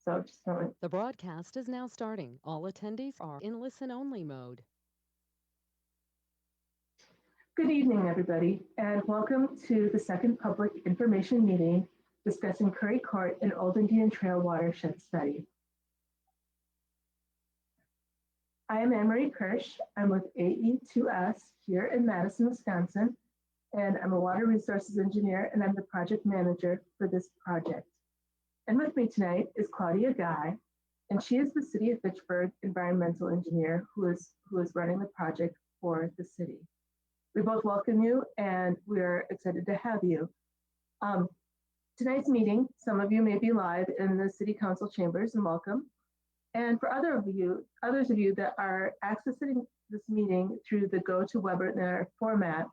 So just going. The broadcast is now starting. All attendees are in listen-only mode. Good evening, everybody, and welcome to the second public information meeting discussing Curry Court and Old Indian Trail watershed study. I am Anne-Marie Kirsch. I'm with AE2S here in Madison, Wisconsin, and I'm a water resources engineer, and I'm the project manager for this project. And with me tonight is Claudia Guy, and she is the City of Fitchburg environmental engineer who is running the project for the city. We both welcome you, and we're excited to have you. Tonight's meeting, some of you may be live in the City Council chambers, and welcome. And for others of you that are accessing this meeting through the GoToWebinar format,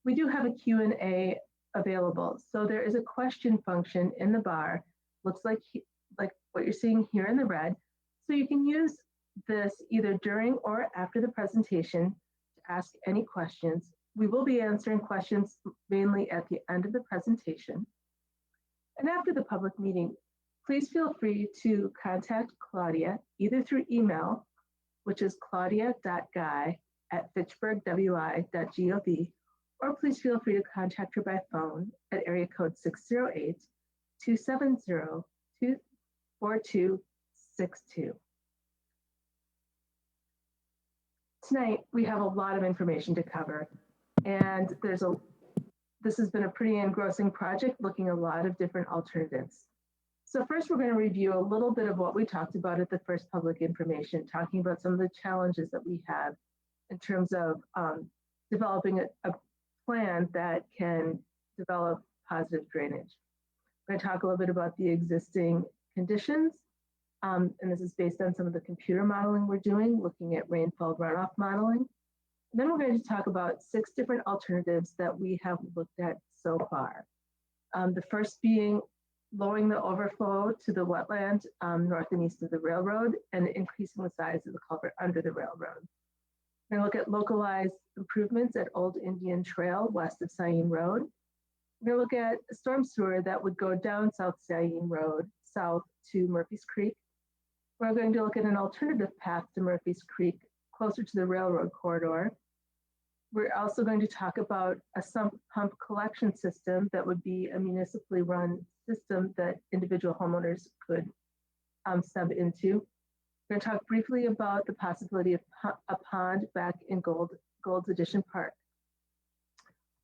we do have a Q&A available. So there is a question function in the bar, looks like what you're seeing here in the red. So you can use this either during or after the presentation to ask any questions. We will be answering questions mainly at the end of the presentation. And after the public meeting, please feel free to contact Claudia either through email, which is claudia.guy@fitchburgwi.gov, or please feel free to contact her by phone at area code 608-270-4262. Tonight, we have a lot of information to cover, and this has been a pretty engrossing project looking at a lot of different alternatives. So first, we're going to review a little bit of what we talked about at the first public information, talking about some of the challenges that we have in terms of developing a plan that can develop positive drainage. We're going to talk a little bit about the existing conditions, and this is based on some of the computer modeling we're doing, looking at rainfall runoff modeling. And then we're going to talk about 6 different alternatives that we have looked at so far. The first being lowering the overflow to the wetland north and east of the railroad and increasing the size of the culvert under the railroad. We're going to look at localized improvements at Old Indian Trail west of Saline Road. We're going to look at a storm sewer that would go down South Saline Road south to Murphy's Creek. We're going to look at an alternative path to Murphy's Creek closer to the railroad corridor. We're also going to talk about a sump pump collection system that would be a municipally run system that individual homeowners could sub into. We're going to talk briefly about the possibility of a pond back in Gold's Edition Park.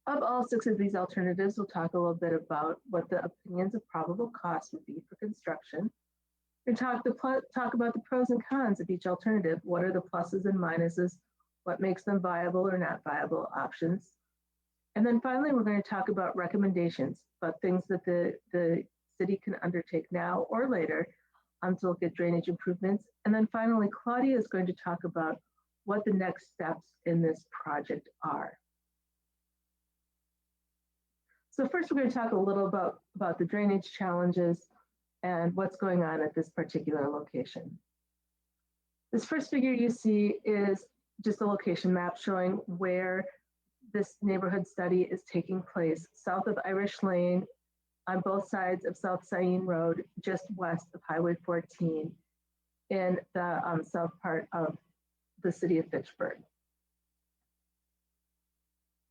Of all 6 of these alternatives, we'll talk a little bit about what the opinions of probable costs would be for construction. We're going to talk about the pros and cons of each alternative. What are the pluses and minuses? What makes them viable or not viable options? And then finally, we're going to talk about recommendations, about things that the city can undertake now or later to look at drainage improvements. And then finally, Claudia is going to talk about what the next steps in this project are. So first, we're going to talk a little about the drainage challenges and what's going on at this particular location. This first figure you see is just a location map showing where this neighborhood study is taking place, south of Irish Lane, on both sides of South Saline Road, just west of Highway 14 in the south part of the city of Fitchburg.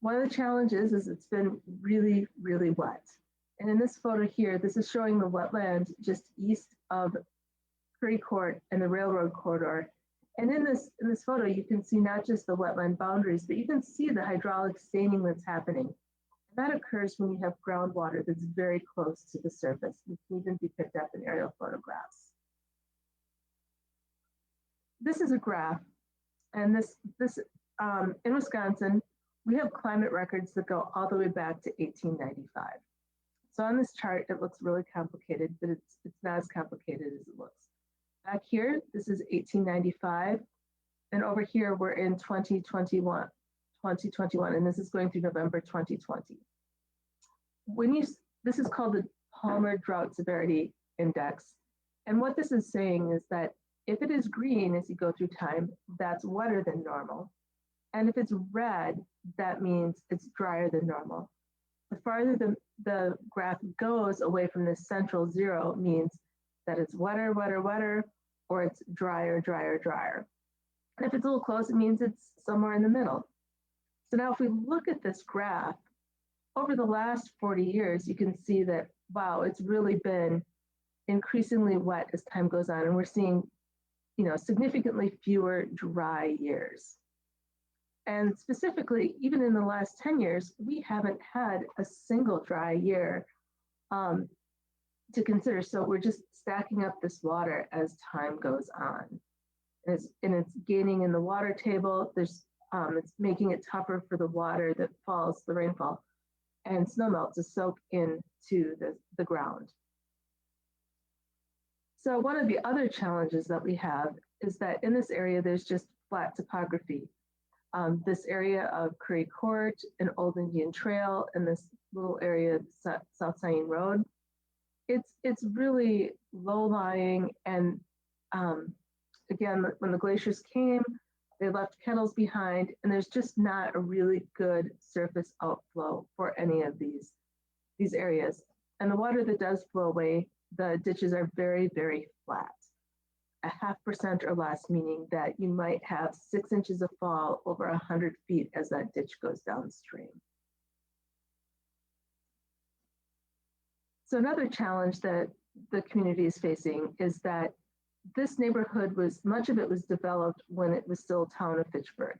One of the challenges is it's been really, really wet. And in this photo here, this is showing the wetland just east of Curry Court and the railroad corridor. And in this photo, you can see not just the wetland boundaries, but you can see the hydraulic staining that's happening. And that occurs when you have groundwater that's very close to the surface. It can even be picked up in aerial photographs. This is a graph, and this in Wisconsin, we have climate records that go all the way back to 1895. So on this chart, it looks really complicated, but it's not as complicated as it looks. Back here, this is 1895, and over here, we're in 2021, and this is going through November 2020. This is called the Palmer Drought Severity Index, and what this is saying is that if it is green as you go through time, that's wetter than normal, and if it's red, that means it's drier than normal. The farther the graph goes away from this central 0 means that it's wetter, wetter, wetter, or it's drier, drier, drier. And if it's a little close, it means it's somewhere in the middle. So now if we look at this graph, over the last 40 years, you can see that, wow, it's really been increasingly wet as time goes on. And we're seeing, significantly fewer dry years. And specifically, even in the last 10 years, we haven't had a single dry year to consider. So we're just stacking up this water as time goes on. And it's gaining in the water table. It's making it tougher for the water that falls, the rainfall, and snowmelt to soak into the ground. So one of the other challenges that we have is that in this area, there's just flat topography. This area of Curry Court and Old Indian Trail and this little area, South Cyene Road, it's really low-lying. And again, when the glaciers came, they left kettles behind, and there's just not a really good surface outflow for any of these areas. And the water that does flow away, the ditches are very, very flat, 0.5% or less, meaning that you might have 6 inches of fall over 100 feet as that ditch goes downstream. So another challenge that the community is facing is that this neighborhood much of it was developed when it was still a town of Fitchburg.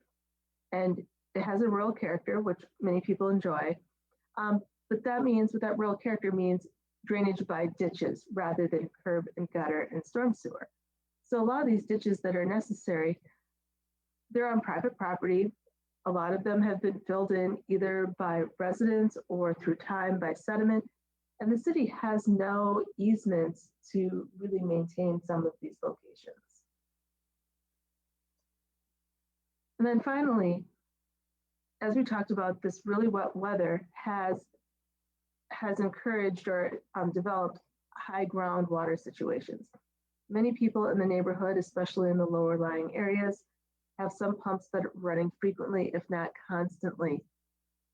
And it has a rural character, which many people enjoy. But that rural character means drainage by ditches rather than curb and gutter and storm sewer. So a lot of these ditches that are necessary, they're on private property. A lot of them have been filled in either by residents or through time by sediment. And the city has no easements to really maintain some of these locations. And then finally, as we talked about, this really wet weather has encouraged or developed high groundwater situations. Many people in the neighborhood, especially in the lower lying areas, have some pumps that are running frequently, if not constantly.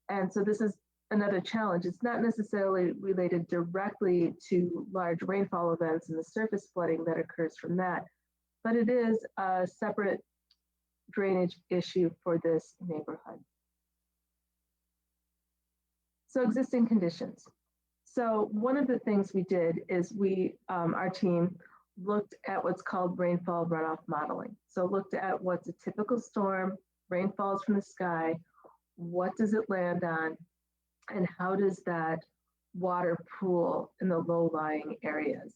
And so this is another challenge. It's not necessarily related directly to large rainfall events and the surface flooding that occurs from that, but it is a separate drainage issue for this neighborhood. So existing conditions. So one of the things we did is our team looked at what's called rainfall runoff modeling. So looked at what's a typical storm, rain falls from the sky, what does it land on, and how does that water pool in the low-lying areas.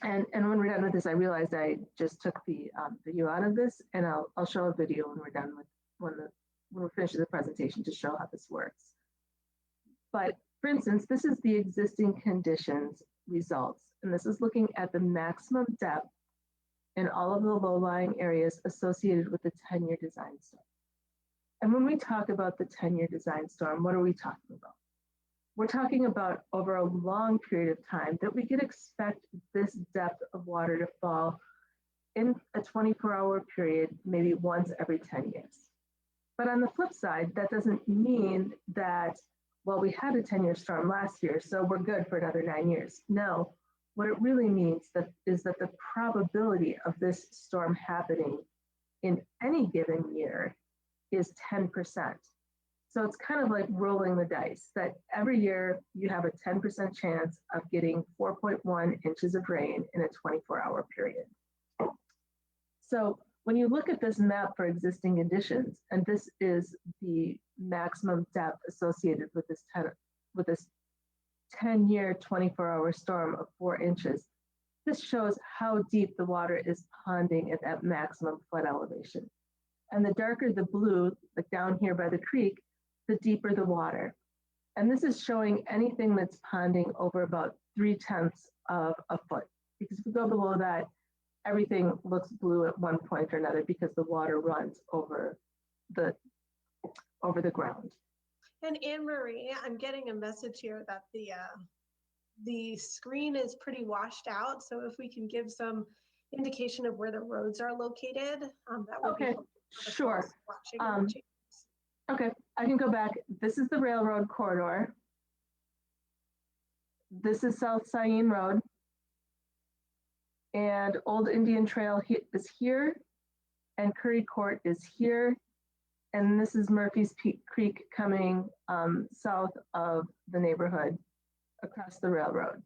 And when we're done with this, I realized I just took the video out of this, and I'll show a video when we're done with when we're finished the presentation to show how this works. But for instance, this is the existing conditions results, and this is looking at the maximum depth in all of the low-lying areas associated with the 10-year design storm. And when we talk about the 10-year design storm, what are we talking about? We're talking about over a long period of time that we could expect this depth of water to fall in a 24-hour period, maybe once every 10 years. But on the flip side, that doesn't mean that, well, we had a 10-year storm last year, so we're good for another 9 years. No, what it really means is that the probability of this storm happening in any given year is 10%. So it's kind of like rolling the dice, that every year you have a 10% chance of getting 4.1 inches of rain in a 24-hour period. So when you look at this map for existing conditions, and this is the maximum depth associated with this 10-year, 24-hour storm of 4 inches, this shows how deep the water is ponding at that maximum flood elevation. And the darker the blue, like down here by the creek, the deeper the water. And this is showing anything that's ponding over about 3/10 of a foot. Because if we go below that, everything looks blue at one point or another because the water runs over the ground. And Anne Marie, I'm getting a message here that the screen is pretty washed out. So if we can give some indication of where the roads are located, that would be helpful. Sure. Okay, I can go back. This is the railroad corridor. This is South Cyene Road. And Old Indian Trail is here, and Curry Court is here. And this is Murphy's Creek coming south of the neighborhood across the railroad.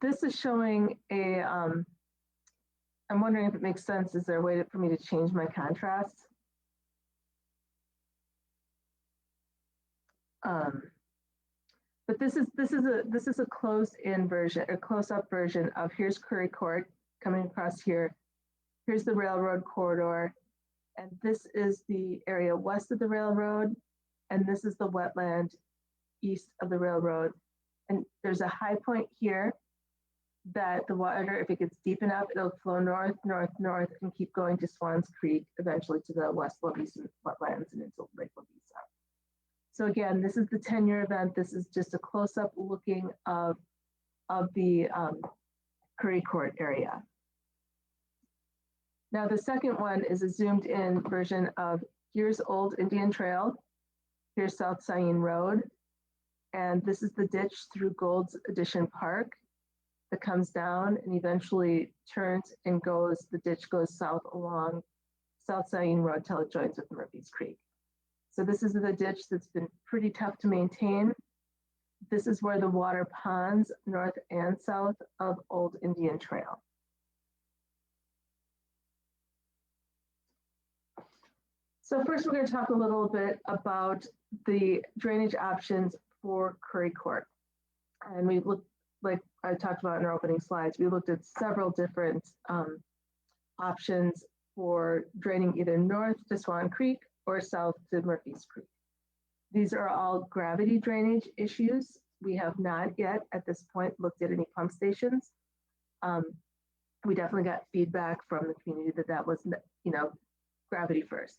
This is showing a, I'm wondering if it makes sense. Is there a way for me to change my contrast? But this is a closed-in version, a close-up version of here's Curry Court coming across here. Here's the railroad corridor, and this is the area west of the railroad, and this is the wetland east of the railroad. And there's a high point here that the water, if it gets deep enough, it'll flow north, north, north, and keep going to Swans Creek, eventually to the West Loveison wetlands and into Lake Loveisa. So again, this is the 10-year event. This is just a close-up looking of the Curry Court area. Now the second one is a zoomed in version of here's Old Indian Trail, here's South Cyene Road, and this is the ditch through Gold's Addition Park that comes down and eventually turns and goes, the ditch goes south along South Cyene Road till it joins with Murphy's Creek. So this is the ditch that's been pretty tough to maintain. This is where the water ponds north and south of Old Indian Trail. So first we're going to talk a little bit about the drainage options for Curry Court. And we looked, like I talked about in our opening slides, we looked at several different options for draining either north to Swan Creek or south to Murphy's Creek. These are all gravity drainage issues. We have not yet at this point looked at any pump stations. We definitely got feedback from the community that was, gravity first.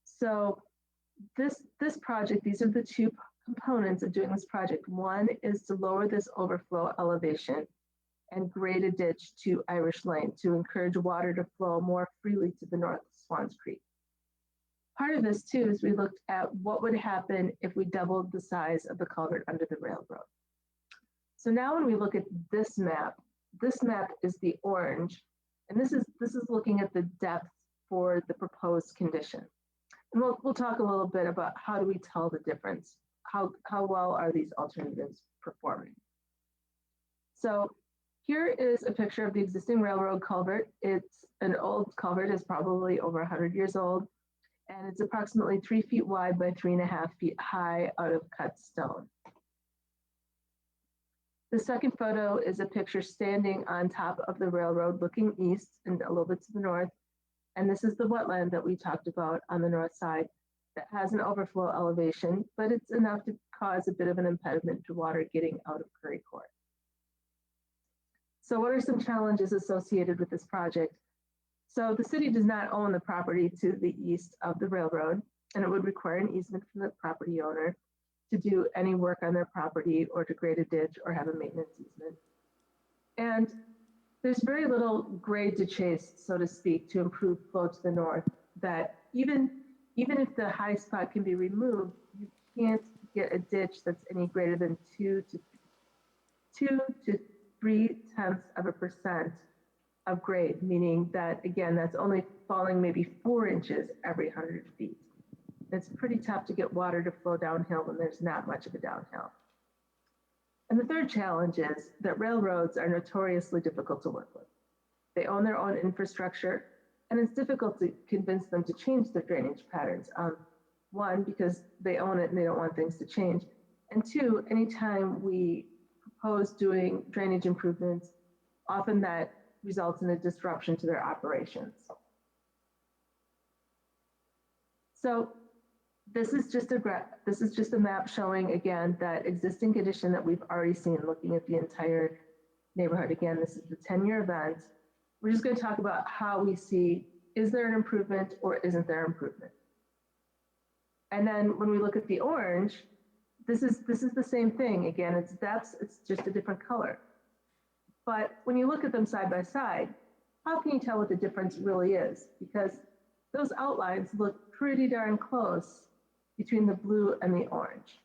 So this project, these are the two components of doing this project. One is to lower this overflow elevation and grade a ditch to Irish Lane to encourage water to flow more freely to the north of Swans Creek. Part of this too is we looked at what would happen if we doubled the size of the culvert under the railroad. So now when we look at this map is the orange, and this is looking at the depth for the proposed condition. And we'll talk a little bit about how do we tell the difference, how well are these alternatives performing. So here is a picture of the existing railroad culvert. It's an old culvert, it's probably over 100 years old, and it's approximately 3 feet wide by 3.5 feet high out of cut stone. The second photo is a picture standing on top of the railroad looking east and a little bit to the north. And this is the wetland that we talked about on the north side that has an overflow elevation, but it's enough to cause a bit of an impediment to water getting out of Curry Court. So what are some challenges associated with this project? So the city does not own the property to the east of the railroad, and it would require an easement from the property owner to do any work on their property or to grade a ditch or have a maintenance easement. And there's very little grade to chase, so to speak, to improve flow to the north, that even if the high spot can be removed, you can't get a ditch that's any greater than 2 to 0.3% of grade, meaning that, again, that's only falling maybe 4 inches every 100 feet. It's pretty tough to get water to flow downhill when there's not much of a downhill. And the third challenge is that railroads are notoriously difficult to work with. They own their own infrastructure, and it's difficult to convince them to change their drainage patterns. One, because they own it and they don't want things to change. And two, anytime we propose doing drainage improvements, often that results in a disruption to their operations. So this is just a map showing, again, that existing condition that we've already seen, looking at the entire neighborhood. Again, this is the 10-year event. We're just going to talk about how we see, is there an improvement or isn't there improvement? And then when we look at the orange, this is the same thing. Again, it's just a different color. But when you look at them side by side, how can you tell what the difference really is? Because those outlines look pretty darn close between the blue and the orange.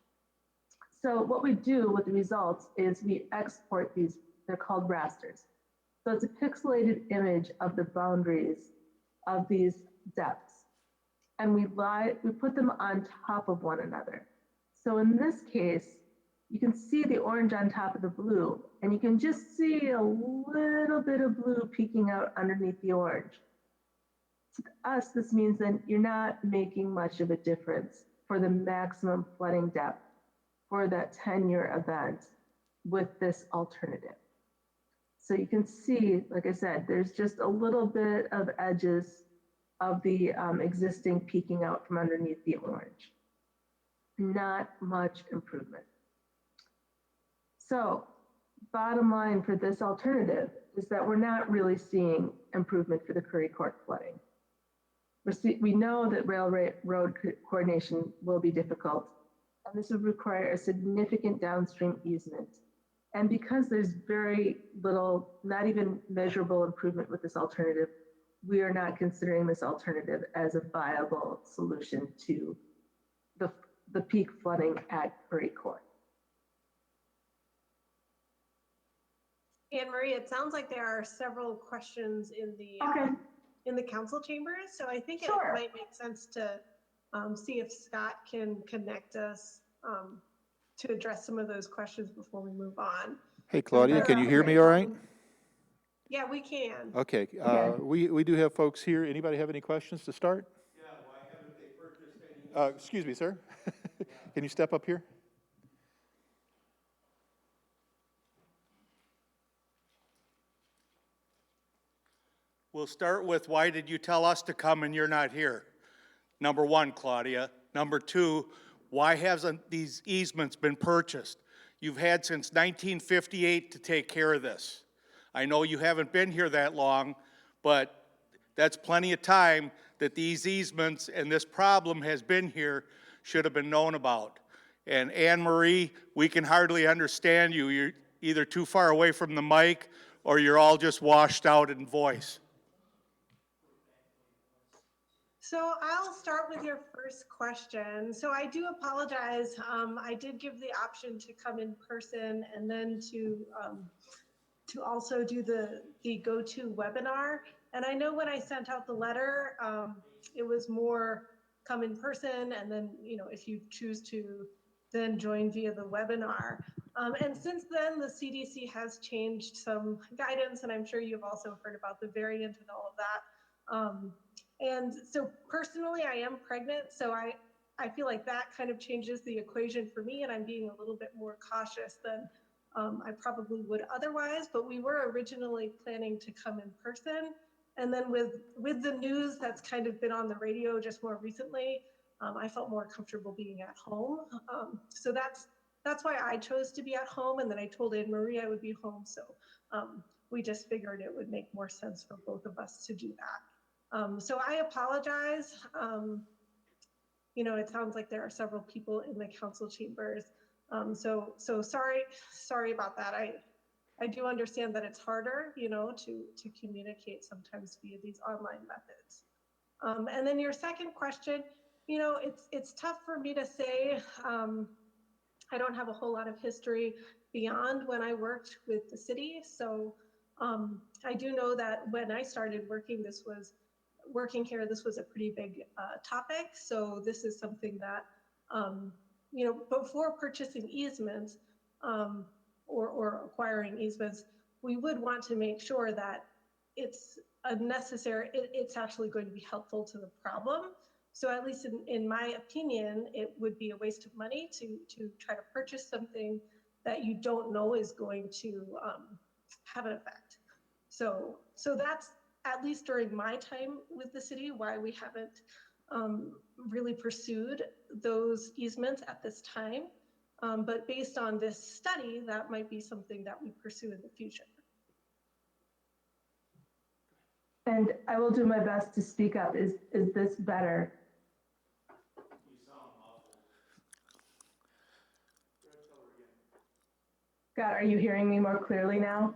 So what we do with the results is we export these, they're called rasters. So it's a pixelated image of the boundaries of these depths. And we put them on top of one another. So in this case, you can see the orange on top of the blue, and you can just see a little bit of blue peeking out underneath the orange. To us, this means that you're not making much of a difference for the maximum flooding depth for that 10-year event with this alternative. So you can see, like I said, there's just a little bit of edges of the existing peeking out from underneath the orange. Not much improvement. So bottom line for this alternative is that we're not really seeing improvement for the Curry Court flooding. We know that railroad coordination will be difficult, and this would require a significant downstream easement. And because there's very little, not even measurable improvement with this alternative, we are not considering this alternative as a viable solution to the peak flooding at Curry Court. Anne Marie, it sounds like there are several questions in the council chambers, so I think Sure. It might make sense to see if Scott can connect us to address some of those questions before we move on. Hey, Claudia, can you hear me all right? Yeah, we can. Okay, we do have folks here. Anybody have any questions to start? Yeah, why haven't they purchased any? Excuse me, sir. Can you step up here? We'll start with, why did you tell us to come and you're not here? Number one, Claudia. Number two, why hasn't these easements been purchased? You've had since 1958 to take care of this. I know you haven't been here that long, but that's plenty of time that these easements and this problem has been here, should have been known about. And Anne Marie, we can hardly understand you. You're either too far away from the mic or you're all just washed out in voice. So I'll start with your first question. So I do apologize. I did give the option to come in person and then to also do the go-to webinar. And I know when I sent out the letter, it was more come in person, and then, you know, if you choose to then join via the webinar. And since then, the CDC has changed some guidance, and I'm sure you've also heard about the variant and all of that. And so personally, I am pregnant, so I feel like that kind of changes the equation for me, and I'm being a little bit more cautious than I probably would otherwise. But we were originally planning to come in person, and then with the news that's kind of been on the radio just more recently, I felt more comfortable being at home. So that's why I chose to be at home, and then I told Anne Marie I would be home. So we just figured it would make more sense for both of us to do that. So I apologize. You know, it sounds like there are several people in the council chambers. So sorry about that. I do understand that it's harder, you know, to communicate sometimes via these online methods. And then your second question, you know, it's tough for me to say. I don't have a whole lot of history beyond when I worked with the city. So I do know that when I started working, this was a pretty big topic. So this is something that, you know, before purchasing easements or acquiring easements, we would want to make sure that it's it's actually going to be helpful to the problem. So at least in my opinion, it would be a waste of money to try to purchase something that you don't know is going to have an effect. So that's, at least during my time with the city, why we haven't really pursued those easements at this time. But based on this study, that might be something that we pursue in the future. And I will do my best to speak up. Is this better? You sound awful. God, are you hearing me more clearly now?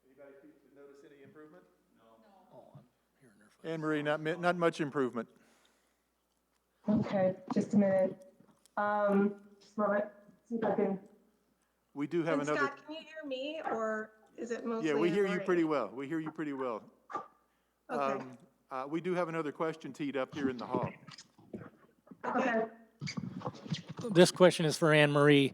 Anybody notice any improvement? No. Oh, I'm hearing her. Anne Marie, not much improvement. Okay, just a minute. Just a moment, see if I can, We do have And another, Scott, can you hear me or is it mostly yeah, we hear Anne you Marie? pretty well. We hear you pretty well. Okay. We do have another question teed up here in the hall. okay. This question is for Anne Marie.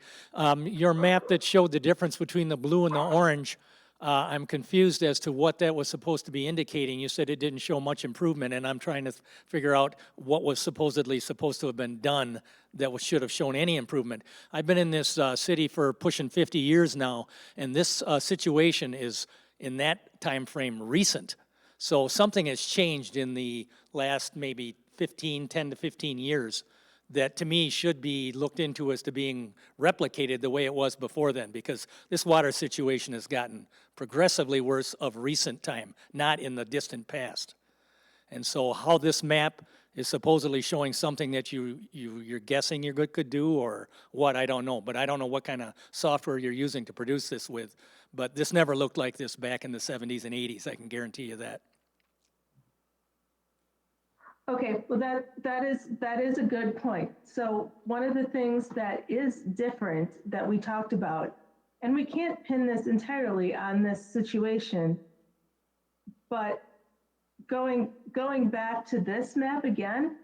Your map that showed the difference between the blue and the orange, I'm confused as to what that was supposed to be indicating. You said it didn't show much improvement, and I'm trying to figure out what was supposedly supposed to have been done that should have shown any improvement. I've been in this city for pushing 50 years now, and this situation is, in that time frame, recent. So something has changed in the last maybe 10 to 15 years that to me should be looked into as to being replicated the way it was before then, because this water situation has gotten progressively worse of recent time, not in the distant past. And so how this map is supposedly showing something that you're guessing you could do or what, I don't know. But I don't know what kind of software you're using to produce this with. But this never looked like this back in the 70s and 80s, I can guarantee you that. Okay, well, that is a good point. So one of the things that is different that we talked about, and we can't pin this entirely on this situation, but going back to this map again,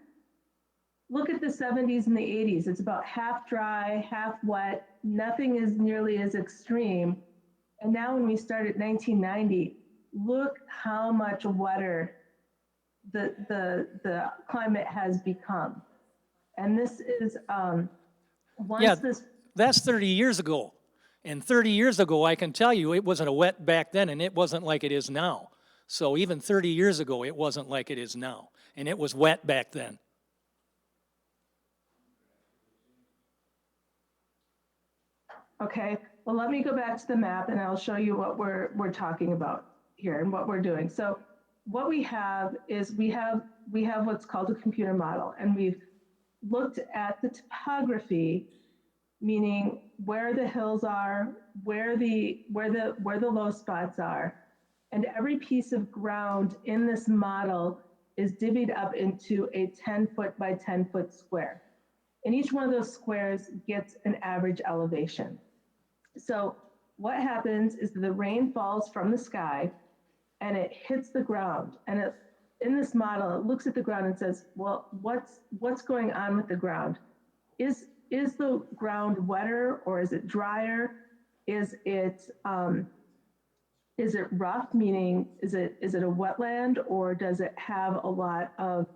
look at the 70s and the 80s. It's about half dry, half wet. Nothing is nearly as extreme. And now when we start at 1990, look how much wetter the climate has become. And this is, Yeah, this, that's 30 years ago. And 30 years ago, I can tell you, it wasn't a wet back then, and it wasn't like it is now. So even 30 years ago, it wasn't like it is now. And it was wet back then. okay, well, let me go back to the map and I'll show you what we're talking about here and what we're doing. So what we have is we have what's called a computer model, and we've looked at the topography, meaning where the hills are, where the low spots are, and every piece of ground in this model is divvied up into a 10-foot by 10-foot square. And each one of those squares gets an average elevation. So what happens is the rain falls from the sky and it hits the ground, and in this model, it looks at the ground and says, well, what's going on with the ground? Is the ground wetter or is it drier? Is it rough, meaning is it a wetland, or does it have a lot of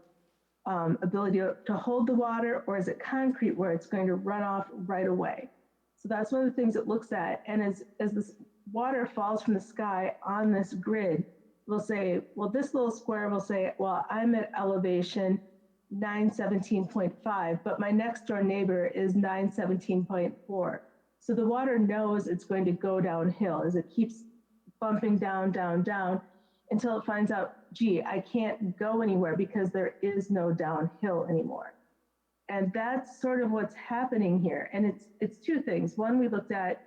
ability to hold the water, or is it concrete where it's going to run off right away? So that's one of the things it looks at. And as this water falls from the sky on this grid, we'll say, well, this little square will say, well, I'm at elevation 917.5, but my next door neighbor is 917.4. So the water knows it's going to go downhill as it keeps bumping down, down, down, until it finds out, gee, I can't go anywhere because there is no downhill anymore. And that's sort of what's happening here. And it's two things. One, we looked at,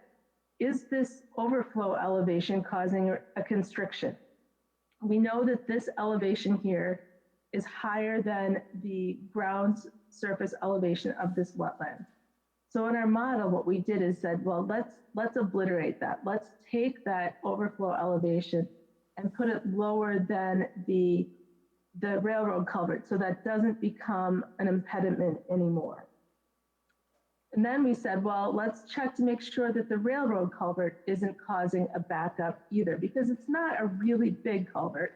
is this overflow elevation causing a constriction? We know that this elevation here is higher than the ground surface elevation of this wetland. So in our model, what we did is said, well, let's obliterate that. Let's take that overflow elevation and put it lower than the railroad culvert, so that doesn't become an impediment anymore. And then we said, well, let's check to make sure that the railroad culvert isn't causing a backup either, because it's not a really big culvert.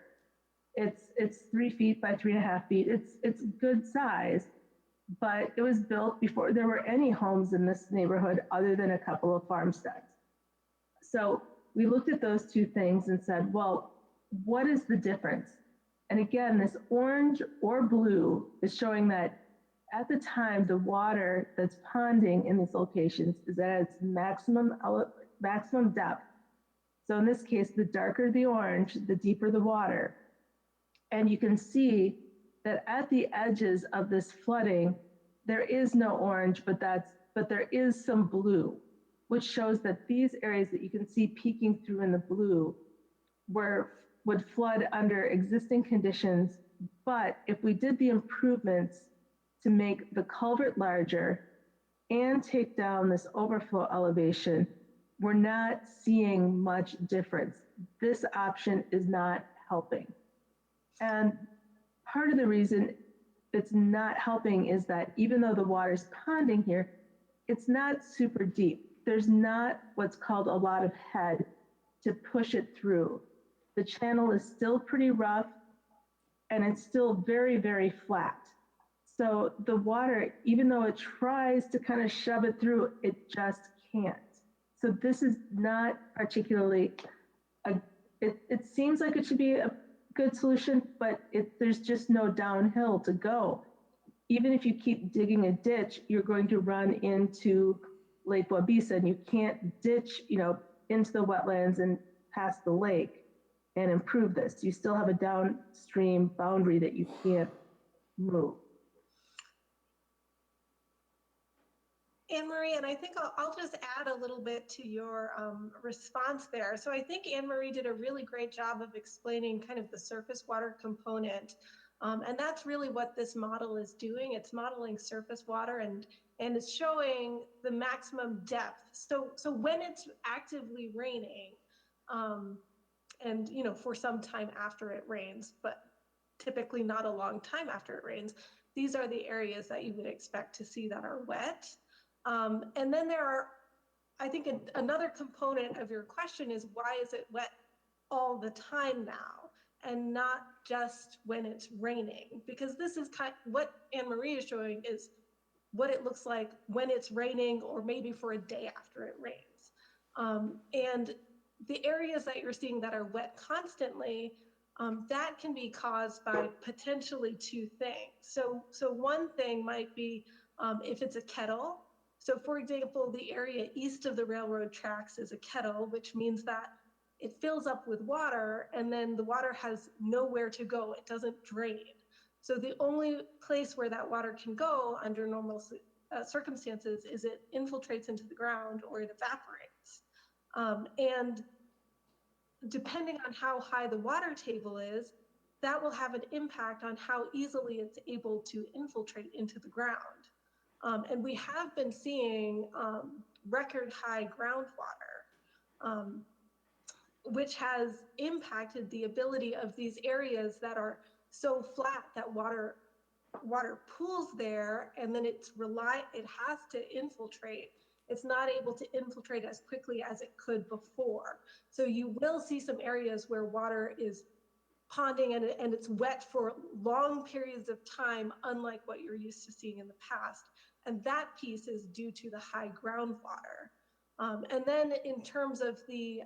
It's 3 feet by 3.5 feet. It's good size, but it was built before there were any homes in this neighborhood other than a couple of farmsteads. So we looked at those two things and said, well, what is the difference? And again, this orange or blue is showing that at the time, the water that's ponding in these locations is at its maximum depth. So in this case, the darker the orange, the deeper the water. And you can see that at the edges of this flooding, there is no orange, but there is some blue, which shows that these areas that you can see peeking through in the blue would flood under existing conditions. But if we did the improvements to make the culvert larger and take down this overflow elevation, we're not seeing much difference. This option is not helping. And part of the reason it's not helping is that even though the water's ponding here, it's not super deep. There's not what's called a lot of head to push it through. The channel is still pretty rough and it's still very, very flat. So the water, even though it tries to kind of shove it through, it just can't. So this is not particularly, it seems like it should be a good solution, but there's just no downhill to go. Even if you keep digging a ditch, you're going to run into Lake Wabisa, and you can't ditch, into the wetlands and past the lake and improve this. You still have a downstream boundary that you can't move. Anne Marie, and I think I'll just add a little bit to your response there. So I think Anne Marie did a really great job of explaining kind of the surface water component. And that's really what this model is doing. It's modeling surface water and it's showing the maximum depth. So when it's actively raining, and for some time after it rains, but typically not a long time after it rains, these are the areas that you would expect to see that are wet. And then there are, I think another component of your question is, why is it wet all the time now and not just when it's raining? Because this is what Anne Marie is showing is what it looks like when it's raining or maybe for a day after it rains. And the areas that you're seeing that are wet constantly, that can be caused by potentially two things. So one thing might be if it's a kettle. So for example, the area east of the railroad tracks is a kettle, which means that it fills up with water and then the water has nowhere to go. It doesn't drain. So the only place where that water can go under normal circumstances is it infiltrates into the ground or it evaporates. And depending on how high the water table is, that will have an impact on how easily it's able to infiltrate into the ground. And we have been seeing record high groundwater, which has impacted the ability of these areas that are so flat that water pools there, and then it has to infiltrate. It's not able to infiltrate as quickly as it could before. So you will see some areas where water is ponding and it's wet for long periods of time, unlike what you're used to seeing in the past. And that piece is due to the high groundwater. And then in terms of the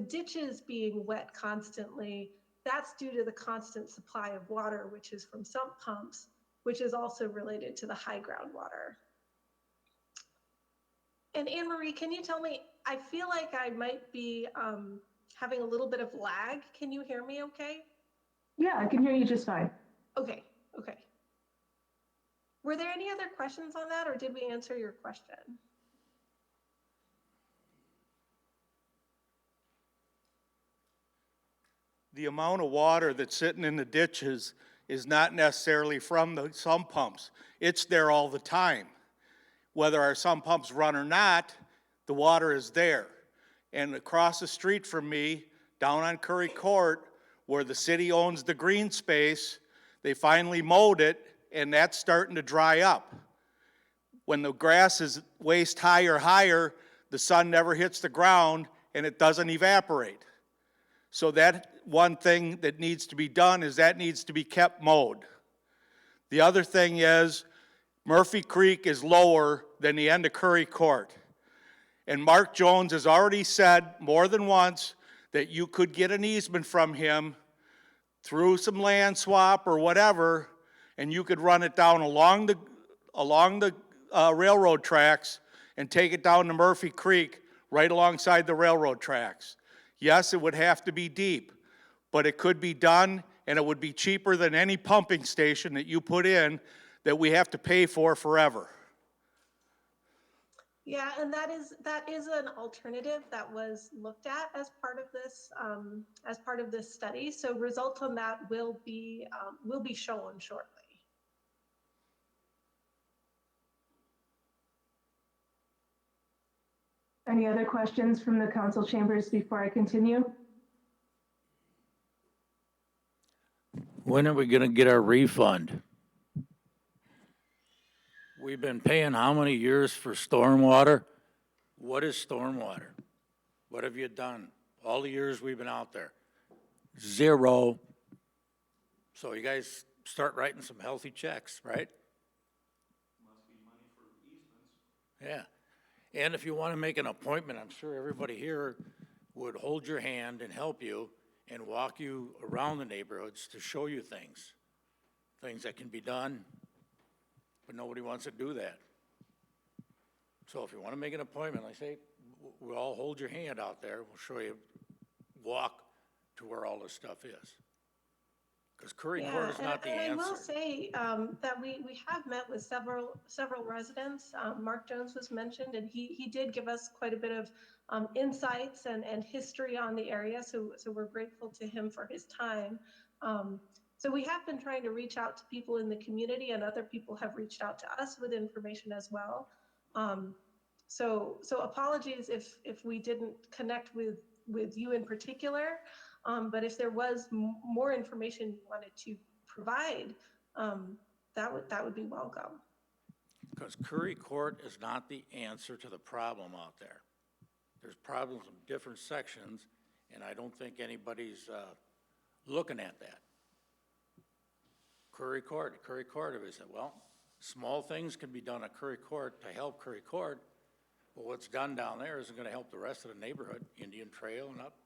ditches being wet constantly, that's due to the constant supply of water, which is from sump pumps, which is also related to the high groundwater. And Anne Marie, can you tell me, I feel like I might be having a little bit of lag. Can you hear me okay? Yeah, I can hear you just fine. Okay. Were there any other questions on that, or did we answer your question? The amount of water that's sitting in the ditches is not necessarily from the sump pumps. It's there all the time. Whether our sump pumps run or not, the water is there. And across the street from me, down on Curry Court, where the city owns the green space, they finally mowed it, and that's starting to dry up. When the grass is waist high or higher, the sun never hits the ground, and it doesn't evaporate. So that one thing that needs to be done is that needs to be kept mowed. The other thing is Murphy Creek is lower than the end of Curry Court. And Mark Jones has already said more than once that you could get an easement from him through some land swap or whatever, and you could run it down along the railroad tracks and take it down to Murphy Creek right alongside the railroad tracks. Yes, it would have to be deep, but it could be done, and it would be cheaper than any pumping station that you put in that we have to pay for forever. Yeah, and that is an alternative that was looked at as part of this study. So results on that will be shown shortly. Any other questions from the council chambers before I continue? When are we gonna get our refund? We've been paying how many years for stormwater? What is stormwater? What have you done? All the years we've been out there? Zero. So you guys start writing some healthy checks, right? Must be money for easements. Yeah. And if you want to make an appointment, I'm sure everybody here would hold your hand and help you and walk you around the neighborhoods to show you things that can be done, but nobody wants to do that. So if you want to make an appointment, like I say, we'll all hold your hand out there. We'll show you, walk to where all this stuff is. Because Curry Court is not the answer. I will say that we have met with several residents. Mark Jones was mentioned, and he did give us quite a bit of insights and history on the area. So we're grateful to him for his time. So we have been trying to reach out to people in the community, and other people have reached out to us with information as well. So apologies if we didn't connect with you in particular. But if there was more information you wanted to provide, that would be welcome. Because Curry Court is not the answer to the problem out there. There's problems in different sections, and I don't think anybody's looking at that. Curry Court, we said, well, small things can be done at Curry Court to help Curry Court, but what's done down there isn't going to help the rest of the neighborhood, Indian Trail and up.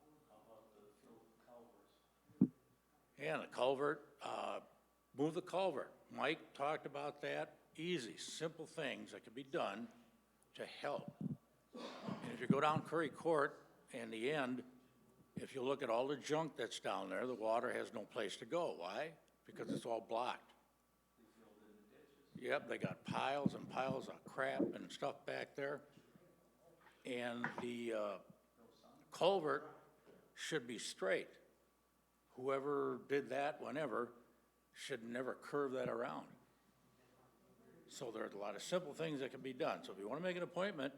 Yeah, the culvert, move the culvert. Mike talked about that. Easy, simple things that can be done to help. And if you go down Curry Court, in the end, if you look at all the junk that's down there, the water has no place to go. Why? Because it's all blocked. Yep, they got piles and piles of crap and stuff back there. And the culvert should be straight. Whoever did that, whenever, should never curve that around. So there's a lot of simple things that can be done. So if you want to make an appointment.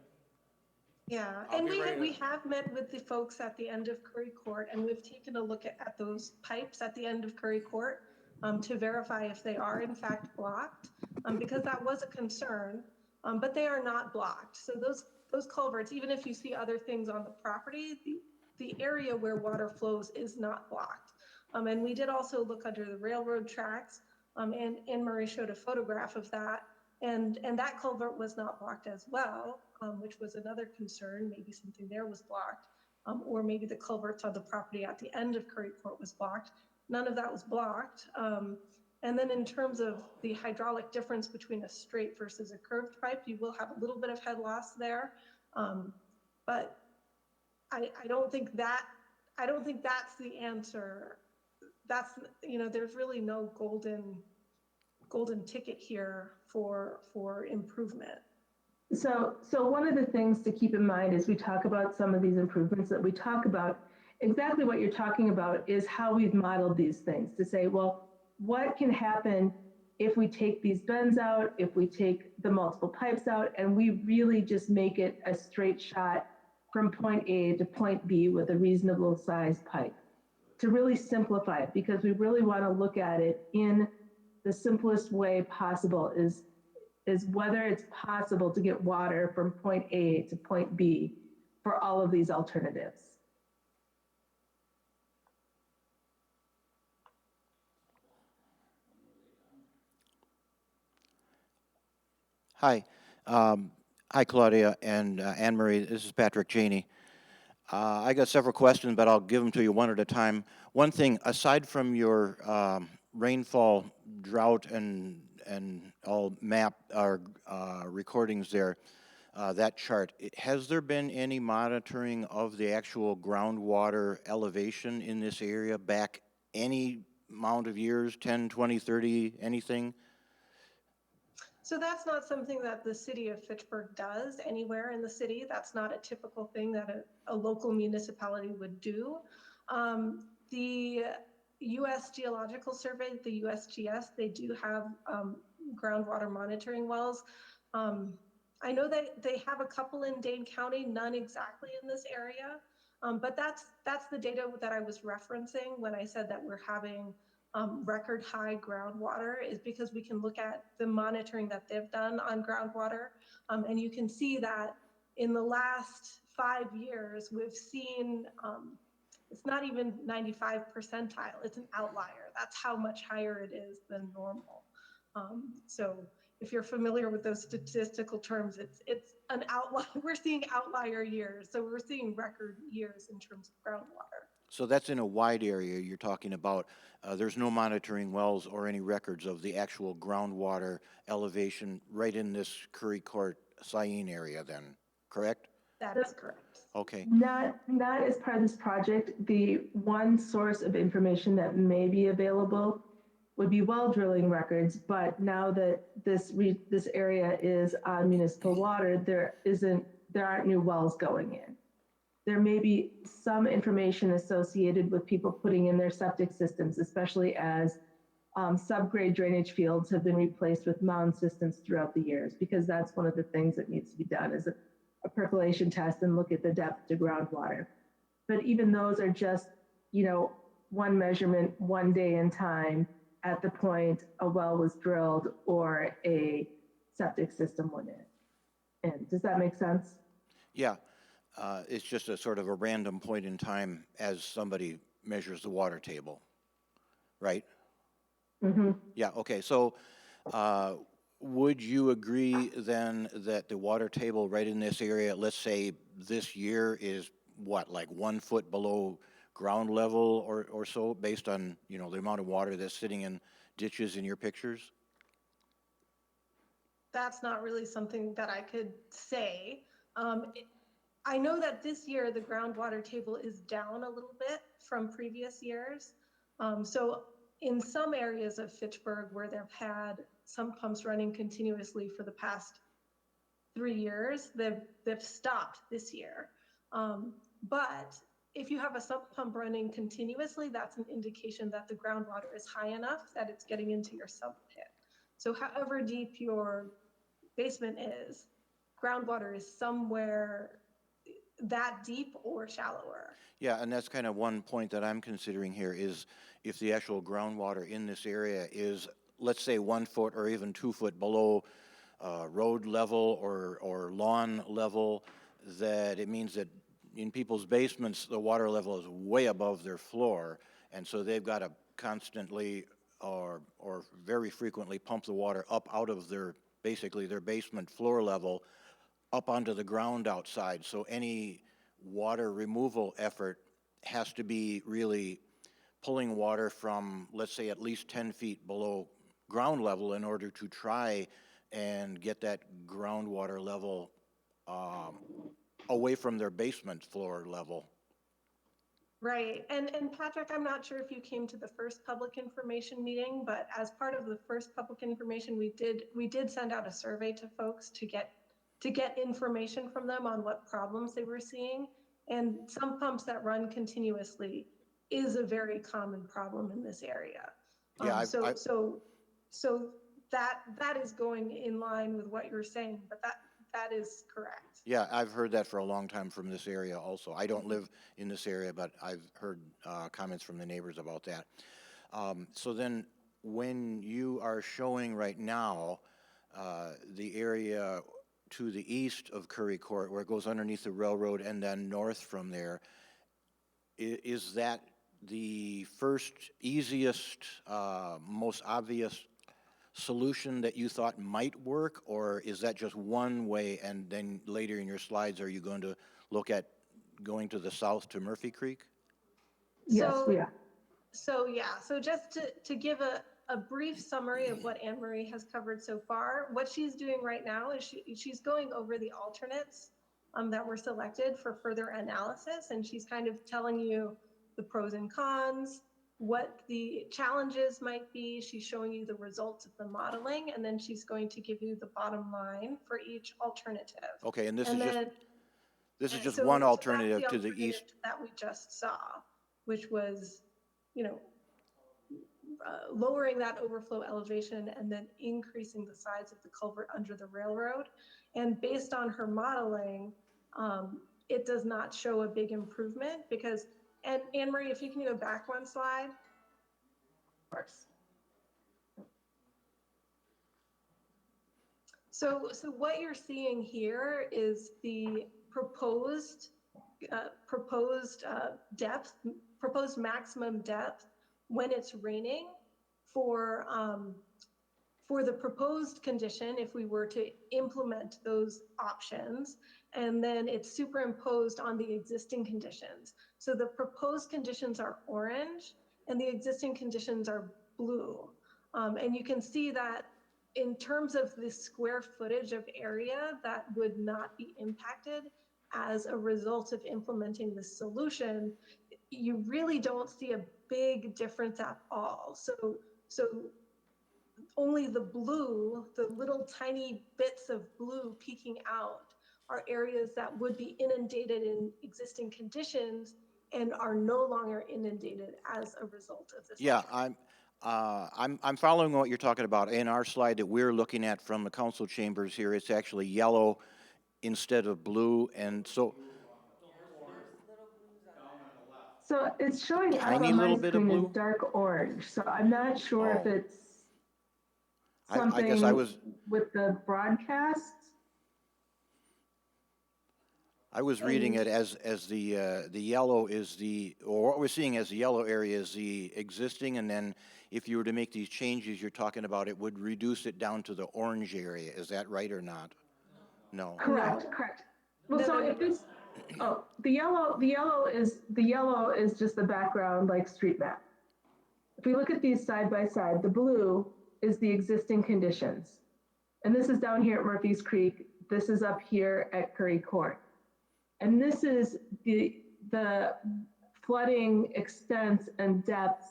Yeah, and we have met with the folks at the end of Curry Court, and we've taken a look at those pipes at the end of Curry Court to verify if they are in fact blocked, because that was a concern, but they are not blocked. So those culverts, even if you see other things on the property, the area where water flows is not blocked. And we did also look under the railroad tracks, and Anne Marie showed a photograph of that, and that culvert was not blocked as well, which was another concern. Maybe something there was blocked, or maybe the culverts on the property at the end of Curry Court was blocked. None of that was blocked. And then in terms of the hydraulic difference between a straight versus a curved pipe, you will have a little bit of head loss there, but I don't think that's the answer. That's, there's really no golden ticket here for improvement. So one of the things to keep in mind as we talk about some of these improvements that we talk about, exactly what you're talking about is how we've modeled these things to say, well, what can happen if we take these bends out, if we take the multiple pipes out, and we really just make it a straight shot from point A to point B with a reasonable sized pipe, to really simplify it, because we really want to look at it in the simplest way possible, is whether it's possible to get water from point A to point B for all of these alternatives. Hi. Hi, Claudia and Anne Marie. This is Patrick Janey. I got several questions, but I'll give them to you one at a time. One thing, aside from your rainfall, drought, and all map or recordings there, that chart, has there been any monitoring of the actual groundwater elevation in this area back any amount of years, 10, 20, 30, anything? So that's not something that the city of Fitchburg does anywhere in the city. That's not a typical thing that a local municipality would do. The U.S. Geological Survey, the USGS, they do have groundwater monitoring wells. I know that they have a couple in Dane County, none exactly in this area. But that's the data that I was referencing when I said that we're having record high groundwater, is because we can look at the monitoring that they've done on groundwater. And you can see that in the last 5 years, we've seen, it's not even 95 percentile, it's an outlier. That's how much higher it is than normal. So if you're familiar with those statistical terms, it's an outlier. We're seeing outlier years. So we're seeing record years in terms of groundwater. So that's in a wide area you're talking about. There's no monitoring wells or any records of the actual groundwater elevation right in this Curry Court, Cyene area then, correct? That is correct. Okay. Not as part of this project. The one source of information that may be available would be well drilling records, but now that this area is on municipal water, there aren't new wells going in. There may be some information associated with people putting in their septic systems, especially as subgrade drainage fields have been replaced with mound systems throughout the years, because that's one of the things that needs to be done is a percolation test and look at the depth to groundwater. But even those are just, one measurement, one day in time at the point a well was drilled or a septic system went in. And does that make sense? Yeah. It's just a sort of a random point in time as somebody measures the water table, right? Mm-hmm. Yeah, okay. So would you agree then that the water table right in this area, let's say this year, is what, like 1 foot below ground level or so, based on, the amount of water that's sitting in ditches in your pictures? That's not really something that I could say. I know that this year the groundwater table is down a little bit from previous years. So in some areas of Fitchburg where they've had sump pumps running continuously for the past 3 years, they've stopped this year. But if you have a sump pump running continuously, that's an indication that the groundwater is high enough that it's getting into your sump pit. So however deep your basement is, groundwater is somewhere that deep or shallower. Yeah, and that's kind of one point that I'm considering here is if the actual groundwater in this area is, let's say, 1 foot or even 2 foot below road level or lawn level, that it means that in people's basements, the water level is way above their floor, and so they've got to constantly or very frequently pump the water up out of basically their basement floor level up onto the ground outside. So any water removal effort has to be really pulling water from, let's say, at least 10 feet below ground level in order to try and get that groundwater level away from their basement floor level. Right. And Patrick, I'm not sure if you came to the first public information meeting, but as part of the first public information, we did send out a survey to folks to get information from them on what problems they were seeing. And sump pumps that run continuously is a very common problem in this area. Yeah, So that is going in line with what you're saying, but that is correct. Yeah, I've heard that for a long time from this area also. I don't live in this area, but I've heard comments from the neighbors about that. So then when you are showing right now the area to the east of Curry Court, where it goes underneath the railroad and then north from there, is that the first, easiest, most obvious solution that you thought might work, or is that just one way, and then later in your slides are you going to look at going to the south to Murphy Creek? Yes, we are. So just to give a brief summary of what Anne Marie has covered so far, what she's doing right now is she's going over the alternates that were selected for further analysis, and she's kind of telling you the pros and cons, what the challenges might be. She's showing you the results of the modeling, and then she's going to give you the bottom line for each alternative. Okay, and this is just so one that's alternative to the alternative east. that we just saw, which was, lowering that overflow elevation and then increasing the size of the culvert under the railroad. And based on her modeling, it does not show a big improvement because, and Anne Marie, if you can go back one slide. Of course. So what you're seeing here is the proposed depth, proposed maximum depth when it's raining for the proposed condition if we were to implement those options, and then it's superimposed on the existing conditions. So the proposed conditions are orange and the existing conditions are blue. And you can see that in terms of the square footage of area that would not be impacted as a result of implementing this solution, you really don't see a big difference at all. So only the blue, the little tiny bits of blue peeking out, are areas that would be inundated in existing conditions and are no longer inundated as a result of this. Yeah, I'm following what you're talking about. In our slide that we're looking at from the council chambers here, it's actually yellow instead of blue, and so. So it's showing up Tiny on my little bit of screen as blue? dark orange, so I'm not sure if Oh. it's I guess something I was with the broadcast. I was reading it as the yellow is the, or what we're seeing as the yellow area is the existing, and then if you were to make these changes you're talking about, it would reduce it down to the orange area. Is that right or not? No. Correct, correct. Well, No, so no, if this, oh, the yellow is just the background like street map. If we look at these side by side, the blue is the existing conditions. And this is down here at Murphy's Creek. This is up here at Curry Court. And this is the flooding extents and depths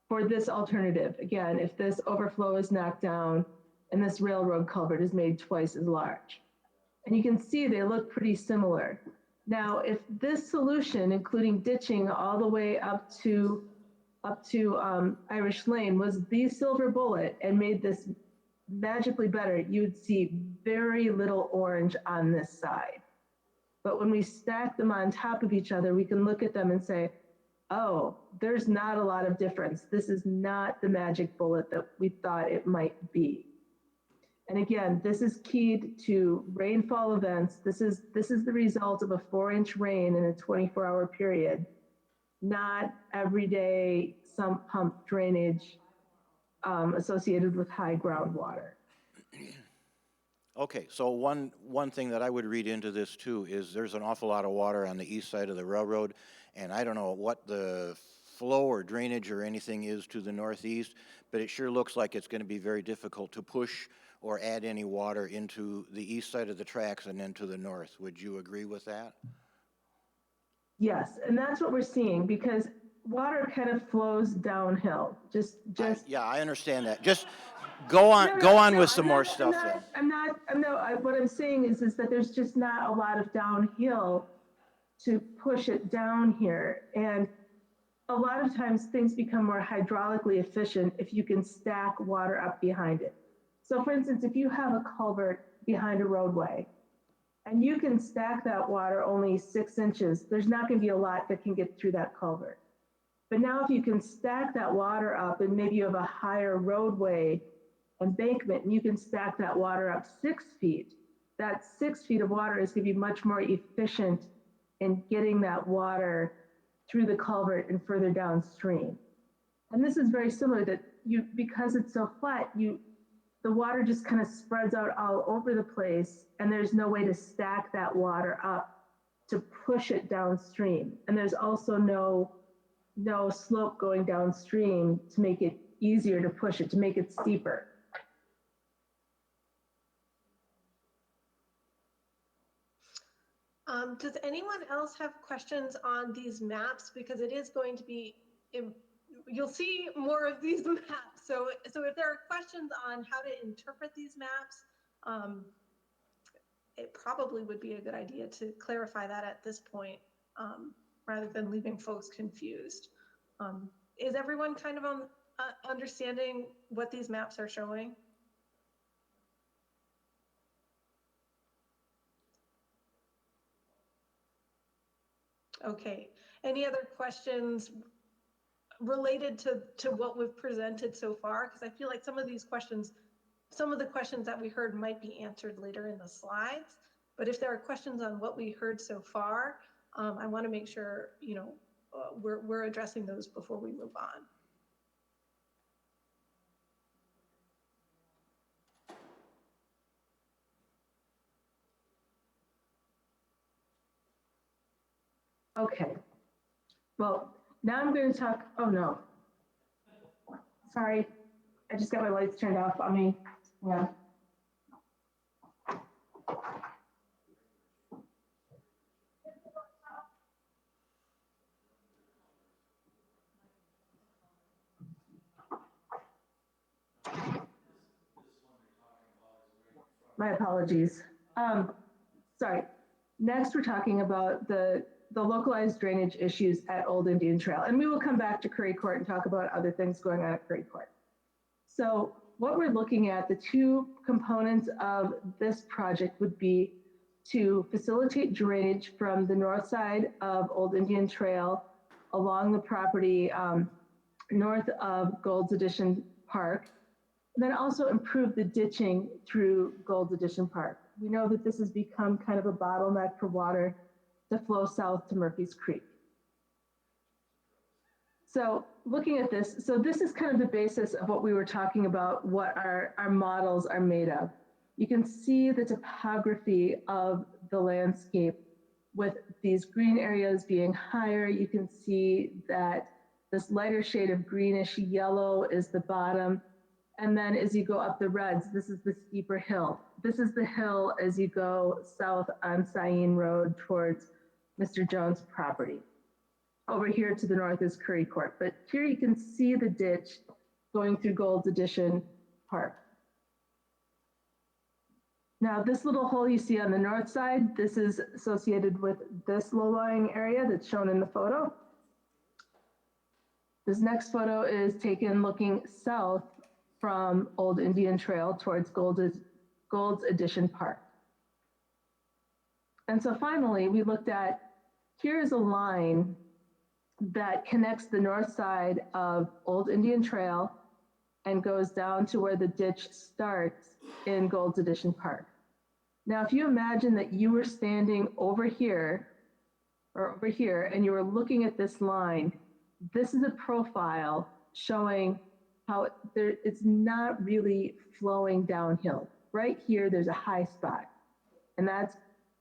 for this alternative. Again, if this overflow is knocked down and this railroad culvert is made twice as large. And you can see they look pretty similar. Now, if this solution, including ditching all the way up to Irish Lane, was the silver bullet and made this magically better, you would see very little orange on this side. But when we stack them on top of each other, we can look at them and say, oh, there's not a lot of difference. This is not the magic bullet that we thought it might be. And again, this is keyed to rainfall events. This is the result of a 4-inch rain in a 24-hour period, not everyday sump pump drainage associated with high groundwater. Okay, so one thing that I would read into this too is there's an awful lot of water on the east side of the railroad, and I don't know what the flow or drainage or anything is to the northeast, but it sure looks like it's going to be very difficult to push or add any water into the east side of the tracks and then to the north. Would you agree with that? Yes, and that's what we're seeing because water kind of flows downhill. Yeah, I understand that. Just go on with some more stuff then. What I'm saying is that there's just not a lot of downhill to push it down here. And a lot of times things become more hydraulically efficient if you can stack water up behind it. So for instance, if you have a culvert behind a roadway and you can stack that water only 6 inches, there's not going to be a lot that can get through that culvert. But now if you can stack that water up and maybe you have a higher roadway embankment and you can stack that water up 6 feet, that 6 feet of water is going to be much more efficient in getting that water through the culvert and further downstream. And this is very similar that because it's so flat, the water just kind of spreads out all over the place and there's no way to stack that water up to push it downstream. And there's also no slope going downstream to make it easier to push it, to make it steeper. Does anyone else have questions on these maps? Because it is going to be, you'll see more of these maps. So if there are questions on how to interpret these maps, it probably would be a good idea to clarify that at this point, rather than leaving folks confused. Is everyone kind of understanding what these maps are showing? Okay, any other questions related to what we've presented so far? Because I feel like some of these questions, some of the questions that we heard might be answered later in the slides. But if there are questions on what we heard so far, I want to make sure, you know, we're addressing those before we move on. Okay. Well, now I'm going to talk, oh no. Sorry, I just got my lights turned off on me. Yeah. My apologies. Sorry. Next, we're talking about the localized drainage issues at Old Indian Trail. And we will come back to Curry Court and talk about other things going on at Curry Court. So what we're looking at, the two components of this project would be to facilitate drainage from the north side of Old Indian Trail along the property north of Gold's Edition Park, and then also improve the ditching through Gold's Edition Park. We know that this has become kind of a bottleneck for water to flow south to Murphy's Creek. So looking at this, so this is kind of the basis of what we were talking about, what our models are made of. You can see the topography of the landscape with these green areas being higher. You can see that this lighter shade of greenish yellow is the bottom. And then as you go up the reds, this is the steeper hill. This is the hill as you go south on Sayin Road towards Mr. Jones' property. Over here to the north is Curry Court, but here you can see the ditch going through Gold's Edition Park. Now this little hole you see on the north side, this is associated with this low-lying area that's shown in the photo. This next photo is taken looking south from Old Indian Trail towards Gold's Edition Park. And so finally, we looked at, here's a line that connects the north side of Old Indian Trail and goes down to where the ditch starts in Gold's Edition Park. Now, if you imagine that you were standing over here or over here and you were looking at this line, this is a profile showing how it's not really flowing downhill. Right here, there's a high spot, and that's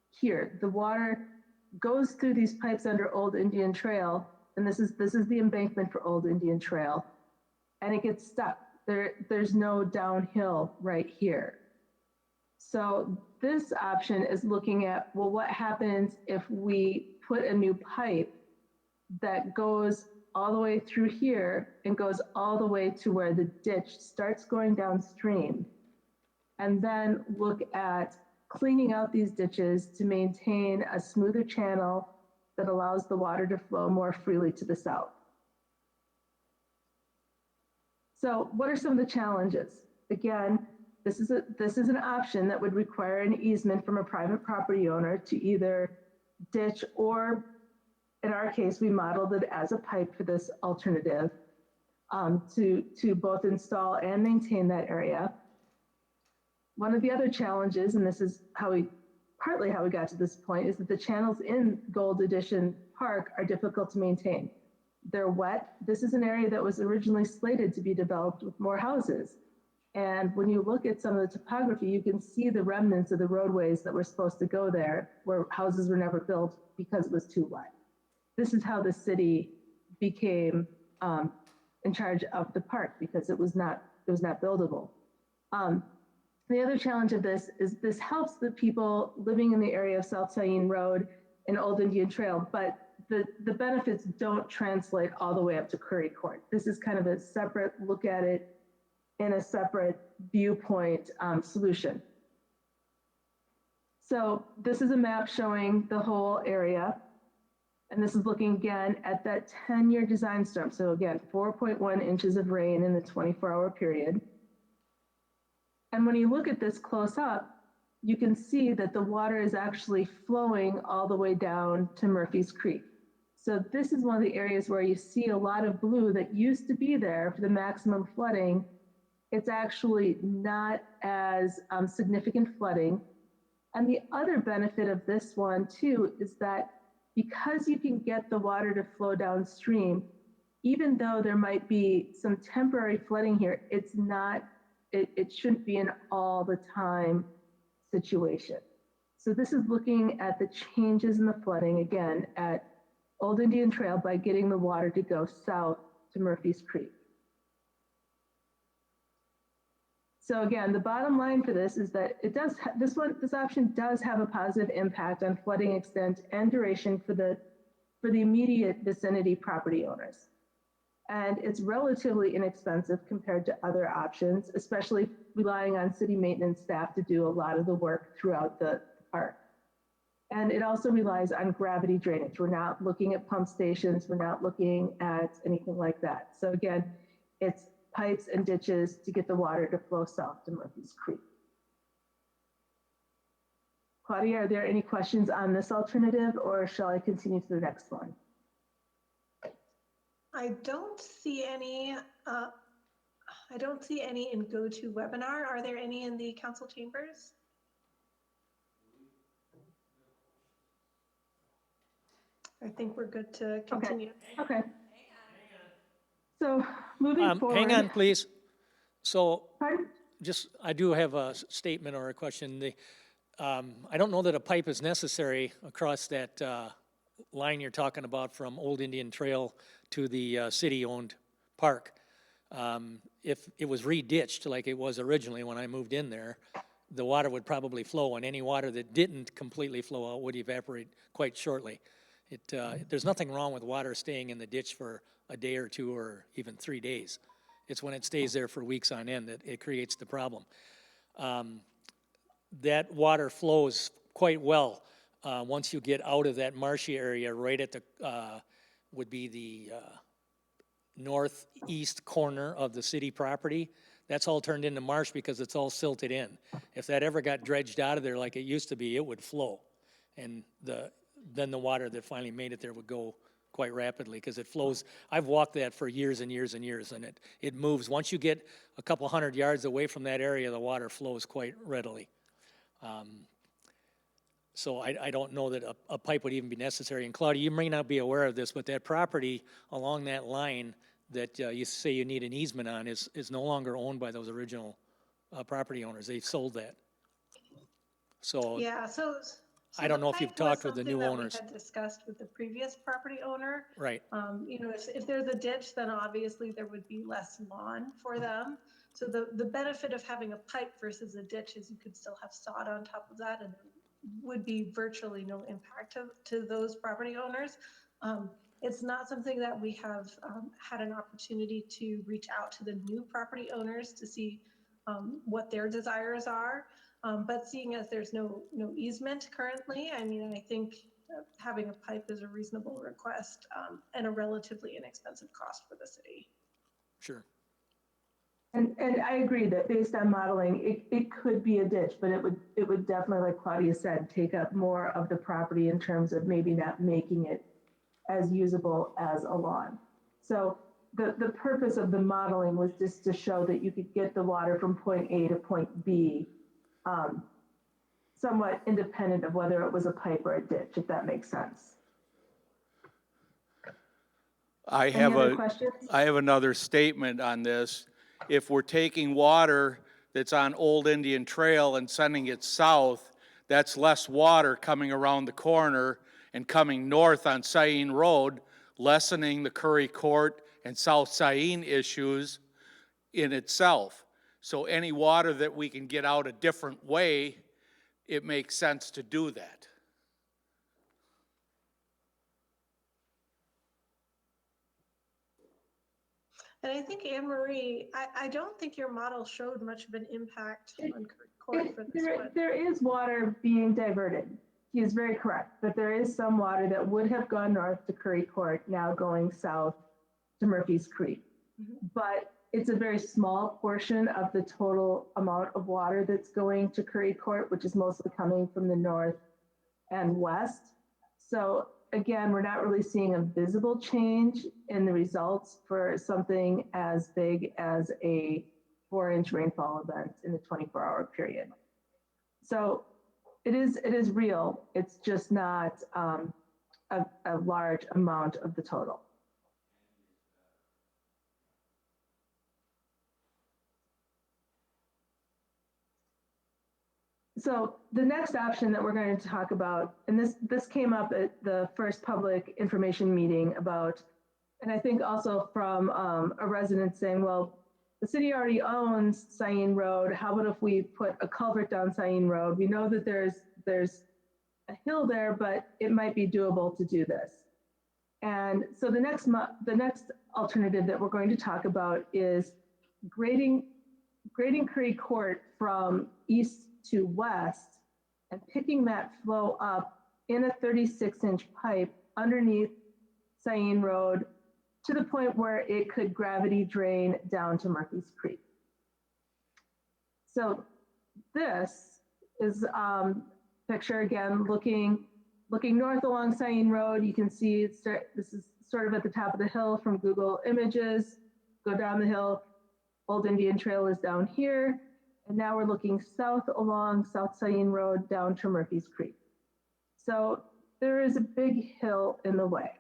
here. The water goes through these pipes under Old Indian Trail, and this is the embankment for Old Indian Trail, and it gets stuck. There's no downhill right here. So this option is looking at, well, what happens if we put a new pipe that goes all the way through here and goes all the way to where the ditch starts going downstream, and then look at cleaning out these ditches to maintain a smoother channel that allows the water to flow more freely to the south. So what are some of the challenges? Again, this is an option that would require an easement from a private property owner to either ditch, or in our case, we modeled it as a pipe for this alternative to both install and maintain that area. One of the other challenges, and this is partly how we got to this point, is that the channels in Gold Edition Park are difficult to maintain. They're wet. This is an area that was originally slated to be developed with more houses. And when you look at some of the topography, you can see the remnants of the roadways that were supposed to go there, where houses were never built because it was too wet. This is how the city became in charge of the park, because it was not buildable. The other challenge of this is this helps the people living in the area of South Sayin Road and Old Indian Trail, but the benefits don't translate all the way up to Curry Court. This is kind of a separate look at it in a separate viewpoint solution. So this is a map showing the whole area. And this is looking again at that 10-year design storm. So again, 4.1 inches of rain in the 24-hour period. And when you look at this close up, you can see that the water is actually flowing all the way down to Murphy's Creek. So this is one of the areas where you see a lot of blue that used to be there for the maximum flooding. It's actually not as significant flooding. And the other benefit of this one too is that because you can get the water to flow downstream, even though there might be some temporary flooding here, it's not, it shouldn't be an all the time situation. So this is looking at the changes in the flooding, again, at Old Indian Trail by getting the water to go south to Murphy's Creek. So again, the bottom line for this is that it does, this option does have a positive impact on flooding extent and duration for the immediate vicinity property owners. And it's relatively inexpensive compared to other options, especially relying on city maintenance staff to do a lot of the work throughout the park. And it also relies on gravity drainage. We're not looking at pump stations. We're not looking at anything like that. So again, it's pipes and ditches to get the water to flow south to Murphy's Creek. Claudia, are there any questions on this alternative, or shall I continue to the next one? I don't see any in GoToWebinar. Are there any in the council chambers? I think we're good to continue. Okay. So moving forward. Hang on, please. So Pardon? I do have a statement or a question. I don't know that a pipe is necessary across that line you're talking about from Old Indian Trail to the city-owned park. If it was re-ditched like it was originally when I moved in there, the water would probably flow, and any water that didn't completely flow out would evaporate quite shortly. There's nothing wrong with water staying in the ditch for a day or two or even 3 days. It's when it stays there for weeks on end that it creates the problem. That water flows quite well once you get out of that marshy area right at the, would be the northeast corner of the city property. That's all turned into marsh because it's all silted in. If that ever got dredged out of there like it used to be, it would flow. And then the water that finally made it there would go quite rapidly because it flows. I've walked that for years and years and years, and it moves. Once you get a couple hundred yards away from that area, the water flows quite readily. So I don't know that a pipe would even be necessary. And Claudia, you may not be aware of this, but that property along that line that you say you need an easement on is no longer owned by those original property owners. They've sold that. So Yeah, so I don't know if you've pipe was talked with the something new that owners. We had discussed with the previous property owner. Right. You know, if there's a ditch, then obviously there would be less lawn for them. So the benefit of having a pipe versus a ditch is you could still have sod on top of that, and there would be virtually no impact to those property owners. It's not something that we have had an opportunity to reach out to the new property owners to see what their desires are. But seeing as there's no easement currently, I mean, I think having a pipe is a reasonable request and a relatively inexpensive cost for the city. Sure. And I agree that based on modeling, it could be a ditch, but it would definitely, like Claudia said, take up more of the property in terms of maybe not making it as usable as a lawn. So the purpose of the modeling was just to show that you could get the water from point A to point B somewhat independent of whether it was a pipe or a ditch, if that makes sense. I Any other questions? I have another statement on this. If we're taking water that's on Old Indian Trail and sending it south, that's less water coming around the corner and coming north on Sain Road, lessening the Curry Court and South Sain issues in itself. So any water that we can get out a different way, it makes sense to do that. And I think, Anne Marie, I don't think your model showed much of an impact on Curry Court for this one. There is water being diverted. he is very correct that there is some water that would have gone north to Curry Court now going south to Murphy's Creek. But it's a very small portion of the total amount of water that's going to Curry Court, which is mostly coming from the north and west. So again, we're not really seeing a visible change in the results for something as big as a 4-inch rainfall event in the 24-hour period. So it is real. It's just not a large amount of the total. So the next option that we're going to talk about, and this came up at the first public information meeting about, and I think also from a resident saying, well, the city already owns Sayin Road. How about if we put a culvert down Sayin Road? We know that there's a hill there, but it might be doable to do this. And so the next alternative that we're going to talk about is grading Curry Court from east to west and picking that flow up in a 36-inch pipe underneath Sayin Road to the point where it could gravity drain down to Murphy's Creek. So this is picture again, looking north along Sayin Road. You can see this is sort of at the top of the hill from Google Images. Go down the hill, Old Indian Trail is down here. And now we're looking south along South Sayin Road down to Murphy's Creek. So there is a big hill in the way.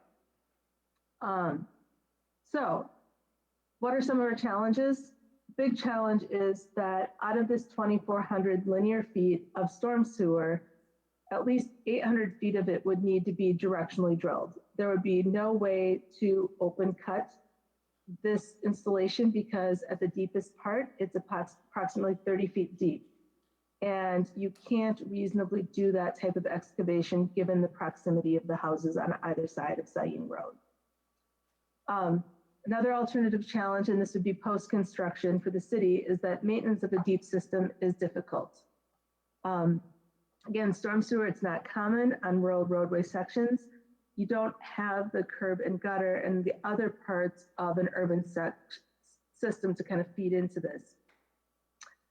So what are some of our challenges? Big challenge is that out of this 2,400 linear feet of storm sewer, at least 800 feet of it would need to be directionally drilled. There would be no way to open cut this installation because at the deepest part, it's approximately 30 feet deep. And you can't reasonably do that type of excavation given the proximity of the houses on either side of Sayin Road. Another alternative challenge, and this would be post-construction for the city, is that maintenance of a deep system is difficult. Again, storm sewer, it's not common on rural roadway sections. You don't have the curb and gutter and the other parts of an urban system to kind of feed into this.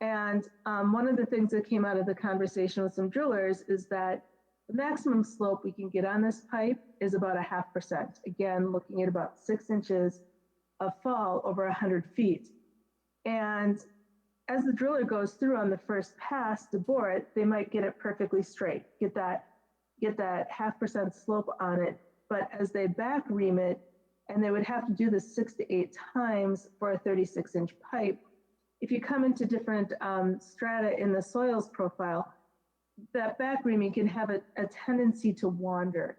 And one of the things that came out of the conversation with some drillers is that the maximum slope we can get on this pipe is about 0.5%. Again, looking at about 6 inches of fall over 100 feet. And as the driller goes through on the first pass to bore it, they might get it perfectly straight, get that 0.5% slope on it. But as they back ream it, and they would have to do this 6 to 8 times for a 36-inch pipe, if you come into different strata in the soils profile, that back reaming can have a tendency to wander.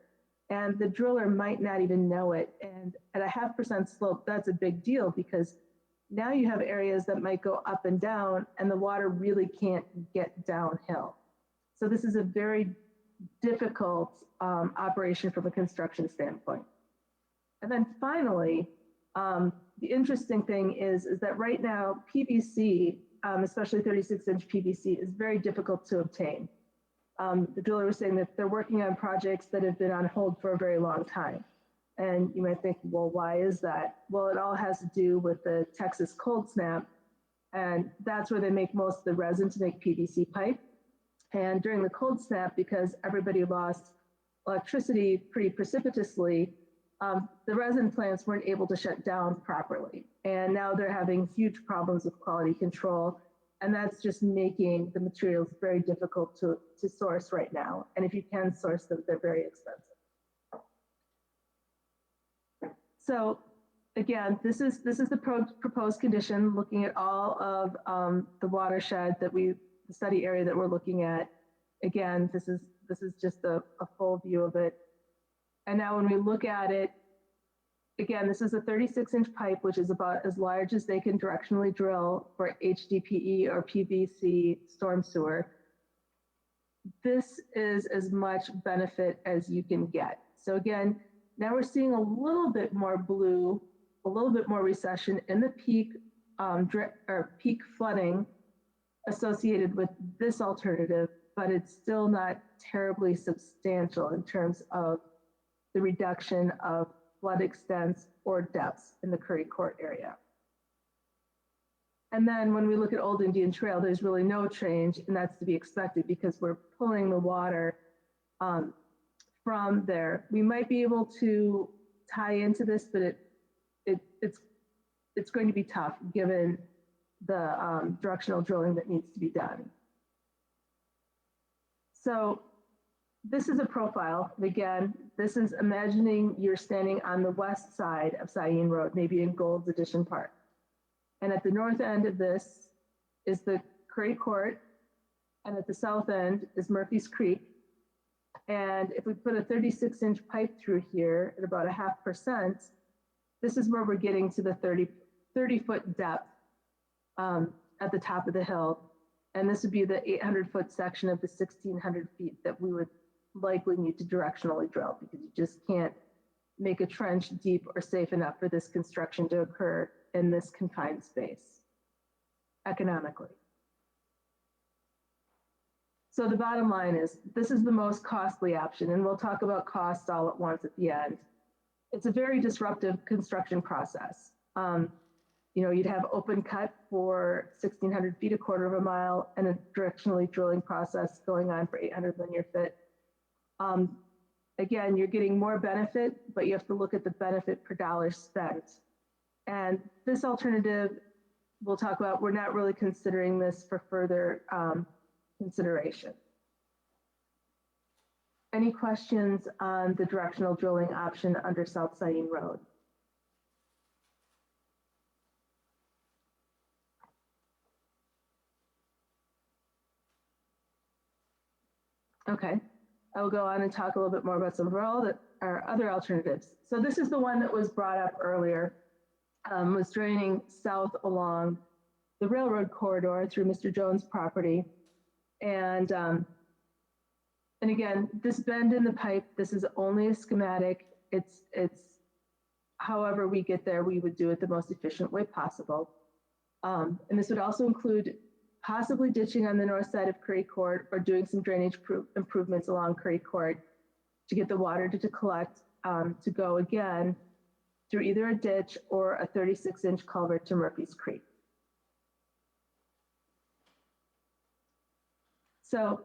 And the driller might not even know it. And at 0.5% slope, that's a big deal because now you have areas that might go up and down and the water really can't get downhill. So this is a very difficult operation from a construction standpoint. And then finally, the interesting thing is that right now PVC, especially 36-inch PVC, is very difficult to obtain. The driller was saying that they're working on projects that have been on hold for a very long time. And you might think, well, why is that? Well, it all has to do with the Texas cold snap. And that's where they make most of the resin to make PVC pipe. And during the cold snap, because everybody lost electricity pretty precipitously, the resin plants weren't able to shut down properly. And now they're having huge problems with quality control. And that's just making the materials very difficult to source right now. And if you can source them, they're very expensive. So again, this is the proposed condition, looking at all of the watershed the study area that we're looking at. Again, this is just a full view of it. And now when we look at it, again, this is a 36-inch pipe, which is about as large as they can directionally drill for HDPE or PVC storm sewer. This is as much benefit as you can get. So again, now we're seeing a little bit more blue, a little bit more recession in the peak peak flooding associated with this alternative, but it's still not terribly substantial in terms of the reduction of flood extents or depths in the Curry Court area. And then when we look at Old Indian Trail, there's really no change, and that's to be expected because we're pulling the water from there. We might be able to tie into this, but it's going to be tough given the directional drilling that needs to be done. So this is a profile. Again, this is imagining you're standing on the west side of Cyene Road, maybe in Gold's Addition Park. And at the north end of this is the Curry Court, and at the south end is Murphy's Creek. And if we put a 36-inch pipe through here at about 0.5%, this is where we're getting to the 30-foot depth at the top of the hill. And this would be the 800-foot section of the 1,600 feet that we would likely need to directionally drill, because you just can't make a trench deep or safe enough for this construction to occur in this confined space economically. So the bottom line is, this is the most costly option, and we'll talk about costs all at once at the end. It's a very disruptive construction process. You know, you'd have open cut for 1,600 feet, 1/4 mile, and a directionally drilling process going on for 800 linear foot. Again, you're getting more benefit, but you have to look at the benefit per dollar spent. And this alternative, we'll talk about, we're not really considering this for further consideration. Any questions on the directional drilling option under South Cyene Road? Okay, I will go on and talk a little bit more about some of our other alternatives. So this is the one that was brought up earlier, was draining south along the railroad corridor through Mr. Jones' property. And again, this bend in the pipe, this is only a schematic. It's however we get there, we would do it the most efficient way possible. And this would also include possibly ditching on the north side of Curry Court or doing some drainage improvements along Curry Court to get the water to collect, to go again through either a ditch or a 36-inch culvert to Murphy's Creek. So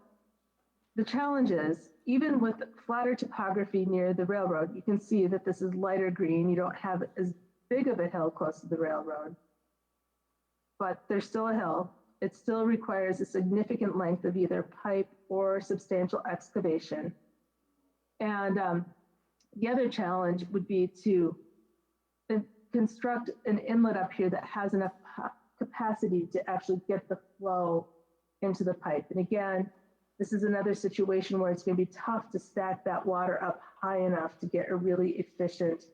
the challenge is, even with flatter topography near the railroad, you can see that this is lighter green. You don't have as big of a hill close to the railroad, but there's still a hill. It still requires a significant length of either pipe or substantial excavation. And the other challenge would be to construct an inlet up here that has enough capacity to actually get the flow into the pipe. And again, this is another situation where it's going to be tough to stack that water up high enough to get a really efficient,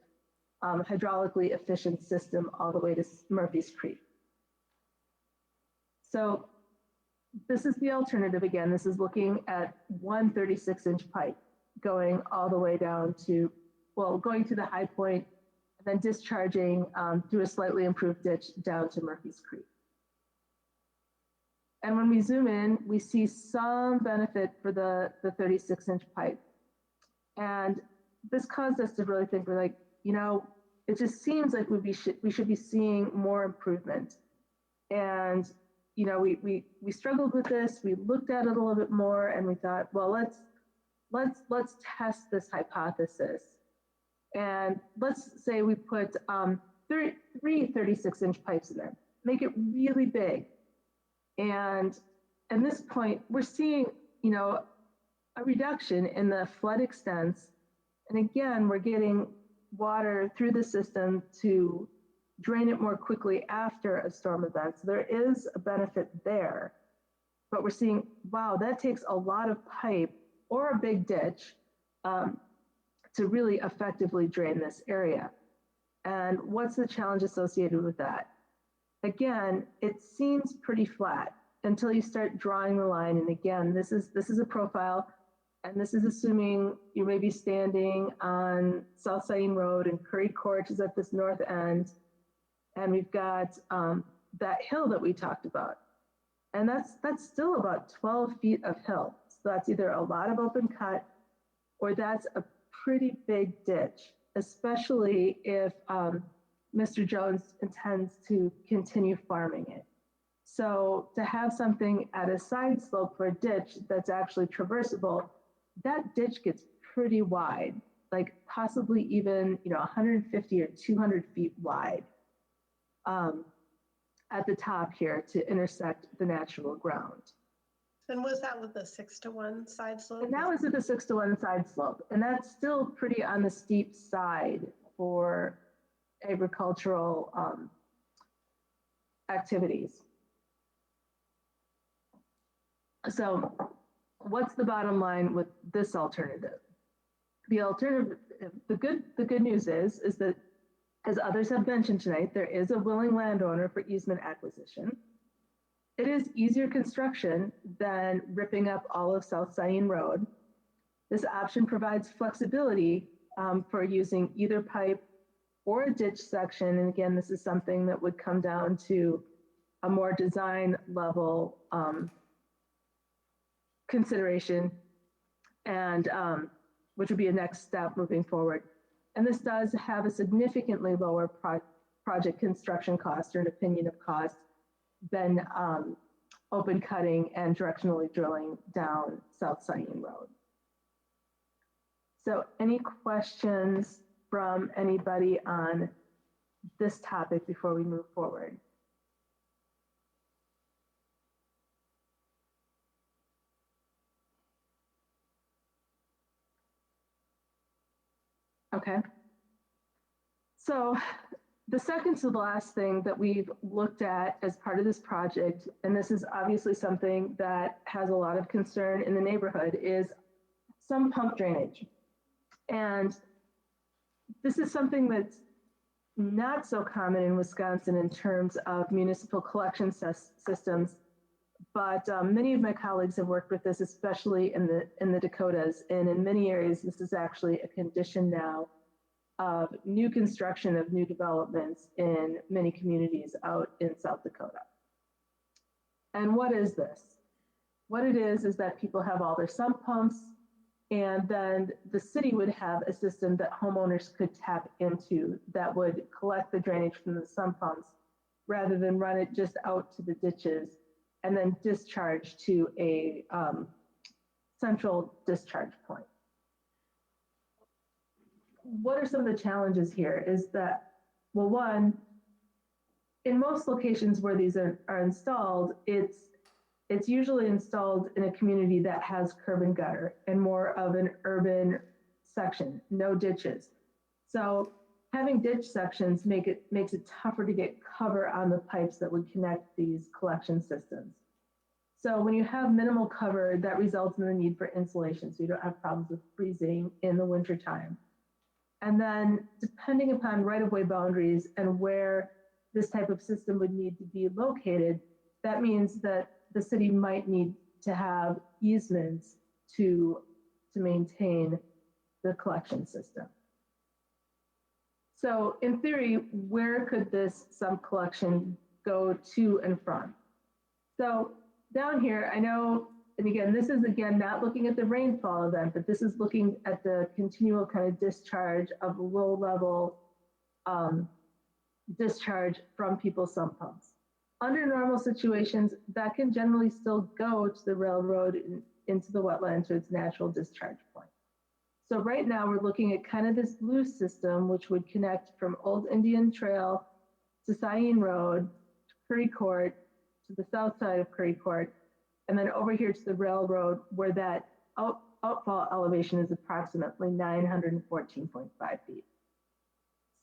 hydraulically efficient system all the way to Murphy's Creek. So this is the alternative. Again, this is looking at one 36-inch pipe going all the way down to, well, going to the high point and then discharging through a slightly improved ditch down to Murphy's Creek. And when we zoom in, we see some benefit for the 36-inch pipe. And this caused us to really think, we're like, you know, it just seems like we should be seeing more improvement. And you know, we struggled with this. We looked at it a little bit more, and we thought, well, let's test this hypothesis. And let's say we put three 36-inch pipes in there, make it really big. And at this point, we're seeing, you know, a reduction in the flood extents. And again, we're getting water through the system to drain it more quickly after a storm event. So there is a benefit there, but we're seeing, wow, that takes a lot of pipe or a big ditch to really effectively drain this area. And what's the challenge associated with that? Again, it seems pretty flat until you start drawing the line. And again, this is a profile, and this is assuming you may be standing on South Cyene Road, and Curry Court is at this north end. And we've got that hill that we talked about. And that's still about 12 feet of hill. So that's either a lot of open cut or that's a pretty big ditch, especially if Mr. Jones intends to continue farming it. So to have something at a side slope for a ditch that's actually traversable, that ditch gets pretty wide, like possibly even 150 or 200 feet wide at the top here to intersect the natural ground. And was that with a 6-to-1 side slope? And that was at the 6-to-1 side slope, and that's still pretty on the steep side for agricultural activities. So what's the bottom line with this alternative? The alternative, the good news is that, as others have mentioned tonight, there is a willing landowner for easement acquisition. It is easier construction than ripping up all of South Cyene Road. This option provides flexibility for using either pipe or a ditch section. And again, this is something that would come down to a more design level consideration, and which would be a next step moving forward. And this does have a significantly lower project construction cost, or an opinion of cost, than open cutting and directionally drilling down South Cyene Road. So any questions from anybody on this topic before we move forward? Okay. So the second to the last thing that we've looked at as part of this project, and this is obviously something that has a lot of concern in the neighborhood, is some pump drainage. And this is something that's not so common in Wisconsin in terms of municipal collection systems, but many of my colleagues have worked with this, especially in the Dakotas, and in many areas, this is actually a condition now of new construction of new developments in many communities out in South Dakota. And what is this? What it is that people have all their sump pumps, and then the city would have a system that homeowners could tap into that would collect the drainage from the sump pumps rather than run it just out to the ditches and then discharge to a central discharge point. What are some of the challenges here is that, well, one, in most locations where these are installed, it's usually installed in a community that has curb and gutter and more of an urban section, no ditches. So having ditch sections makes it tougher to get cover on the pipes that would connect these collection systems. So when you have minimal cover, that results in the need for insulation, so you don't have problems with freezing in the wintertime. And then depending upon right-of-way boundaries and where this type of system would need to be located, that means that the city might need to have easements to maintain the collection system. So in theory, where could this sump collection go to and from? So down here, I know, and again, this is not looking at the rainfall event, but this is looking at the continual kind of discharge of low level discharge from people's sump pumps. Under normal situations, that can generally still go to the railroad into the wetland to its natural discharge point. So right now we're looking at kind of this loose system, which would connect from Old Indian Trail to Cyene Road, to Curry Court, to the south side of Curry Court, and then over here to the railroad where that outfall elevation is approximately 914.5 feet.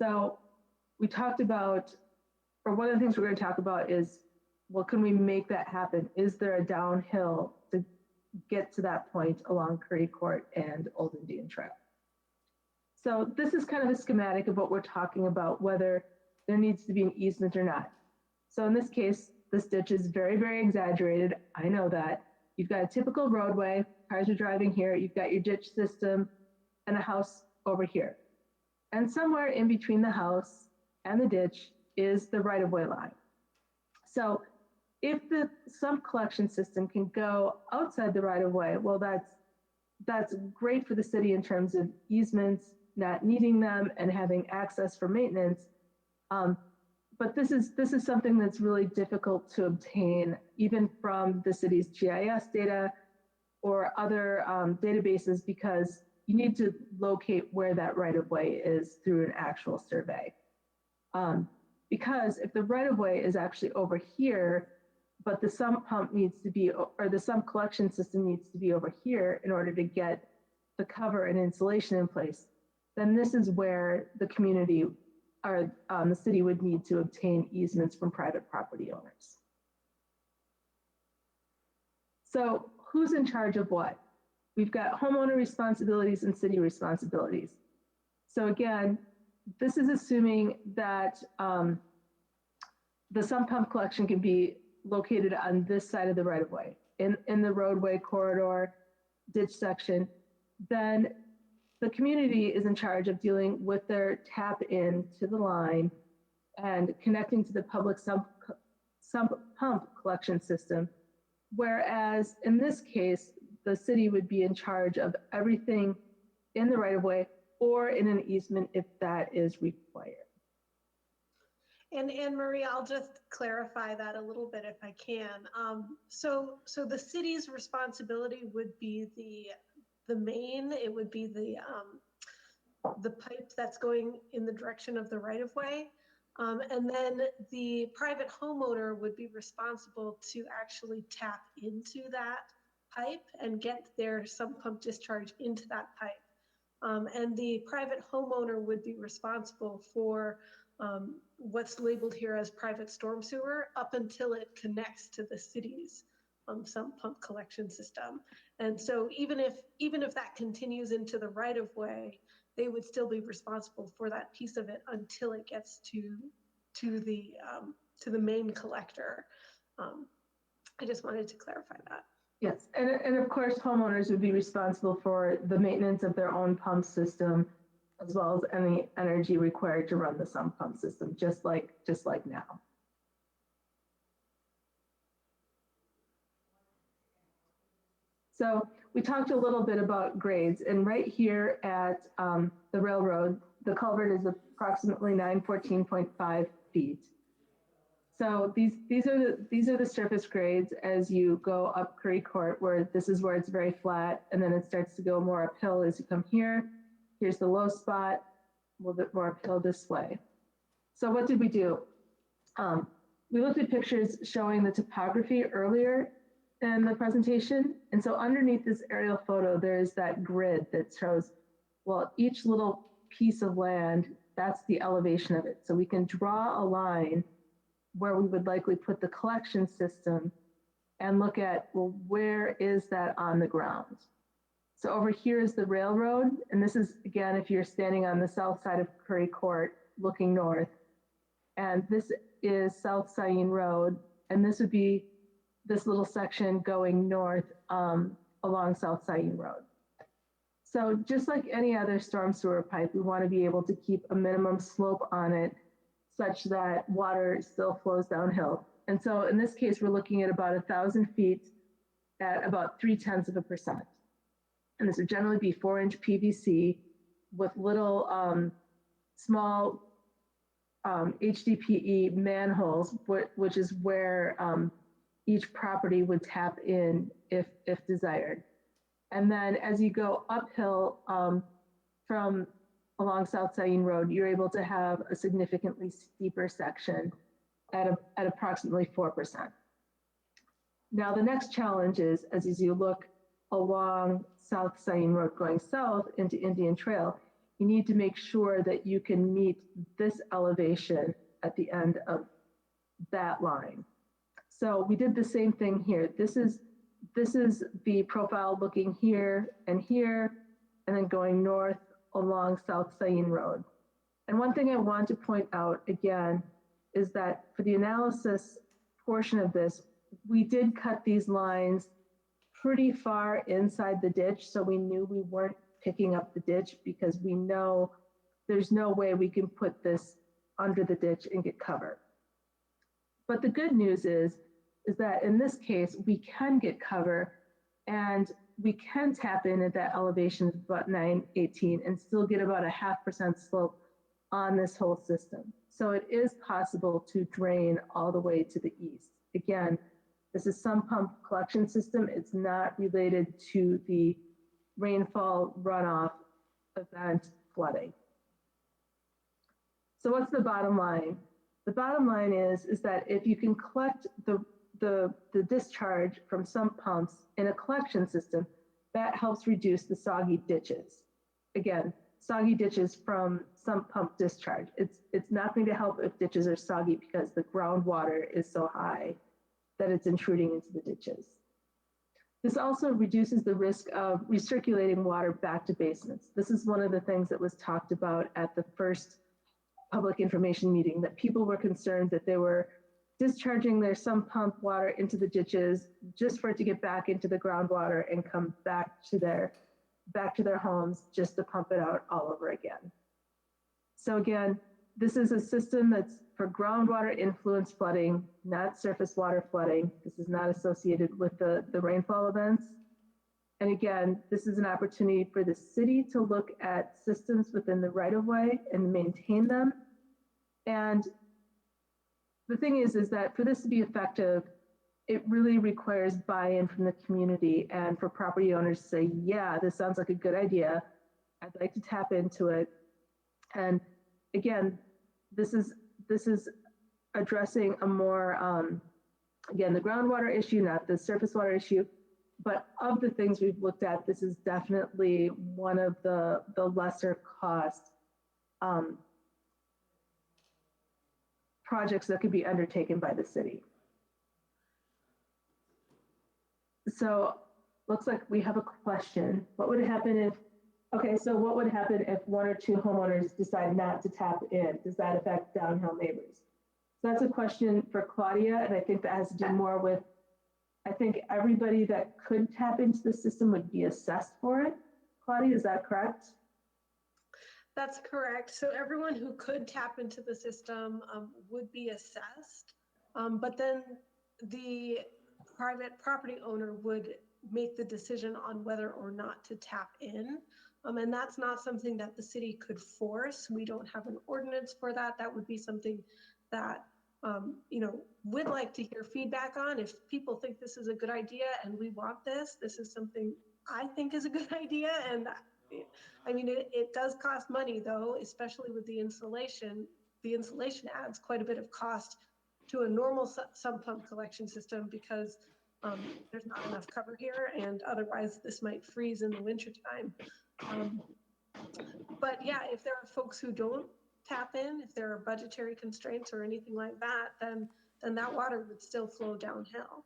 So we talked about, or one of the things we're going to talk about is, well, can we make that happen? Is there a downhill to get to that point along Curry Court and Old Indian Trail? So this is kind of a schematic of what we're talking about, whether there needs to be an easement or not. So in this case, this ditch is very, very exaggerated. I know that. You've got a typical roadway, cars are driving here, you've got your ditch system and a house over here. And somewhere in between the house and the ditch is the right-of-way line. So If the sump collection system can go outside the right of way, well, that's great for the city in terms of easements, not needing them and having access for maintenance. But this is something that's really difficult to obtain, even from the city's GIS data or other databases, because you need to locate where that right of way is through an actual survey. Because if the right of way is actually over here, but the sump pump needs to be, or the sump collection system needs to be over here in order to get the cover and insulation in place, then this is where the community or the city would need to obtain easements from private property owners. So who's in charge of what? We've got homeowner responsibilities and city responsibilities. So again, this is assuming that the sump pump collection can be located on this side of the right of way, in the roadway corridor, ditch section. Then the community is in charge of dealing with their tap in to the line and connecting to the public sump pump collection system. Whereas in this case, the city would be in charge of everything in the right of way or in an easement if that is required. And Anne Marie, I'll just clarify that a little bit if I can. So the city's responsibility would be the main, it would be the pipe that's going in the direction of the right of way. And then the private homeowner would be responsible to actually tap into that pipe and get their sump pump discharge into that pipe. And the private homeowner would be responsible for what's labeled here as private storm sewer up until it connects to the city's sump pump collection system. And so even if that continues into the right of way, they would still be responsible for that piece of it until it gets to the main collector. I just wanted to clarify that. Yes, and of course, homeowners would be responsible for the maintenance of their own pump system, as well as any energy required to run the sump pump system, just like now. So we talked a little bit about grades, and right here at the railroad, the culvert is approximately 914.5 feet. So these are the surface grades as you go up Curry Court, where this is where it's very flat, and then it starts to go more uphill as you come here. Here's the low spot, a little bit more uphill this way. So what did we do? We looked at pictures showing the topography earlier in the presentation. And so underneath this aerial photo, there's that grid that shows, well, each little piece of land, that's the elevation of it. So we can draw a line where we would likely put the collection system and look at, well, where is that on the ground? So over here is the railroad. And this is, again, if you're standing on the south side of Curry Court looking north. And this is South Saline Road. And this would be this little section going north along South Saline Road. So just like any other storm sewer pipe, we want to be able to keep a minimum slope on it such that water still flows downhill. And so in this case, we're looking at about 1,000 feet at about 0.3%. And this would generally be 4-inch PVC with little small HDPE manholes, which is where each property would tap in if desired. And then as you go uphill from along South Saline Road, you're able to have a significantly steeper section at approximately 4%. Now the next challenge is, as you look along South Saline Road going south into Indian Trail, you need to make sure that you can meet this elevation at the end of that line. So we did the same thing here. This is the profile looking here, and then going north along South Saline Road. And one thing I want to point out again is that for the analysis portion of this, we did cut these lines pretty far inside the ditch, so we knew we weren't picking up the ditch, because we know there's no way we can put this under the ditch and get cover. But the good news is is that in this case, we can get cover and we can tap in at that elevation of about 918 and still get about a 0.5% slope on this whole system. So it is possible to drain all the way to the east. Again, this is sump pump collection system. It's not related to the rainfall runoff event flooding. So what's the bottom line? The bottom line is that if you can collect the discharge from sump pumps in a collection system, that helps reduce the soggy ditches. Again, soggy ditches from sump pump discharge. It's not going to help if ditches are soggy because the groundwater is so high that it's intruding into the ditches. This also reduces the risk of recirculating water back to basements. This is one of the things that was talked about at the first public information meeting, that people were concerned that they were discharging their sump pump water into the ditches just for it to get back into the groundwater and come back to their homes just to pump it out all over again. So again, this is a system that's for groundwater influence flooding, not surface water flooding. This is not associated with the rainfall events. And again, this is an opportunity for the city to look at systems within the right-of-way and maintain them. And the thing is that for this to be effective, it really requires buy-in from the community and for property owners to say, yeah, this sounds like a good idea. I'd like to tap into it. And again, this is addressing a more, again, the groundwater issue, not the surface water issue. But of the things we've looked at, this is definitely one of the lesser cost projects that could be undertaken by the city. So looks like we have a question. What would happen if, okay, so what would happen if one or two homeowners decide not to tap in? Does that affect downhill neighbors? So that's a question for Claudia, and I think that has to do more with, I think everybody that could tap into the system would be assessed for it. Claudia, is that correct? That's correct. So everyone who could tap into the system would be assessed, but then the private property owner would make the decision on whether or not to tap in. And that's not something that the city could force. We don't have an ordinance for that. That would be something that we'd like to hear feedback on. If people think this is a good idea and we want this is something I think is a good idea. And I mean, it does cost money though, especially with the insulation. The insulation adds quite a bit of cost to a normal sump pump collection system because there's not enough cover here, and otherwise this might freeze in the wintertime. But yeah, if there are folks who don't tap in, if there are budgetary constraints or anything like that, then that water would still flow downhill.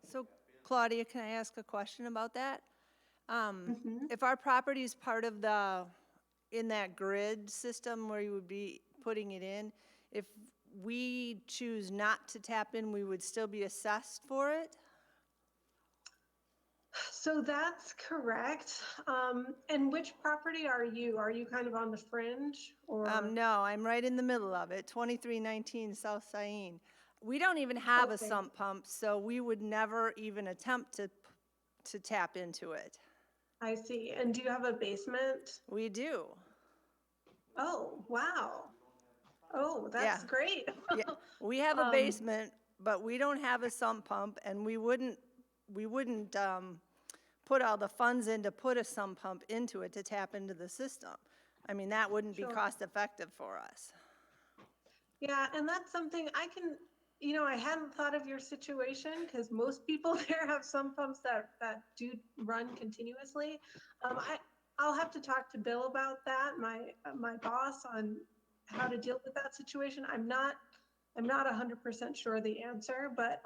So Claudia, can I ask a question about that? If our property is part of in that grid system where you would be putting it in, if we choose not to tap in, we would still be assessed for it? So that's correct. And which property are you? Are you kind of on the fringe or? No, I'm right in the middle of it, 2319 South Sain. We don't even have a sump pump, so we would never even attempt to tap into it. I see. And do you have a basement? We do. Oh, wow. Oh, that's great. Yeah, we have a basement, but we don't have a sump pump, and we wouldn't put all the funds in to put a sump pump into it to tap into the system. I mean, that wouldn't be cost effective for us. Yeah, and that's something I can, I hadn't thought of your situation because most people there have sump pumps that do run continuously. I'll have to talk to Bill about that, my boss, on how to deal with that situation. I'm not 100% sure the answer, but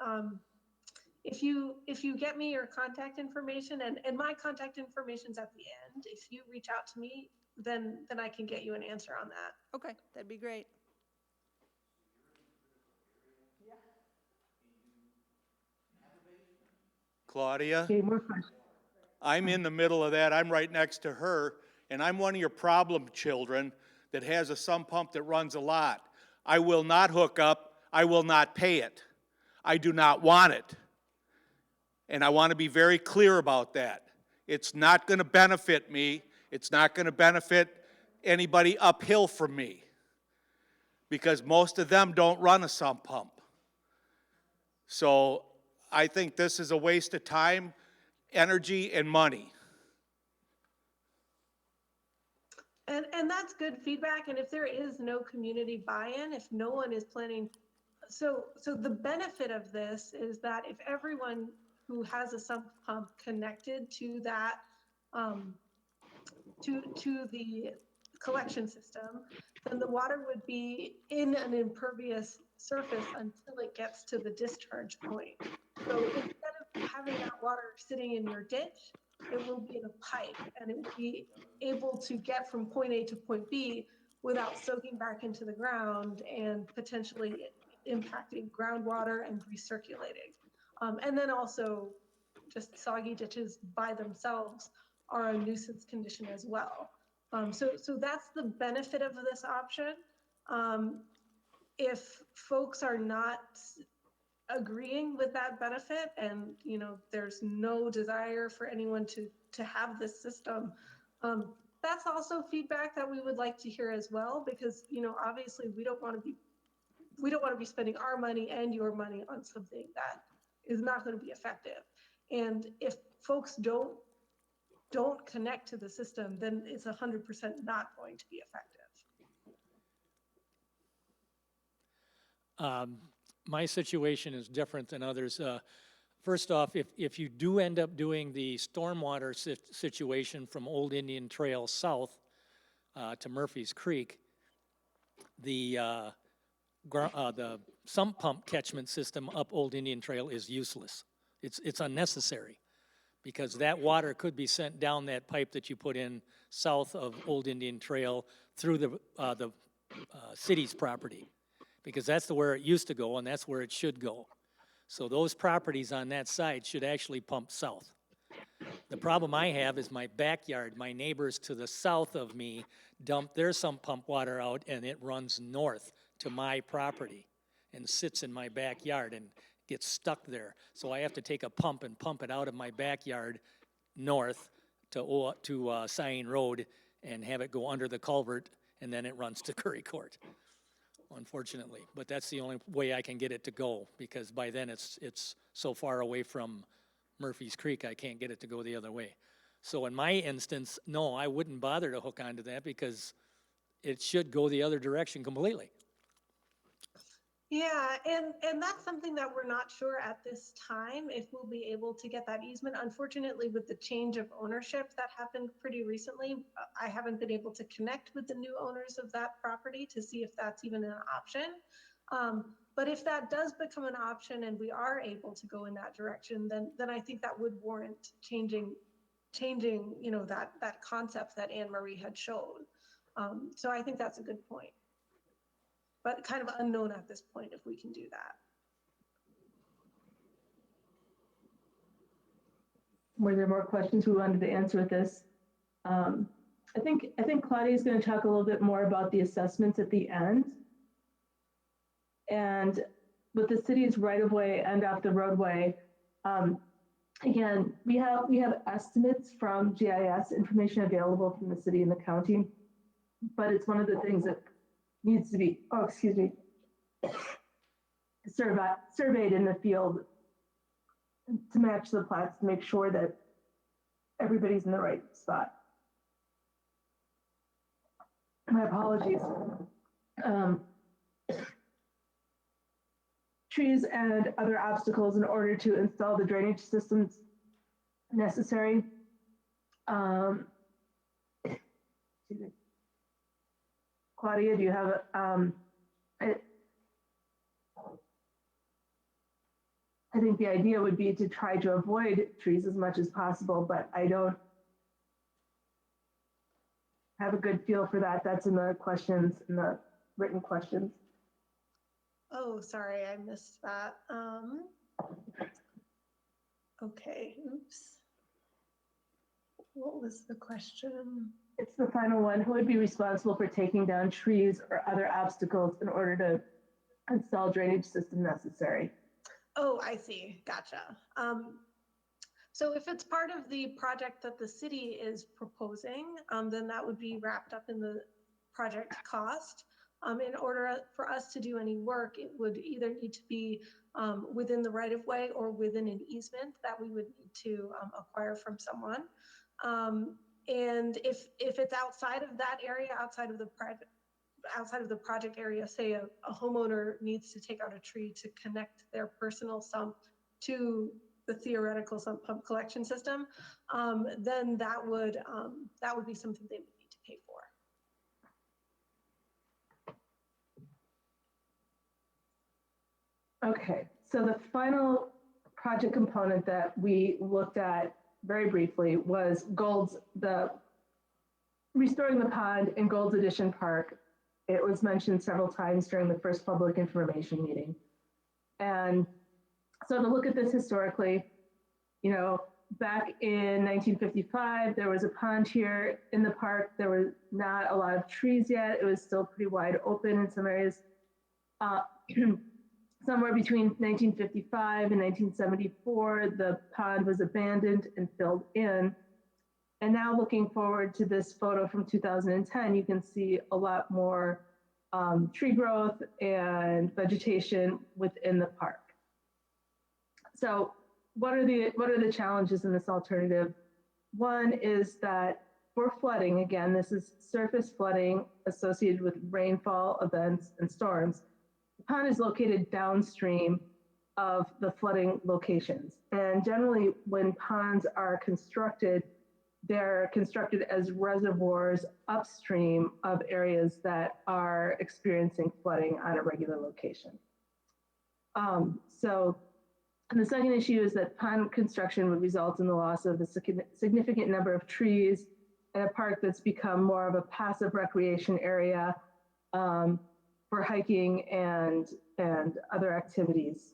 if you get me your contact information, and my contact information's at the end, if you reach out to me, then I can get you an answer on that. Okay, that'd be great. Claudia, Okay, more questions. I'm in the middle of that. I'm right next to her, and I'm one of your problem children that has a sump pump that runs a lot. I will not hook up. I will not pay it. I do not want it. And I want to be very clear about that. It's not going to benefit me. It's not going to benefit anybody uphill from me, because most of them don't run a sump pump. So I think this is a waste of time, energy, and money. And that's good feedback. And if there is no community buy-in, if no one is planning, so the benefit of this is that if everyone who has a sump pump connected to that, to the collection system, then the water would be in an impervious surface until it gets to the discharge point. So instead of having that water sitting in your ditch, it will be in a pipe, and it will be able to get from point A to point B without soaking back into the ground and potentially impacting groundwater and recirculating. And then also just soggy ditches by themselves are a nuisance condition as well. So that's the benefit of this option. If folks are not agreeing with that benefit, and there's no desire for anyone to have this system, that's also feedback that we would like to hear as well, because obviously we don't want to be spending our money and your money on something that is not going to be effective. And if folks don't connect to the system, then it's 100% not going to be effective. My situation is different than others. First off, if you do end up doing the stormwater situation from Old Indian Trail south to Murphy's Creek, the sump pump catchment system up Old Indian Trail is useless. It's unnecessary, because that water could be sent down that pipe that you put in south of Old Indian Trail through the city's property, because that's where it used to go and that's where it should go. So those properties on that side should actually pump south. The problem I have is my backyard. My neighbors to the south of me dump their sump pump water out, and it runs north to my property and sits in my backyard and gets stuck there. So I have to take a pump and pump it out of my backyard north to Cyene Road and have it go under the culvert, and then it runs to Curry Court, unfortunately. But that's the only way I can get it to go, because by then it's so far away from Murphy's Creek, I can't get it to go the other way. So in my instance, no, I wouldn't bother to hook onto that, because it should go the other direction completely. Yeah, and that's something that we're not sure at this time, if we'll be able to get that easement. Unfortunately, with the change of ownership that happened pretty recently, I haven't been able to connect with the new owners of that property to see if that's even an option. But if that does become an option and we are able to go in that direction, then I think that would warrant changing that concept that Anne Marie had shown. So I think that's a good point, but kind of unknown at this point if we can do that. Were there more questions we wanted to answer with this? I think Claudia is going to talk a little bit more about the assessments at the end. And with the city's right-of-way and off the roadway, again, we have estimates from GIS information available from the city and the county, but it's one of the things that needs to be, surveyed in the field to match the plats, to make sure that everybody's in the right spot. My apologies. Trees and other obstacles in order to install the drainage systems necessary. Claudia, do you have I think the idea would be to try to avoid trees as much as possible, but I don't have a good feel for that. That's in the questions, in the written questions. Oh, sorry, I missed that. Okay, oops. What was the question? It's the final one. Who would be responsible for taking down trees or other obstacles in order to install drainage system necessary? Oh, I see. Gotcha. So if it's part of the project that the city is proposing, then that would be wrapped up in the project cost. In order for us to do any work, it would either need to be within the right of way or within an easement that we would need to acquire from someone. And if it's outside of that area, outside of the project area, say a homeowner needs to take out a tree to connect their personal sump to the theoretical sump pump collection system, then that would be something they would need to pay for. Okay, so the final project component that we looked at very briefly was restoring the pond in Gold's Addition Park. It was mentioned several times during the first public information meeting. And so to look at this historically, back in 1955, there was a pond here in the park. There were not a lot of trees yet. It was still pretty wide open in some areas. Somewhere between 1955 and 1974, the pond was abandoned and filled in. And now looking forward to this photo from 2010, you can see a lot more tree growth and vegetation within the park. So what are the challenges in this alternative? One is that for flooding, again, this is surface flooding associated with rainfall events and storms. The pond is located downstream of the flooding locations. And generally when ponds are constructed, they're constructed as reservoirs upstream of areas that are experiencing flooding on a regular location. And the second issue is that pond construction would result in the loss of a significant number of trees in a park that's become more of a passive recreation area for hiking and other activities.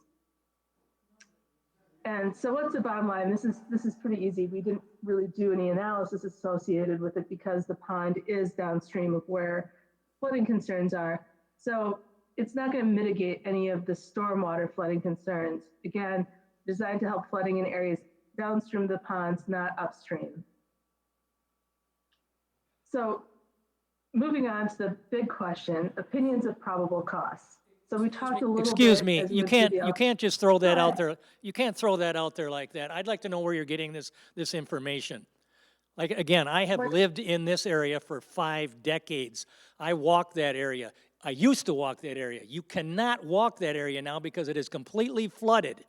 And so what's the bottom line? This is pretty easy. We didn't really do any analysis associated with it because the pond is downstream of where flooding concerns are. So it's not going to mitigate any of the stormwater flooding concerns. Again, designed to help flooding in areas downstream of the ponds, not upstream. So moving on to the big question, opinions of probable costs. So we talked a little Excuse bit. me, as we you went through can't, the- you can't just throw that Go out ahead. there. You can't throw that out there like that. I'd like to know where you're getting this information. Like, again, I have lived in this area for 5 decades. I walk that area. I used to walk that area. You cannot walk that area now because it is completely flooded.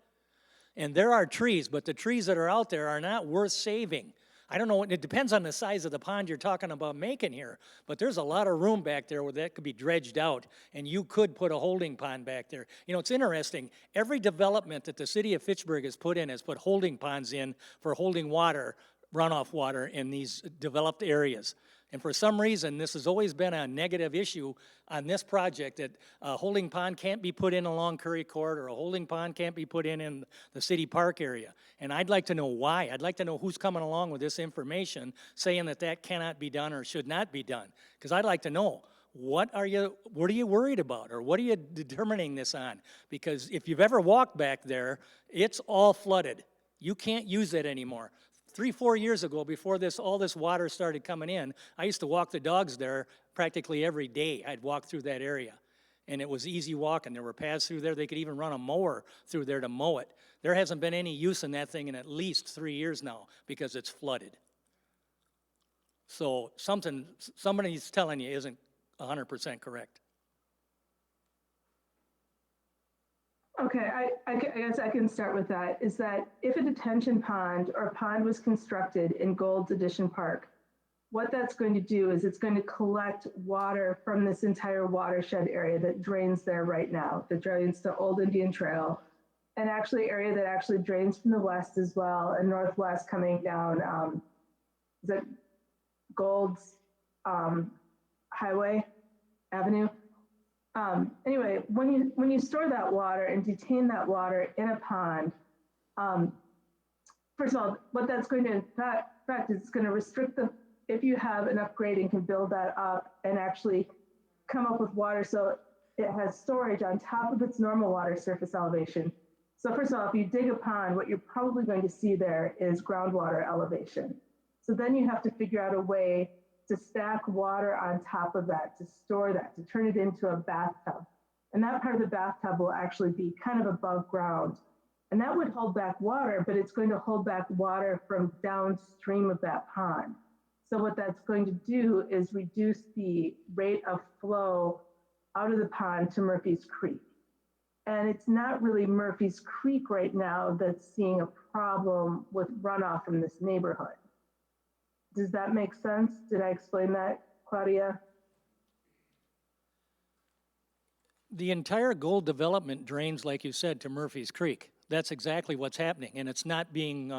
And there are trees, but the trees that are out there are not worth saving. I don't know, it depends on the size of the pond you're talking about making here, but there's a lot of room back there where that could be dredged out, and you could put a holding pond back there. It's interesting. Every development that the city of Fitchburg has put in has put holding ponds in for holding water, runoff water in these developed areas. And for some reason, this has always been a negative issue on this project, that a holding pond can't be put in along Curry Court, or a holding pond can't be put in the city park area. And I'd like to know why. I'd like to know who's coming along with this information saying that that cannot be done or should not be done. Because I'd like to know, what are you worried about, or what are you determining this on? Because if you've ever walked back there, it's all flooded. You can't use it anymore. 3-4 years ago, before all this water started coming in, I used to walk the dogs there practically every day. I'd walk through that area, and it was easy walking. There were paths through there. They could even run a mower through there to mow it. There hasn't been any use in that thing in at least 3 years now because it's flooded. So somebody's telling you isn't 100% correct. Okay, I guess I can start with that, is that if a detention pond or a pond was constructed in Gold's Addition Park, what that's going to do is it's going to collect water from this entire watershed area that drains there right now, that drains to Old Indian Trail, and actually area that actually drains from the west as well, and northwest coming down, is it Gold's Highway Avenue? Anyway, when you store that water and detain that water in a pond, first of all, what that's going to affect is it's going to restrict if you have enough grading, can build that up and actually come up with water so it has storage on top of its normal water surface elevation. So first of all, if you dig a pond, what you're probably going to see there is groundwater elevation. So then you have to figure out a way to stack water on top of that, to store that, to turn it into a bathtub. And that part of the bathtub will actually be kind of above ground. And that would hold back water, but it's going to hold back water from downstream of that pond. So what that's going to do is reduce the rate of flow out of the pond to Murphy's Creek. And it's not really Murphy's Creek right now that's seeing a problem with runoff in this neighborhood. Does that make sense? Did I explain that, Claudia? The entire gold development drains, like you said, to Murphy's Creek. That's exactly what's happening, and it's not being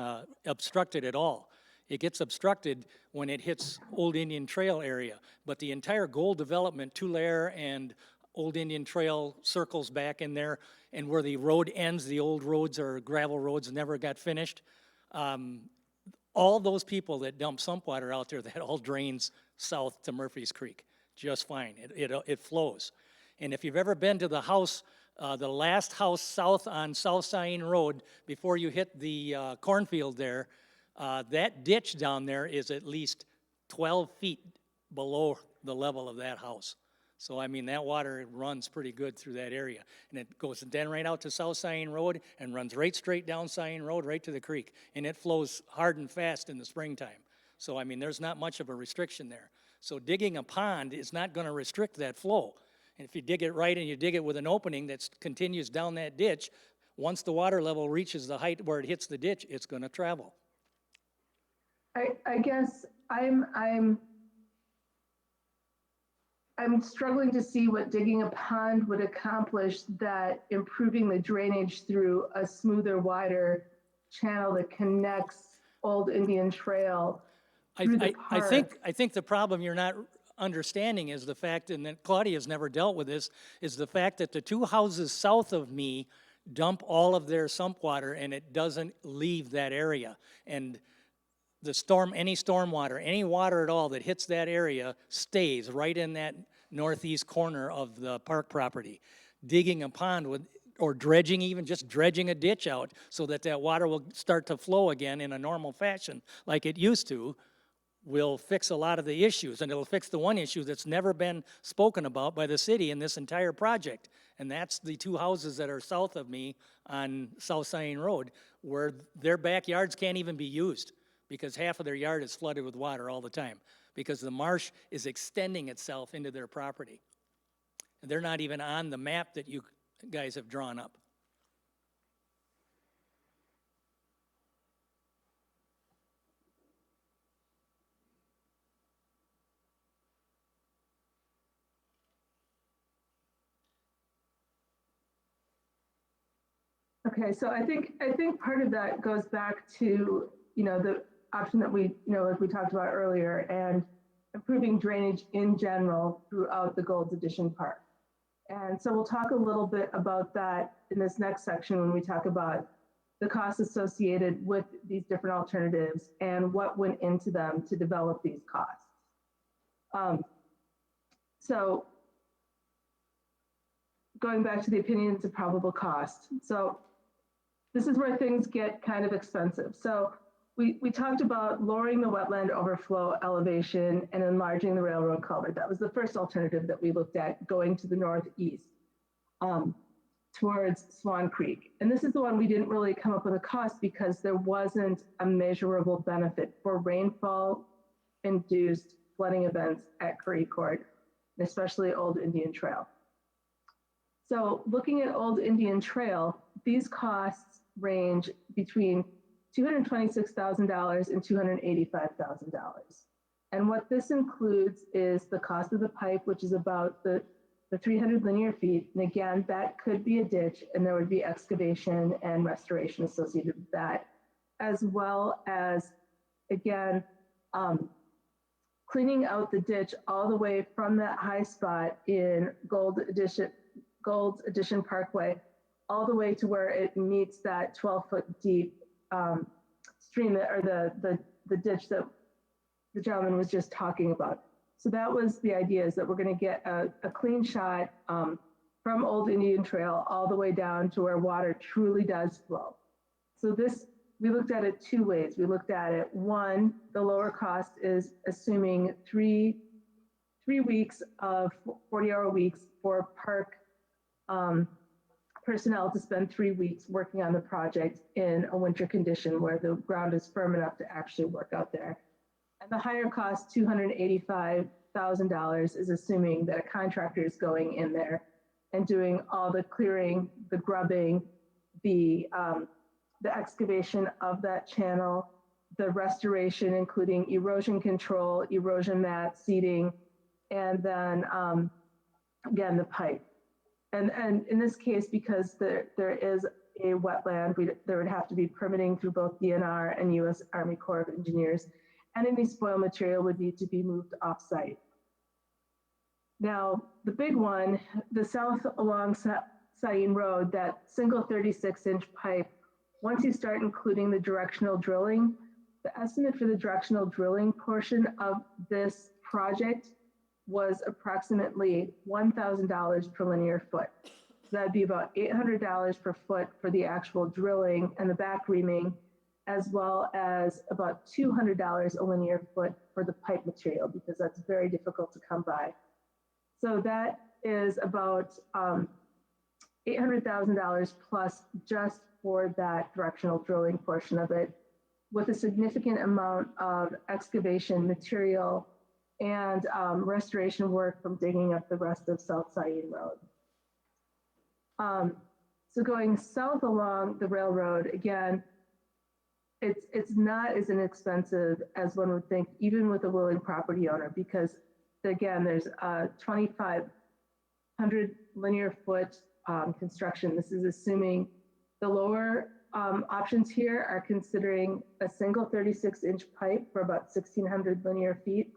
obstructed at all. It gets obstructed when it hits Old Indian Trail area, but the entire gold development, Tulare and Old Indian Trail circles back in there, and where the road ends, the old roads or gravel roads never got finished. All those people that dump sump water out there, that all drains south to Murphy's Creek just fine. It flows. And if you've ever been to the house, the last house south on South Saline Road, before you hit the cornfield there, that ditch down there is at least 12 feet below the level of that house. So, I mean, that water runs pretty good through that area. And it goes then right out to South Saline Road and runs right straight down Saline Road right to the creek. And it flows hard and fast in the springtime. So, I mean, there's not much of a restriction there. So digging a pond is not going to restrict that flow. And if you dig it right and you dig it with an opening that continues down that ditch, once the water level reaches the height where it hits the ditch, it's going to travel. I guess I'm struggling to see what digging a pond would accomplish that improving the drainage through a smoother, wider channel that connects Old Indian Trail through the park. I think the problem you're not understanding is the fact, and that Claudia's never dealt with this, is the fact that the two houses south of me dump all of their sump water and it doesn't leave that area. And any storm water, any water at all that hits that area stays right in that northeast corner of the park property. Digging a pond or dredging, even just dredging a ditch out so that that water will start to flow again in a normal fashion like it used to, will fix a lot of the issues, and it'll fix the one issue that's never been spoken about by the city in this entire project, and that's the two houses that are south of me on South Saline Road, where their backyards can't even be used because half of their yard is flooded with water all the time because the marsh is extending itself into their property. And they're not even on the map that you guys have drawn up. Okay, so I think part of that goes back to, the option that we, like we talked about earlier, and improving drainage in general throughout the Gold's Edition Park. And so we'll talk a little bit about that in this next section when we talk about the costs associated with these different alternatives and what went into them to develop these costs. So going back to the opinions of probable cost. So this is where things get kind of expensive. So we talked about lowering the wetland overflow elevation and enlarging the railroad culvert. That was the first alternative that we looked at, going to the northeast towards Swan Creek. And this is the one we didn't really come up with a cost because there wasn't a measurable benefit for rainfall-induced flooding events at Curry Court, especially Old Indian Trail. So looking at Old Indian Trail, these costs range between $226,000 and $285,000. And what this includes is the cost of the pipe, which is about the 300 linear feet. And again, that could be a ditch, and there would be excavation and restoration associated with that, as well as, again, cleaning out the ditch all the way from that high spot in Gold's Edition Parkway, all the way to where it meets that 12-foot deep stream or the ditch that the gentleman was just talking about. So that was the idea, is that we're going to get a clean shot from Old Indian Trail all the way down to where water truly does flow. So this, we looked at it two ways. We looked at it, one, the lower cost is assuming three weeks of 40-hour weeks for park personnel to spend 3 weeks working on the project in a winter condition where the ground is firm enough to actually work out there. And the higher cost, $285,000, is assuming that a contractor is going in there and doing all the clearing, the grubbing, the excavation of that channel, the restoration, including erosion control, erosion mat, seeding, and then again, the pipe. And in this case, because there is a wetland, there would have to be permitting through both DNR and U.S. Army Corps of Engineers, and any spoil material would need to be moved off-site. Now, the big one, the south along Sayin Road, that single 36-inch pipe, once you start including the directional drilling, the estimate for the directional drilling portion of this project was approximately $1,000 per linear foot. So that'd be about $800 per foot for the actual drilling and the back reaming, as well as about $200 a linear foot for the pipe material, because that's very difficult to come by. So that is about $800,000 plus just for that directional drilling portion of it, with a significant amount of excavation material and restoration work from digging up the rest of South Sayin Road. So going south along the railroad, again, it's not as inexpensive as one would think, even with a willing property owner, because again, there's a 2,500 linear foot construction. This is assuming the lower options here are considering a single 36-inch pipe for about 1,600 linear feet,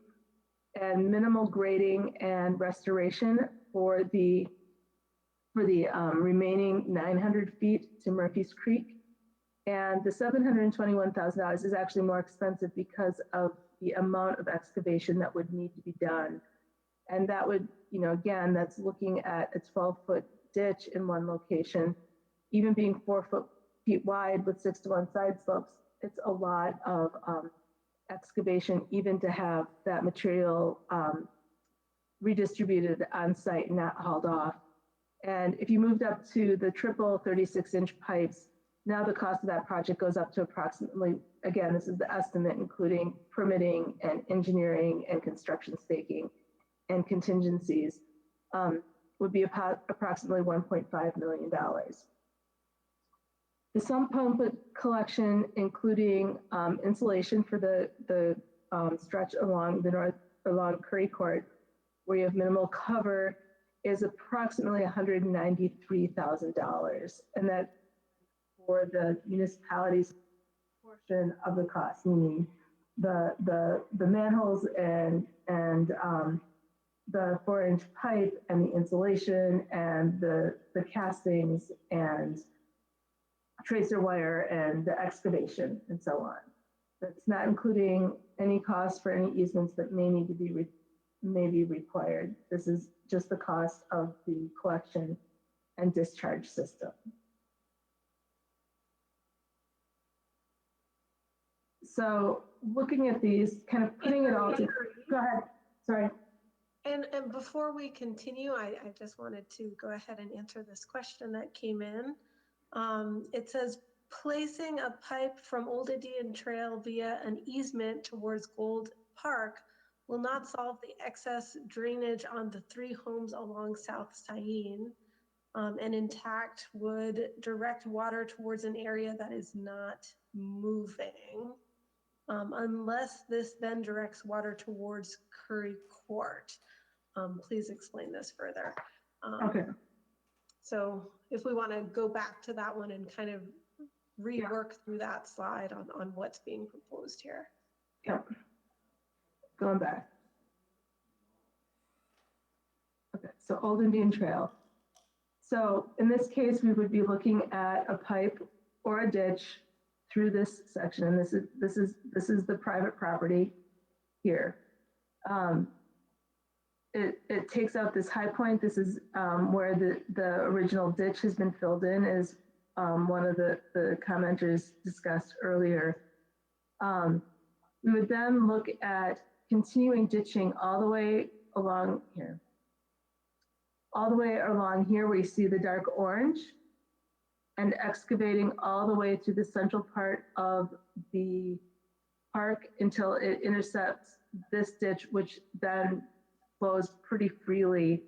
and minimal grading and restoration for the remaining 900 feet to Murphy's Creek. And the $721,000 is actually more expensive because of the amount of excavation that would need to be done. And that would, again, that's looking at a 12-foot ditch in one location, even being 4 feet wide with 6-to-1 side slopes. It's a lot of excavation, even to have that material redistributed on site and not hauled off. And if you moved up to the triple 36-inch pipes, now the cost of that project goes up to approximately, again, this is the estimate, including permitting and engineering and construction staking and contingencies, would be approximately $1.5 million. The sump pump collection, including insulation for the stretch along Curry Court, where you have minimal cover, is approximately $193,000, and that for the municipality's portion of the cost, meaning the manholes and the 4-inch pipe and the insulation and the castings and tracer wire and the excavation and so on. That's not including any cost for any easements that may need to be may be required. This is just the cost of the collection and discharge system. So looking at these, kind of putting it all together. Go ahead, sorry. And before we continue, I just wanted to go ahead and answer this question that came in. It says, placing a pipe from Old Indian Trail via an easement towards Gold Park will not solve the excess drainage on the 3 homes along South Sayin, and intact would direct water towards an area that is not moving, unless this then directs water towards Curry Court. Please explain this further. Okay. So if we want to go back to that one and kind of rework through that slide on what's being proposed here. Yep. Going back. Okay, so Old Indian Trail. So in this case, we would be looking at a pipe or a ditch through this section, and this is the private property here. it takes out this high point. This is where the original ditch has been filled in, as one of the commenters discussed earlier. We would then look at continuing ditching all the way along here. All the way along here where you see the dark orange, and excavating all the way through the central part of the park until it intercepts this ditch, which then flows pretty freely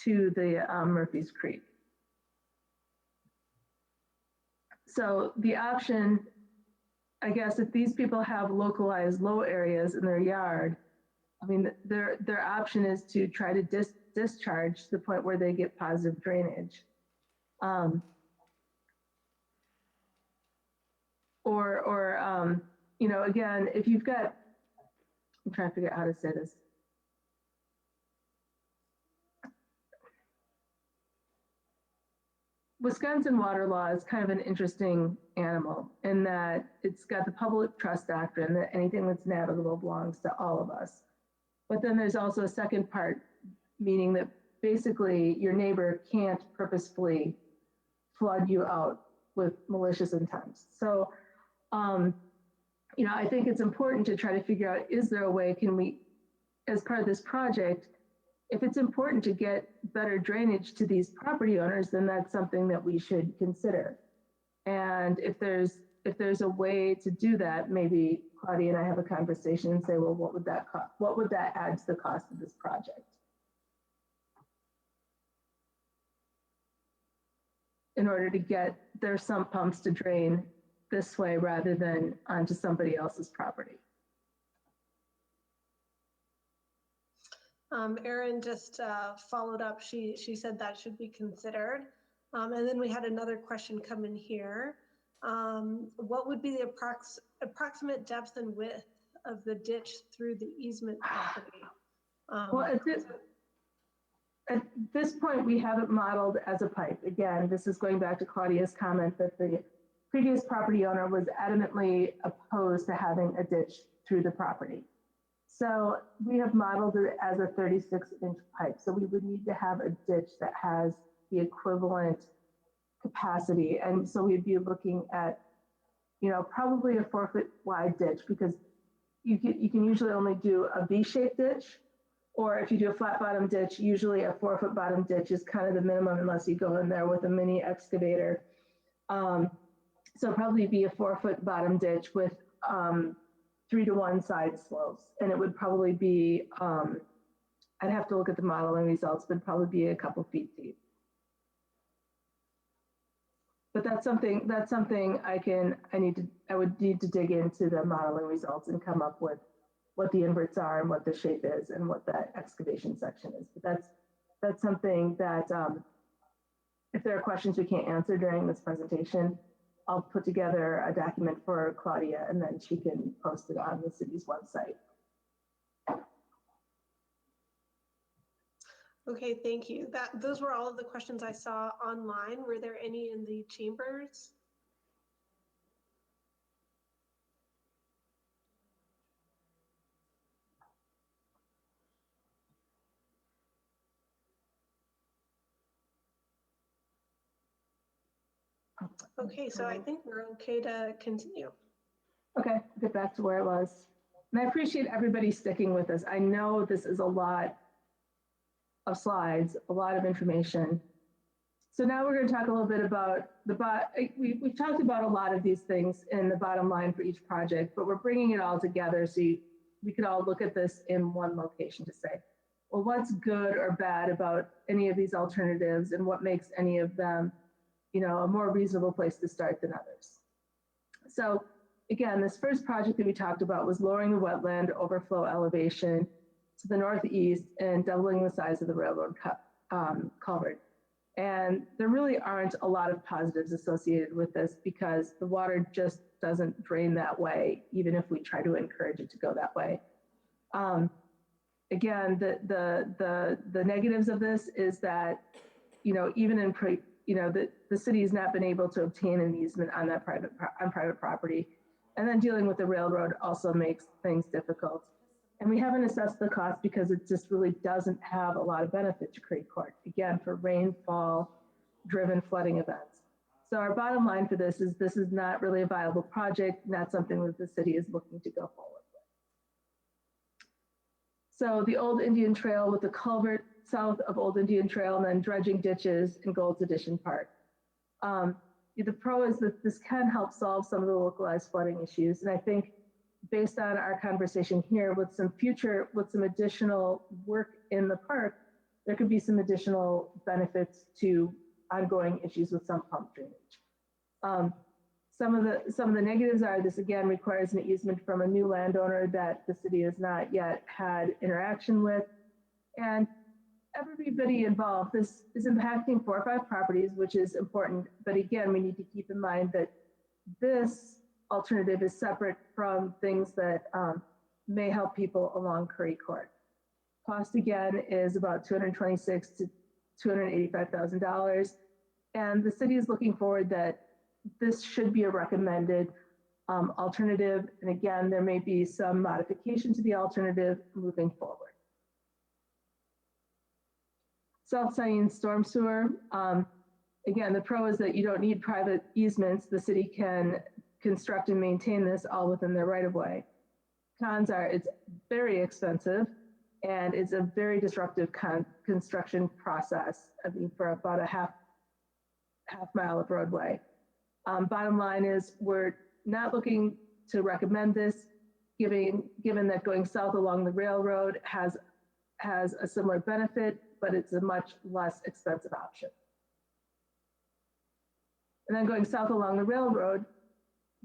to the Murphy's Creek. So the option, I guess, if these people have localized low areas in their yard, I mean, their option is to try to discharge to the point where they get positive drainage. You know, again, if you've got, I'm trying to figure out how to say this. Wisconsin water law is kind of an interesting animal in that it's got the public trust doctrine that anything that's navigable belongs to all of us. But then there's also a second part, meaning that basically your neighbor can't purposefully flood you out with malicious intent. So, you know, I think it's important to try to figure out, is there a way, can we, as part of this project, if it's important to get better drainage to these property owners, then that's something that we should consider. And if there's a way to do that, maybe Claudia and I have a conversation and say, well, what would that cost? What would that add to the cost of this project? In order to get their sump pumps to drain this way rather than onto somebody else's property. Erin just followed up. She said that should be considered. And then we had another question come in here. What would be the approximate depth and width of the ditch through the easement property? Well, at this point, we have it modeled as a pipe. Again, this is going back to Claudia's comment that the previous property owner was adamantly opposed to having a ditch through the property. So we have modeled it as a 36-inch pipe. So we would need to have a ditch that has the equivalent capacity. And so we'd be looking at, you know, probably a 4-foot wide ditch, because you can usually only do a V-shaped ditch, or if you do a flat bottom ditch, usually a 4-foot bottom ditch is kind of the minimum unless you go in there with a mini excavator. So probably be a 4-foot bottom ditch with 3-to-1 side slopes. And it would probably be, I'd have to look at the modeling results, but probably be a couple feet deep. But that's something I would need to dig into the modeling results and come up with what the inverts are and what the shape is and what that excavation section is. But that's something that if there are questions we can't answer during this presentation, I'll put together a document for Claudia and then she can post it on the city's website. Okay, thank you. Those were all of the questions I saw online. Were there any in the chambers? Okay, so I think we're okay to continue. Okay, get back to where it was. And I appreciate everybody sticking with us. I know this is a lot of slides, a lot of information. So now we're going to talk a little bit about we've talked about a lot of these things in the bottom line for each project, but we're bringing it all together so we could all look at this in one location to say, well, what's good or bad about any of these alternatives and what makes any of them, you know, a more reasonable place to start than others. So again, this first project that we talked about was lowering the wetland overflow elevation to the northeast and doubling the size of the railroad culvert. And there really aren't a lot of positives associated with this because the water just doesn't drain that way, even if we try to encourage it to go that way. Again, the negatives of this is that, you know, even in the city has not been able to obtain an easement on that private property, and then dealing with the railroad also makes things difficult. And we haven't assessed the cost because it just really doesn't have a lot of benefit to Curry Court, again, for rainfall-driven flooding events. So our bottom line for this is not really a viable project, not something that the city is looking to go forward with. So the Old Indian Trail with the culvert south of Old Indian Trail and then dredging ditches in Gold's Edition Park. The pro is that this can help solve some of the localized flooding issues. And I think based on our conversation here with some additional work in the park, there could be some additional benefits to ongoing issues with sump pump drainage. Some of the negatives are this again requires an easement from a new landowner that the city has not yet had interaction with. And everybody involved, this is impacting 4 or 5 properties, which is important. But again, we need to keep in mind that this alternative is separate from things that may help people along Curry Court. Cost again is about $226,000 to $285,000. And the city is looking forward that this should be a recommended alternative. And again, there may be some modification to the alternative moving forward. South Scion storm sewer. Again, the pro is that you don't need private easements. The city can construct and maintain this all within their right of way. Cons are it's very expensive and it's a very disruptive construction process. I mean, for about a half mile of roadway. Bottom line is we're not looking to recommend this, given that going south along the railroad has a similar benefit, but it's a much less expensive option. And then going south along the railroad,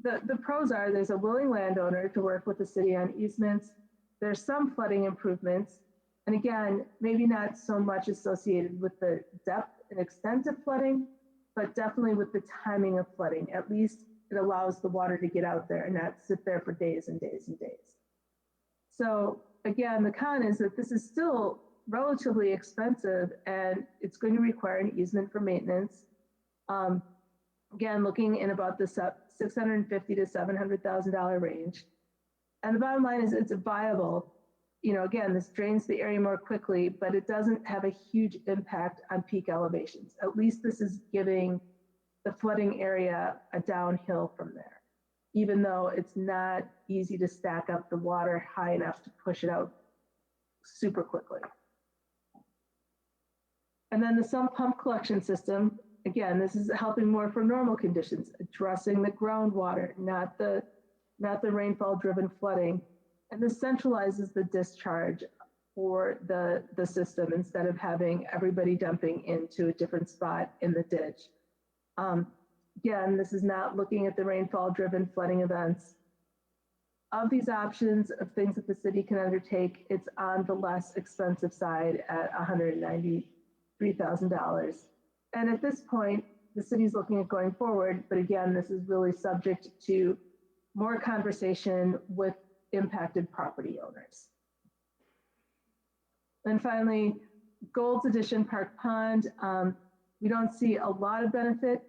the pros are there's a willing landowner to work with the city on easements. There's some flooding improvements. And again, maybe not so much associated with the depth and extent of flooding, but definitely with the timing of flooding. At least it allows the water to get out there and not sit there for days and days and days. So again, the con is that this is still relatively expensive and it's going to require an easement for maintenance. Again, looking in about the $650,000 to $700,000 range. And the bottom line is it's viable. Again, this drains the area more quickly, but it doesn't have a huge impact on peak elevations. At least this is giving the flooding area a downhill from there, even though it's not easy to stack up the water high enough to push it out super quickly. And then the sump pump collection system, again, this is helping more for normal conditions, addressing the groundwater, not the rainfall-driven flooding. And this centralizes the discharge for the system instead of having everybody dumping into a different spot in the ditch. Again, this is not looking at the rainfall-driven flooding events. Of these options of things that the city can undertake, it's on the less expensive side at $193,000. And at this point, the city's looking at going forward, but again, this is really subject to more conversation with impacted property owners. And finally, Gold's Edition Park Pond. We don't see a lot of benefit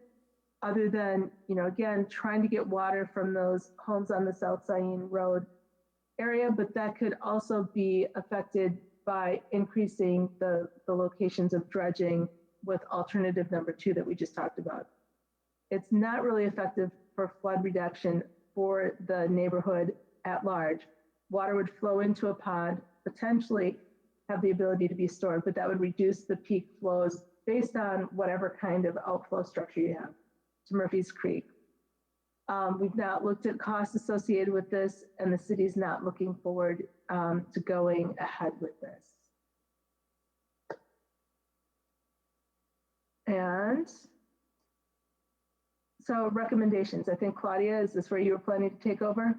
other than, again, trying to get water from those homes on the South Scion Road area, but that could also be affected by increasing the locations of dredging with alternative number 2 that we just talked about. It's not really effective for flood reduction for the neighborhood at large. Water would flow into a pond, potentially have the ability to be stored, but that would reduce the peak flows based on whatever kind of outflow structure you have to Murphy's Creek. We've not looked at costs associated with this, and the city's not looking forward to going ahead with this. And so recommendations, I think, Claudia, is this where you were planning to take over?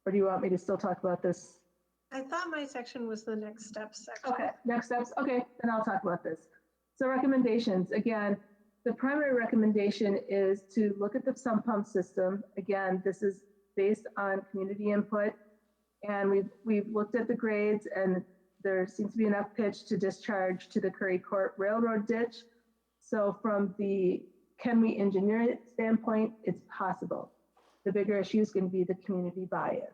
Or do you want me to still talk about this? I thought my section was the next steps section. Okay, next steps. Okay, then I'll talk about this. So recommendations, again, the primary recommendation is to look at the sump pump system. Again, this is based on community input. And we've looked at the grades and there seems to be enough pitch to discharge to the Curry Court Railroad ditch. So from the can we engineer it standpoint, it's possible. The bigger issue is going to be the community buy-in.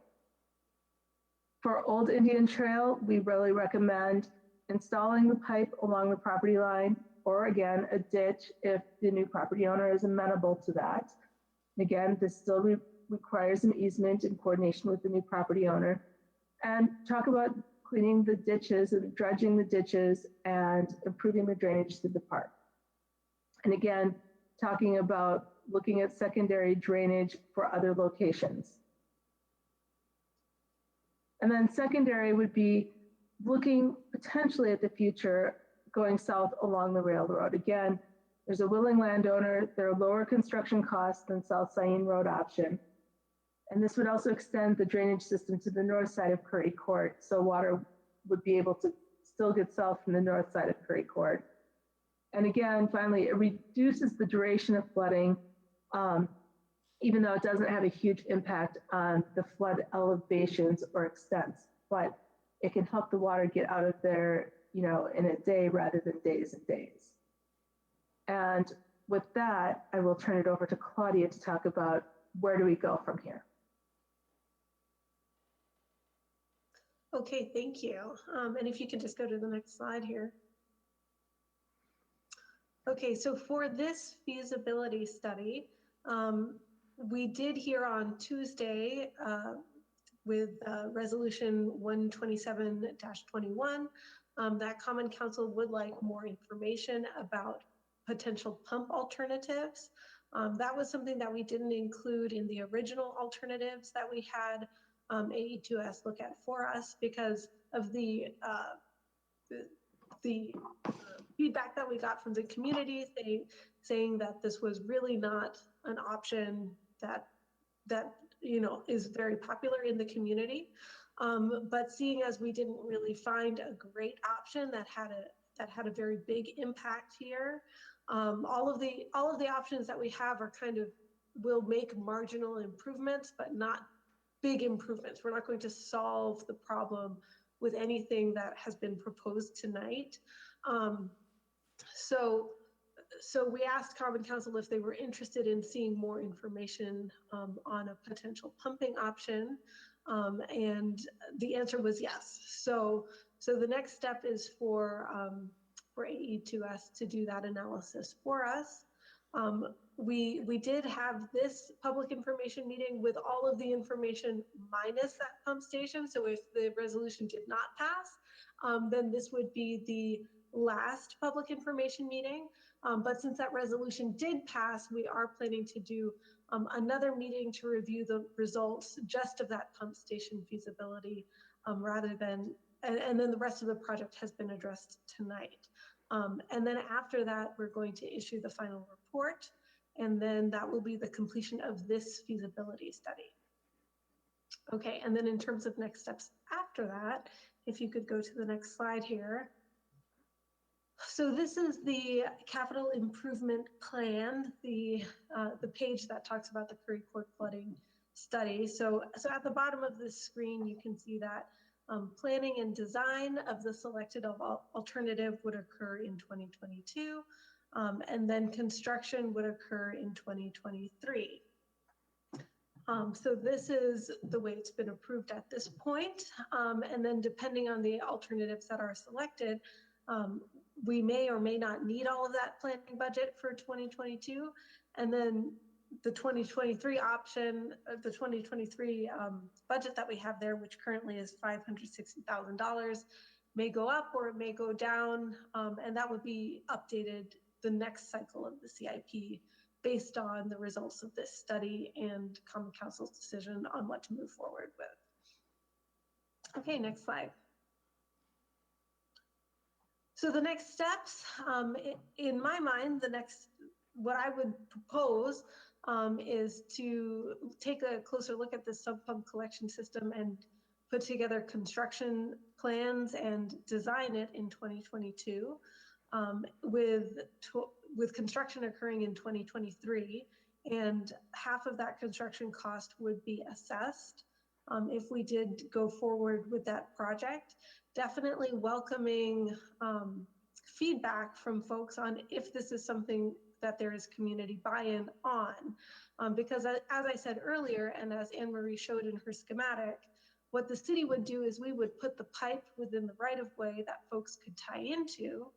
For Old Indian Trail, we really recommend installing the pipe along the property line, or again, a ditch if the new property owner is amenable to that. Again, this still requires an easement in coordination with the new property owner. And talk about cleaning the ditches and dredging the ditches and improving the drainage through the park. And again, talking about looking at secondary drainage for other locations. And then secondary would be looking potentially at the future, going south along the railroad. Again, there's a willing landowner, there are lower construction costs than South Saline Road option. And this would also extend the drainage system to the north side of Curry Court, so water would be able to still get south from the north side of Curry Court. And again, finally, it reduces the duration of flooding, even though it doesn't have a huge impact on the flood elevations or extents, but it can help the water get out of there, in a day rather than days and days. And with that, I will turn it over to Claudia to talk about where do we go from here. Okay, thank you. And if you can just go to the next slide here. Okay, so for this feasibility study, we did hear on Tuesday with resolution 127-21 that Common Council would like more information about potential pump alternatives. That was something that we didn't include in the original alternatives that we had AE2S look at for us because of the feedback that we got from the community saying that this was really not an option that is very popular in the community. But seeing as we didn't really find a great option that had a very big impact here, all of the options that we have are will make marginal improvements, but not big improvements. We're not going to solve the problem with anything that has been proposed tonight. So we asked Common Council if they were interested in seeing more information on a potential pumping option, and the answer was yes. So the next step is for AE2S to do that analysis for us. We did have this public information meeting with all of the information minus that pump station. So if the resolution did not pass, then this would be the last public information meeting. But since that resolution did pass, we are planning to do another meeting to review the results just of that pump station feasibility rather than, and then the rest of the project has been addressed tonight. And then after that, we're going to issue the final report, and then that will be the completion of this feasibility study. Okay, and then in terms of next steps after that, if you could go to the next slide here. So this is the capital improvement plan, the page that talks about the Curry Court flooding study. So at the bottom of this screen, you can see that planning and design of the selected alternative would occur in 2022, and then construction would occur in 2023. So this is the way it's been approved at this point. And then depending on the alternatives that are selected, we may or may not need all of that planning budget for 2022. And then the 2023 option, the 2023 budget that we have there, which currently is $560,000, may go up or it may go down. And that would be updated the next cycle of the CIP based on the results of this study and Common Council's decision on what to move forward with. Okay, next slide. So the next steps, in my mind, what I would propose is to take a closer look at the sub pump collection system and put together construction plans and design it in 2022, with construction occurring in 2023, and half of that construction cost would be assessed if we did go forward with that project. Definitely welcoming feedback from folks on if this is something that there is community buy-in on. Because as I said earlier, and as Anne Marie showed in her schematic, what the city would do is we would put the pipe within the right of way that folks could tie into.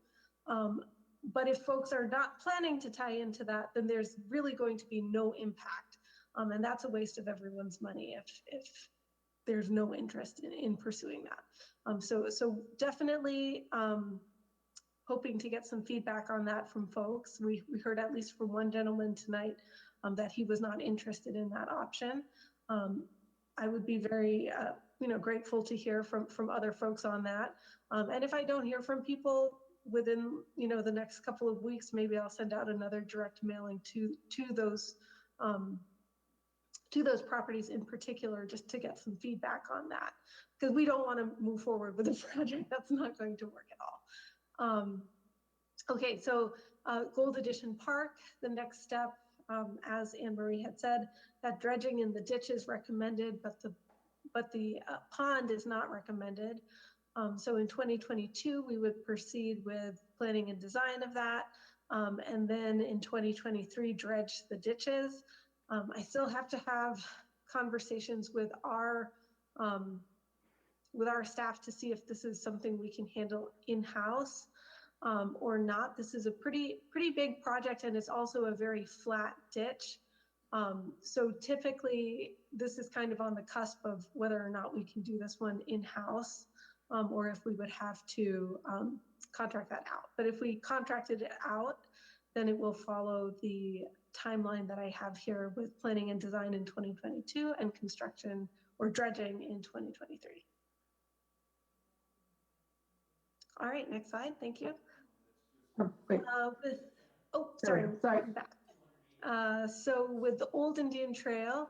But if folks are not planning to tie into that, then there's really going to be no impact. And that's a waste of everyone's money if there's no interest in pursuing that. So definitely hoping to get some feedback on that from folks. We heard at least from one gentleman tonight that he was not interested in that option. I would be very grateful to hear from other folks on that. And if I don't hear from people within the next couple of weeks, maybe I'll send out another direct mailing to those properties in particular, just to get some feedback on that, because we don't want to move forward with a project that's not going to work at all. Okay, so Gold Edition Park, the next step, as Anne Marie had said, that dredging in the ditch is recommended, but the pond is not recommended. So in 2022, we would proceed with planning and design of that. And then in 2023, dredge the ditches. I still have to have conversations with our staff to see if this is something we can handle in-house or not. This is a pretty big project, and it's also a very flat ditch. So typically, this is kind of on the cusp of whether or not we can do this one in-house, or if we would have to contract that out. But if we contracted it out, then it will follow the timeline that I have here with planning and design in 2022 and construction or dredging in 2023. All right, next slide, thank you. Wait, Sorry, sorry. I'm back. So with the Old Indian Trail,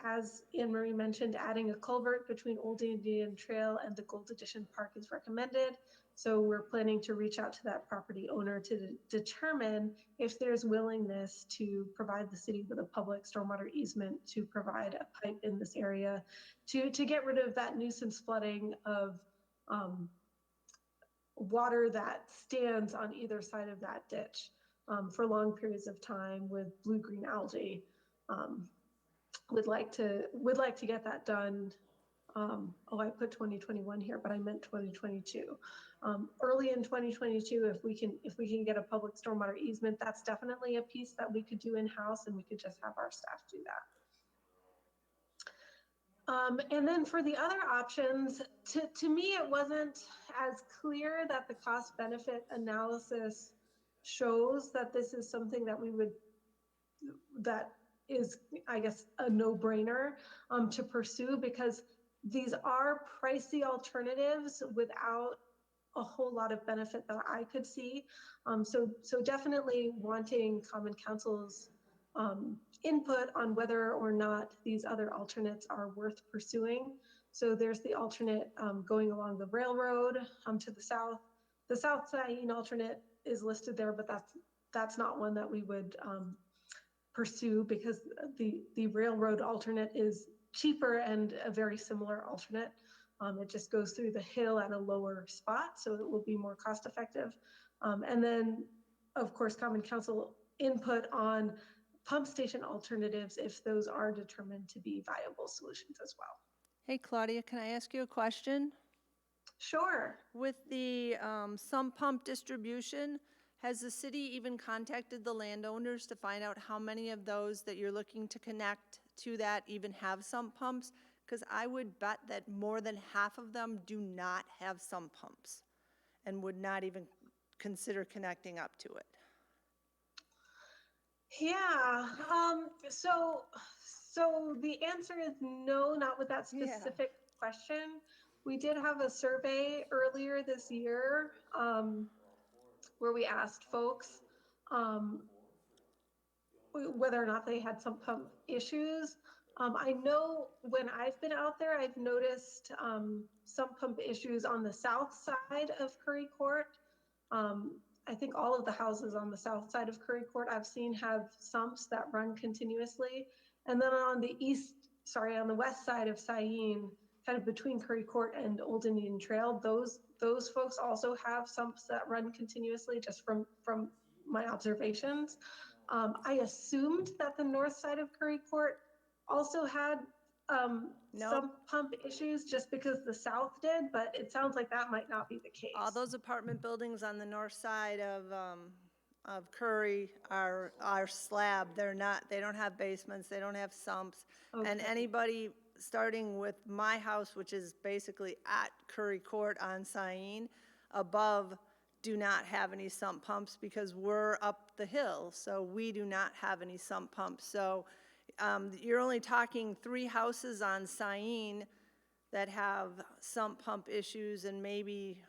as Anne Marie mentioned, adding a culvert between Old Indian Trail and the Gold Edition Park is recommended. So we're planning to reach out to that property owner to determine if there's willingness to provide the city with a public stormwater easement to provide a pipe in this area to get rid of that nuisance flooding of water that stands on either side of that ditch for long periods of time with blue-green algae. Would like to get that done. I put 2021 here, but I meant 2022. Early in 2022, if we can get a public stormwater easement, that's definitely a piece that we could do in-house, and we could just have our staff do that. And then for the other options, to me, it wasn't as clear that the cost benefit analysis shows that this is something that is, I guess, a no-brainer to pursue, because these are pricey alternatives without a whole lot of benefit that I could see. So definitely wanting Common Council's input on whether or not these other alternates are worth pursuing. So there's the alternate going along the railroad to the south. The South Saline alternate is listed there, but that's not one that we would pursue, because the railroad alternate is cheaper and a very similar alternate. It just goes through the hill at a lower spot, so it will be more cost effective. And then, of course, Common Council input on pump station alternatives if those are determined to be viable solutions as well. Hey, Claudia, can I ask you a question? Sure. With the sump pump distribution, has the city even contacted the landowners to find out how many of those that you're looking to connect to that even have sump pumps? Because I would bet that more than half of them do not have sump pumps and would not even consider connecting up to it. Yeah, so the answer is no, not with that specific question. We did have a survey earlier this year where we asked folks whether or not they had sump pump issues. I know when I've been out there, I've noticed sump pump issues on the south side of Curry Court. I think all of the houses on the south side of Curry Court I've seen have sumps that run continuously. And then on the west side of Saline, kind of between Curry Court and Old Indian Trail, those folks also have sumps that run continuously, just from my observations. I assumed that the north side of Curry Court also had No. sump pump issues just because the south did, but it sounds like that might not be the case. All those apartment buildings on the north side of Curry are slab. They don't have basements, they don't have sumps. And Okay. anybody, starting with my house, which is basically at Curry Court on Sain, above, do not have any sump pumps because we're up the hill, so we do not have any sump pumps. So you're only talking 3 houses on Sain that have sump pump issues, and maybe,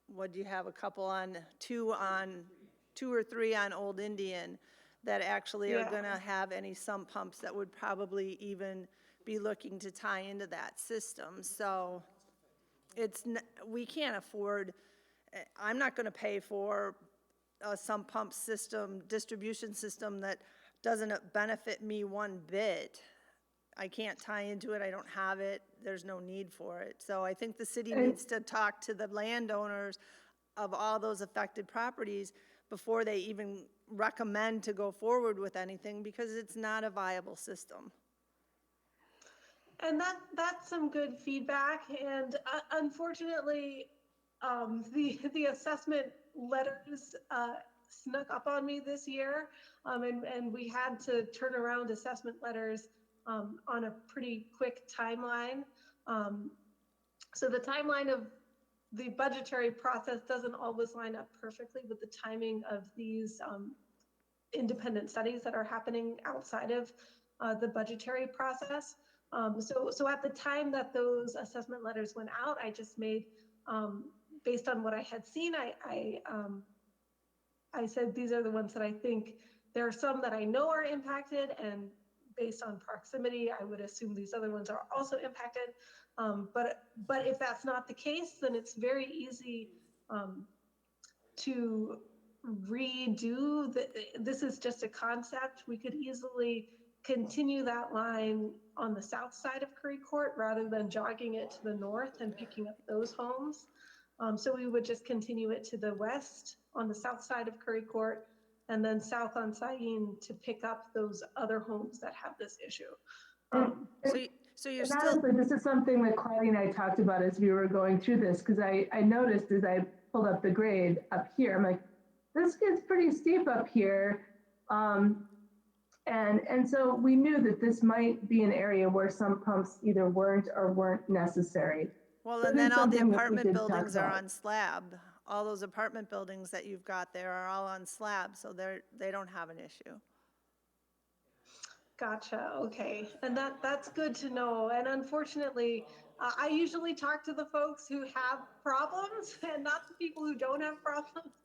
what do you have, a couple on, 2 or 3 on Old Indian that actually are Yeah. gonna have any sump pumps that would probably even be looking to tie into that system. So we can't afford, I'm not gonna pay for a sump pump system, distribution system that doesn't benefit me one bit. I can't tie into it, I don't have it, there's no need for it. So I think the city needs to talk to the landowners of all those affected properties before they even recommend to go forward with anything, because it's not a viable system. And that's some good feedback. And unfortunately, the assessment letters snuck up on me this year, and we had to turn around assessment letters on a pretty quick timeline. So the timeline of the budgetary process doesn't always line up perfectly with the timing of these independent studies that are happening outside of the budgetary process. So at the time that those assessment letters went out, I just made, based on what I had seen, I said, these are the ones that I think. There are some that I know are impacted, and based on proximity, I would assume these other ones are also impacted. But if that's not the case, then it's very easy to redo. This is just a concept. We could easily continue that line on the south side of Curry Court rather than jogging it to the north and picking up those homes. So we would just continue it to the west on the south side of Curry Court, and then south on Sain to pick up those other homes that have this issue. So you're And still, honestly, this is something that Claudia and I talked about as we were going through this, because I noticed as I pulled up the grade up here, I'm like, this gets pretty steep up here. And so we knew that this might be an area where some pumps either weren't or weren't necessary. well, So and it is then all the something that we apartment did talk buildings are about. on slab. All those apartment buildings that you've got there are all on slab, so they don't have an issue. Gotcha. Okay. And that's good to know. And unfortunately, I usually talk to the folks who have problems and not the people who don't have problems.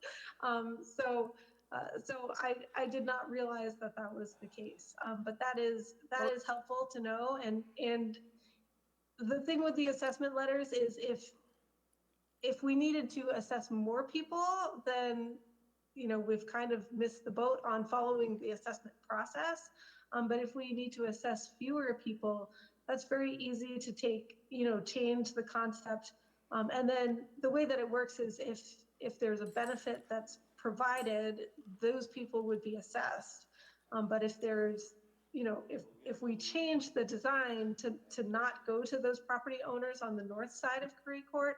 So I did not realize that that was the case. But that is helpful to know. And the thing with the assessment letters is if we needed to assess more people, then we've kind of missed the boat on following the assessment process. But if we need to assess fewer people, that's very easy to take, change the concept. And then the way that it works is if there's a benefit that's provided, those people would be assessed. But if there's, if we change the design to not go to those property owners on the north side of Curry Court,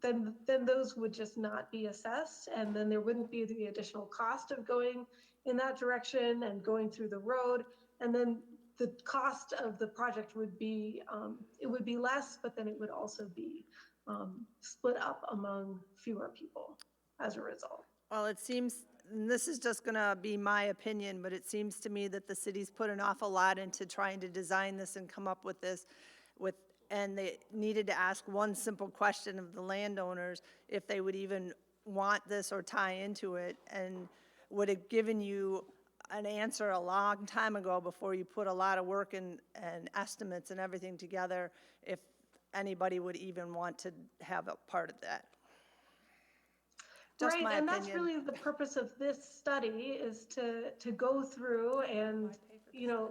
then those would just not be assessed, and then there wouldn't be the additional cost of going in that direction and going through the road, and then the cost of the project would be it would be less, but then it would also be split up among fewer people as a result. Well, it seems, and this is just gonna be my opinion, but it seems to me that the city's put an awful lot into trying to design this and come up with this and they needed to ask one simple question of the landowners if they would even want this or tie into it, and would have given you an answer a long time ago before you put a lot of work and estimates and everything together, if anybody would even want to have a part of that. Just right, my and opinion. that's really the purpose of this study, is to go through and,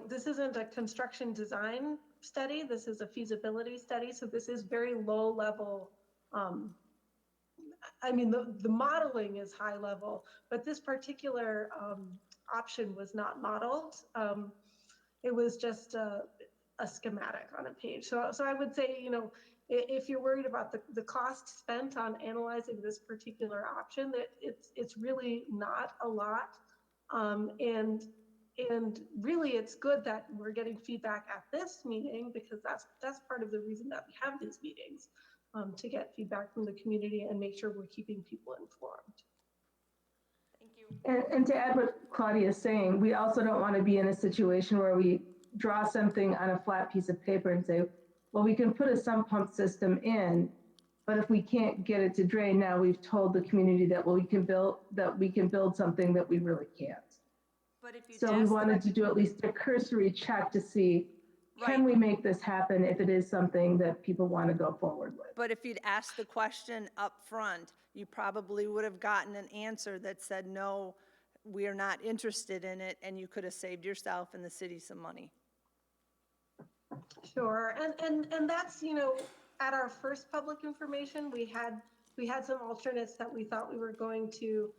this isn't a construction design study, this is a feasibility study, so this is very low level. I mean, the modeling is high level, but this particular option was not modeled. It was just a schematic on a page. So I would say, if you're worried about the cost spent on analyzing this particular option, that it's really not a lot. And really it's good that we're getting feedback at this meeting, because that's part of the reason that we have these meetings, to get feedback from the community and make sure we're keeping people informed. Thank you. And to add what Claudia is saying, we also don't want to be in a situation where we draw something on a flat piece of paper and say, well, we can put a sump pump system in, but if we can't get it to drain, now we've told the community that, well, we can build something that we really can't. But if you So we wanted to do at least a cursory check to see, can we make this happen if it is something that people want to go forward with? But if you'd asked the question up front, you probably would have gotten an answer that said, no, we are not interested in it, and you could have saved yourself and the city some money. Sure, and that's, at our first public information, we had some alternates that we thought we were going to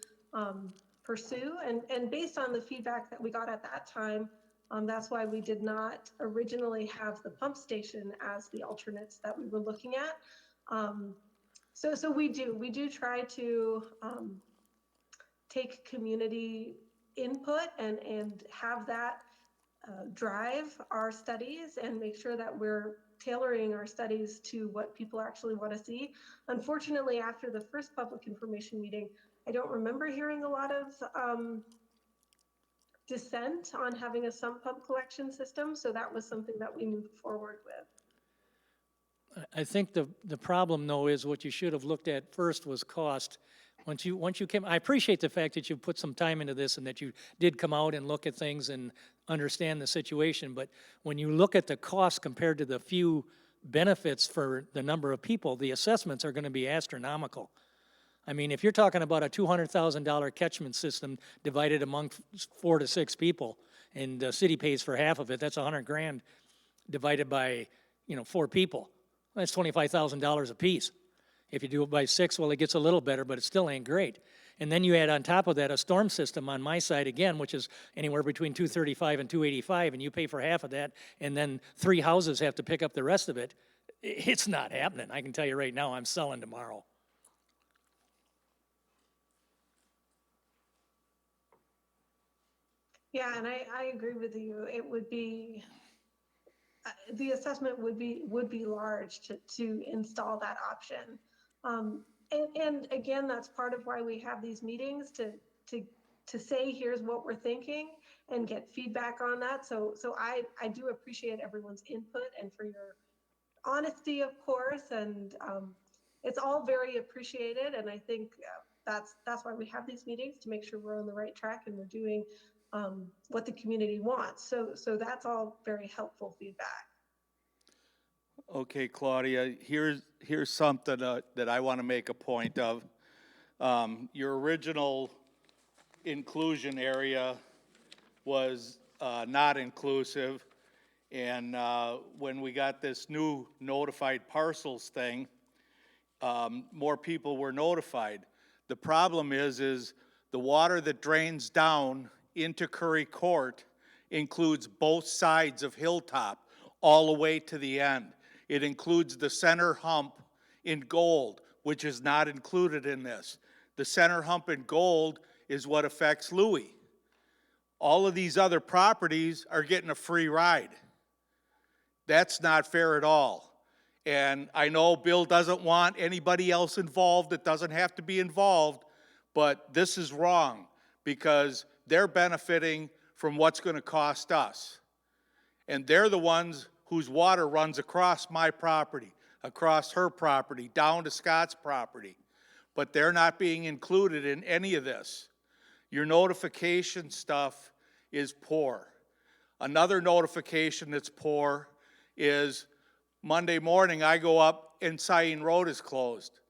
pursue, and based on the feedback that we got at that time, that's why we did not originally have the pump station as the alternates that we were looking at. So we do try to take community input and have that drive our studies and make sure that we're tailoring our studies to what people actually want to see. Unfortunately, after the first public information meeting, I don't remember hearing a lot of dissent on having a sump pump collection system, so that was something that we moved forward with. I think the problem, though, is what you should have looked at first was cost. Once you came, I appreciate the fact that you put some time into this and that you did come out and look at things and understand the situation, but when you look at the cost compared to the few benefits for the number of people, the assessments are going to be astronomical. I mean, if you're talking about a $200,000 catchment system divided among 4 to 6 people, and the city pays for half of it, that's $100,000 divided by, 4 people. That's $25,000 a piece. If you do it by 6, well, it gets a little better, but it still ain't great. And then you add on top of that a storm system on my side again, which is anywhere between $235 and $285, and you pay for half of that, and then 3 houses have to pick up the rest of it. It's not happening. I can tell you right now, I'm selling tomorrow. Yeah, and I agree with you. It would be, the assessment would be large to install that option. And again, that's part of why we have these meetings to say, here's what we're thinking and get feedback on that. So I do appreciate everyone's input and for your honesty, of course, and it's all very appreciated. And I think that's why we have these meetings, to make sure we're on the right track and we're doing what the community wants. So that's all very helpful feedback. Okay, Claudia, here's something that I want to make a point of. Your original inclusion area was not inclusive, and when we got this new notified parcels thing, more people were notified. The problem is the water that drains down into Curry Court includes both sides of Hilltop all the way to the end. It includes the center hump in gold, which is not included in this. The center hump in gold is what affects Louis. All of these other properties are getting a free ride. That's not fair at all. And I know Bill doesn't want anybody else involved that doesn't have to be involved, but this is wrong because they're benefiting from what's going to cost us. And they're the ones whose water runs across my property, across her property, down to Scott's property. But they're not being included in any of this. Your notification stuff is poor. Another notification that's poor is Monday morning I go up and Cyene Road is closed.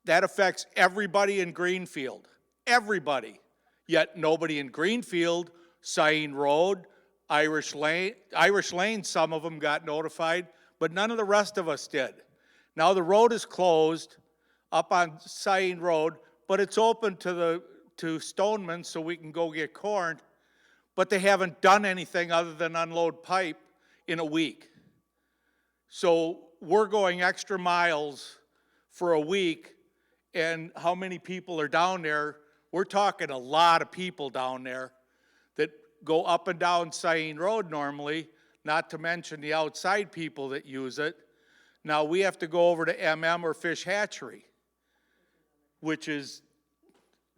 That affects everybody in Greenfield, everybody. Yet nobody in Greenfield, Cyene Road, Irish Lane, some of them got notified, but none of the rest of us did. Now the road is closed up on Cyene Road, but it's open to Stoneman so we can go get corn, but they haven't done anything other than unload pipe in a week. So we're going extra miles for a week, and how many people are down there? We're talking a lot of people down there that go up and down Sain Road normally, not to mention the outside people that use it. Now we have to go over to MM or Fish Hatchery, which is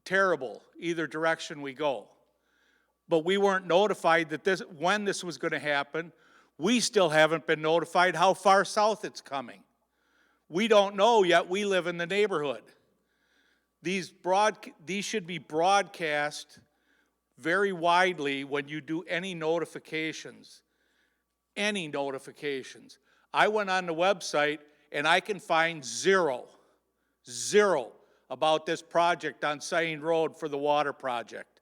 terrible, either direction we go. But we weren't notified that when this was going to happen. We still haven't been notified how far south it's coming. We don't know yet. We live in the neighborhood. These should be broadcast very widely when you do any notifications. Any notifications. I went on the website and I can find zero about this project on Sain Road for the water project.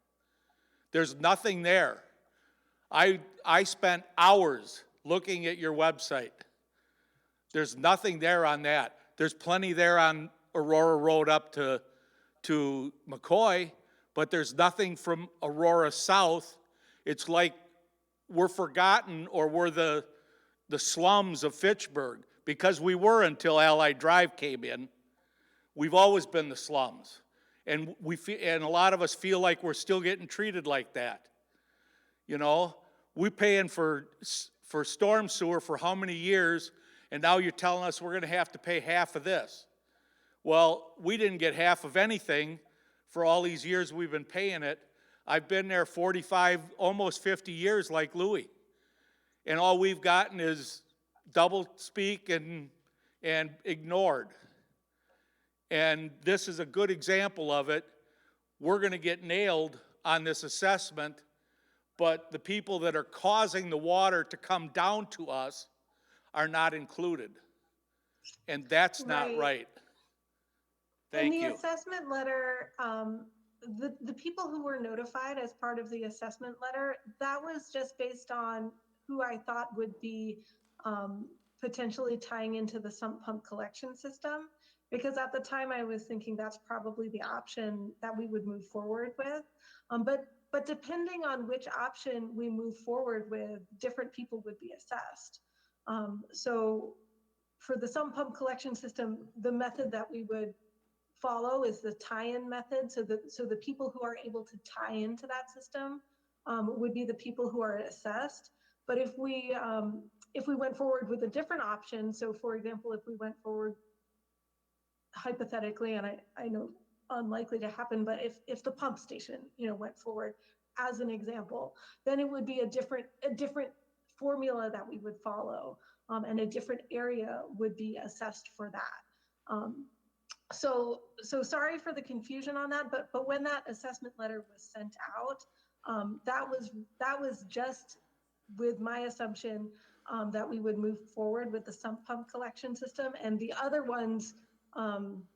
There's nothing there. I spent hours looking at your website. There's nothing there on that. There's plenty there on Aurora Road up to McCoy, but there's nothing from Aurora South. It's like we're forgotten, or we're the slums of Fitchburg, because we were until Allied Drive came in. We've always been the slums. And and a lot of us feel like we're still getting treated like that. You know, we're paying for storm sewer for how many years, and now you're telling us we're going to have to pay half of this. Well, we didn't get half of anything for all these years we've been paying it. I've been there 45, almost 50 years like Louis. And all we've gotten is double speak and ignored. And this is a good example of it. We're going to get nailed on this assessment, but the people that are causing the water to come down to us are not included. And that's not right. Thank you. In the assessment letter, the people who were notified as part of the assessment letter, that was just based on who I thought would be potentially tying into the sump pump collection system. Because at the time I was thinking that's probably the option that we would move forward with. But depending on which option we move forward with, different people would be assessed. So for the sump pump collection system, the method that we would follow is the tie-in method. So the people who are able to tie into that system would be the people who are assessed. But if we went forward with a different option, so for example, if we went forward hypothetically, and I know unlikely to happen, but if the pump station, went forward as an example, then it would be a different formula that we would follow, and a different area would be assessed for that. So sorry for the confusion on that, but when that assessment letter was sent out, that was just with my assumption that we would move forward with the sump pump collection system, and the other ones.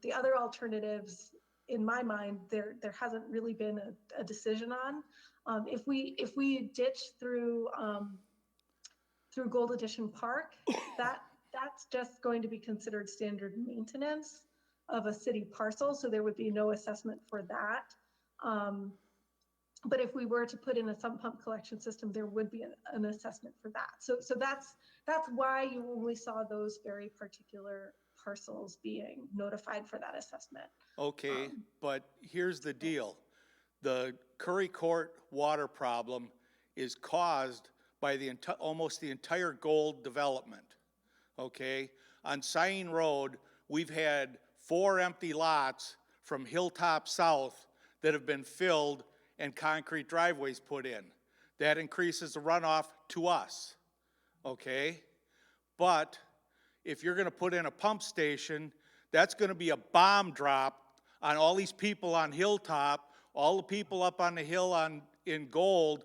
The other alternatives, in my mind, there hasn't really been a decision on. If we ditch through Gold Edition Park, that's just going to be considered standard maintenance of a city parcel, so there would be no assessment for that. But if we were to put in a sump pump collection system, there would be an assessment for that. So that's why you only saw those very particular parcels being notified for that assessment. Okay, but here's the deal. The Curry Court water problem is caused by almost the entire gold development, okay? On Sain Road, we've had 4 empty lots from Hilltop South that have been filled and concrete driveways put in. That increases the runoff to us, okay? But if you're going to put in a pump station, that's going to be a bomb drop on all these people on Hilltop, all the people up on the hill in Gold.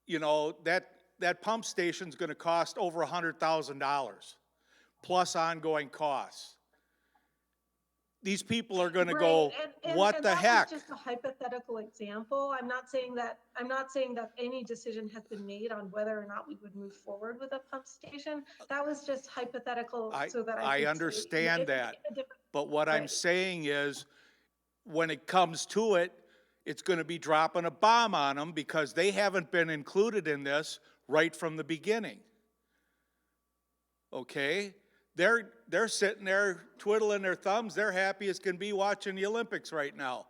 That pump station's going to cost over $100,000 plus ongoing costs. These people are going to go, what the heck? That was just a hypothetical example. I'm not saying that any decision has been made on whether or not we would move forward with a pump station. That was just hypothetical, so that I understand that. But what I'm saying is, when it comes to it, it's going to be dropping a bomb on them because they haven't been included in this right from the beginning. okay? They're sitting there twiddling their thumbs. They're happy as can be watching the Olympics right now.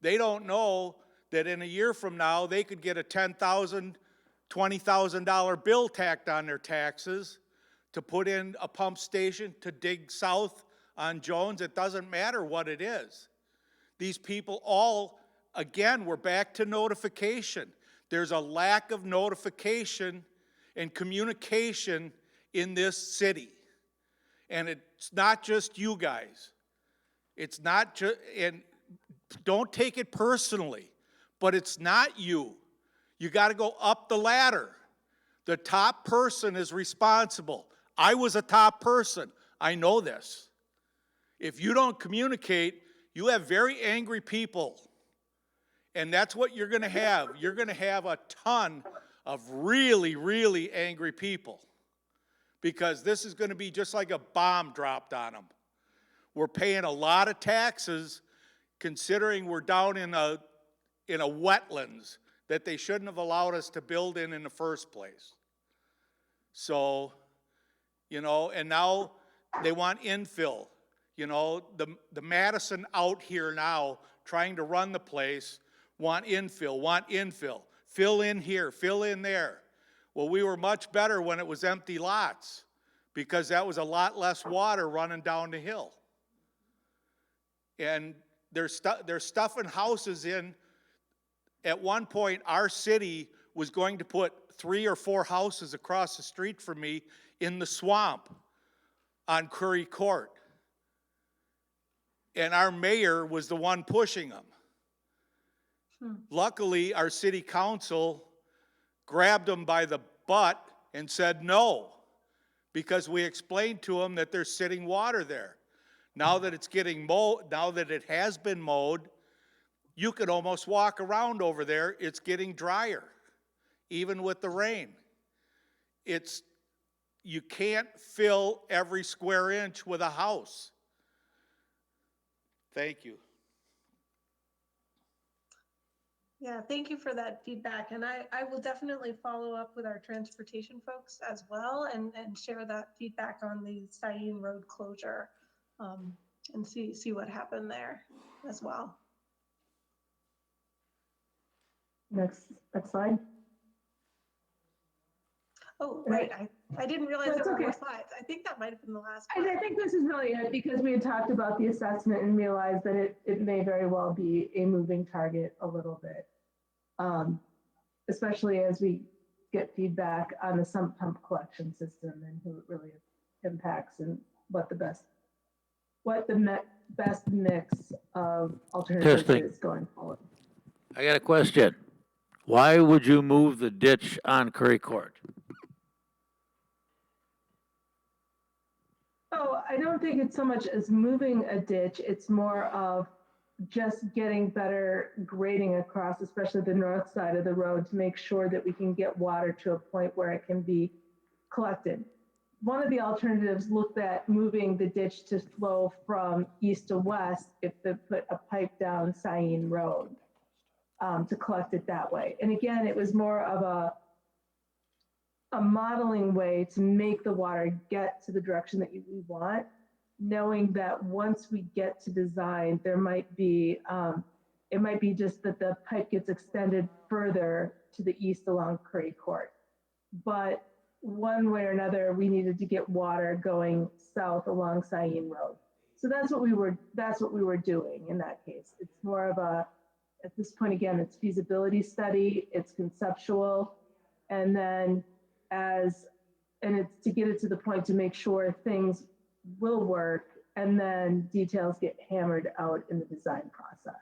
They don't know that in a year from now, they could get a $10,000, $20,000 bill tacked on their taxes to put in a pump station to dig south on Jones. It doesn't matter what it is. These people all, again, we're back to notification. There's a lack of notification and communication in this city. And it's not just you guys. It's not just, and don't take it personally, but it's not you. You got to go up the ladder. The top person is responsible. I was a top person. I know this. If you don't communicate, you have very angry people. And that's what you're going to have. You're going to have a ton of really, really angry people. Because this is going to be just like a bomb dropped on them. We're paying a lot of taxes considering we're down in a wetlands that they shouldn't have allowed us to build in the first place. So, you know, and now they want infill. You know, the Madison out here now trying to run the place want infill. Fill in here, fill in there. Well, we were much better when it was empty lots because that was a lot less water running down the hill. And they're stuffing houses in. At one point, our city was going to put 3 or 4 houses across the street from me in the swamp on Curry Court. And our mayor was the one pushing them. Luckily, our city council grabbed them by the butt and said no, because we explained to them that there's sitting water there. Now that it's getting mowed, now that it has been mowed, you could almost walk around over there. It's getting drier, even with the rain. You can't fill every square inch with a house. Thank you. Yeah, thank you for that feedback. And I will definitely follow up with our transportation folks as well and share that feedback on the Syene Road closure and see what happened there as well. Next slide. Oh, right. I didn't realize That's there were more okay. slides. I think that might have been the last I one. think this is really it because we had talked about the assessment and realized that it may very well be a moving target a little bit. Especially as we get feedback on the sump pump collection system and who it really impacts and what the best mix of alternatives Testing. is going forward. I got a question. Why would you move the ditch on Curry Court? Oh, I don't think it's so much as moving a ditch. It's more of just getting better grading across, especially the north side of the road, to make sure that we can get water to a point where it can be collected. One of the alternatives looked at moving the ditch to flow from east to west if they put a pipe down Syene Road to collect it that way. And again, it was more of a modeling way to make the water get to the direction that we want, knowing that once we get to design, there might be, it might be just that the pipe gets extended further to the east along Curry Court. But one way or another, we needed to get water going south along Syene Road. So that's what we were doing in that case. It's more of at this point, again, it's feasibility study, it's conceptual, and then it's to get it to the point to make sure things will work, and then details get hammered out in the design process.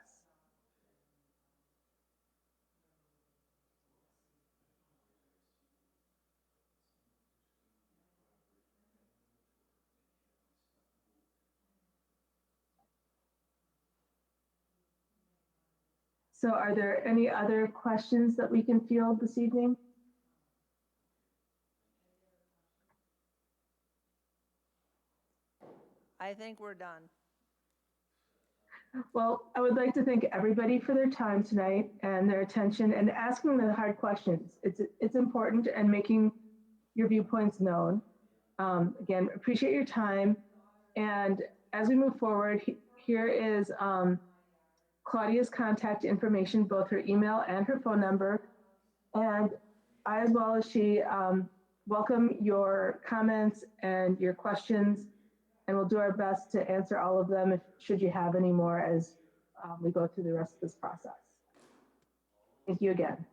So are there any other questions that we can field this evening? I think we're done. Well, I would like to thank everybody for their time tonight and their attention and asking the hard questions. It's important and making your viewpoints known. Again, appreciate your time. And as we move forward, here is Claudia's contact information, both her email and her phone number. And I, as well as she, welcome your comments and your questions, and we'll do our best to answer all of them if should you have any more as we go through the rest of this process. Thank you again.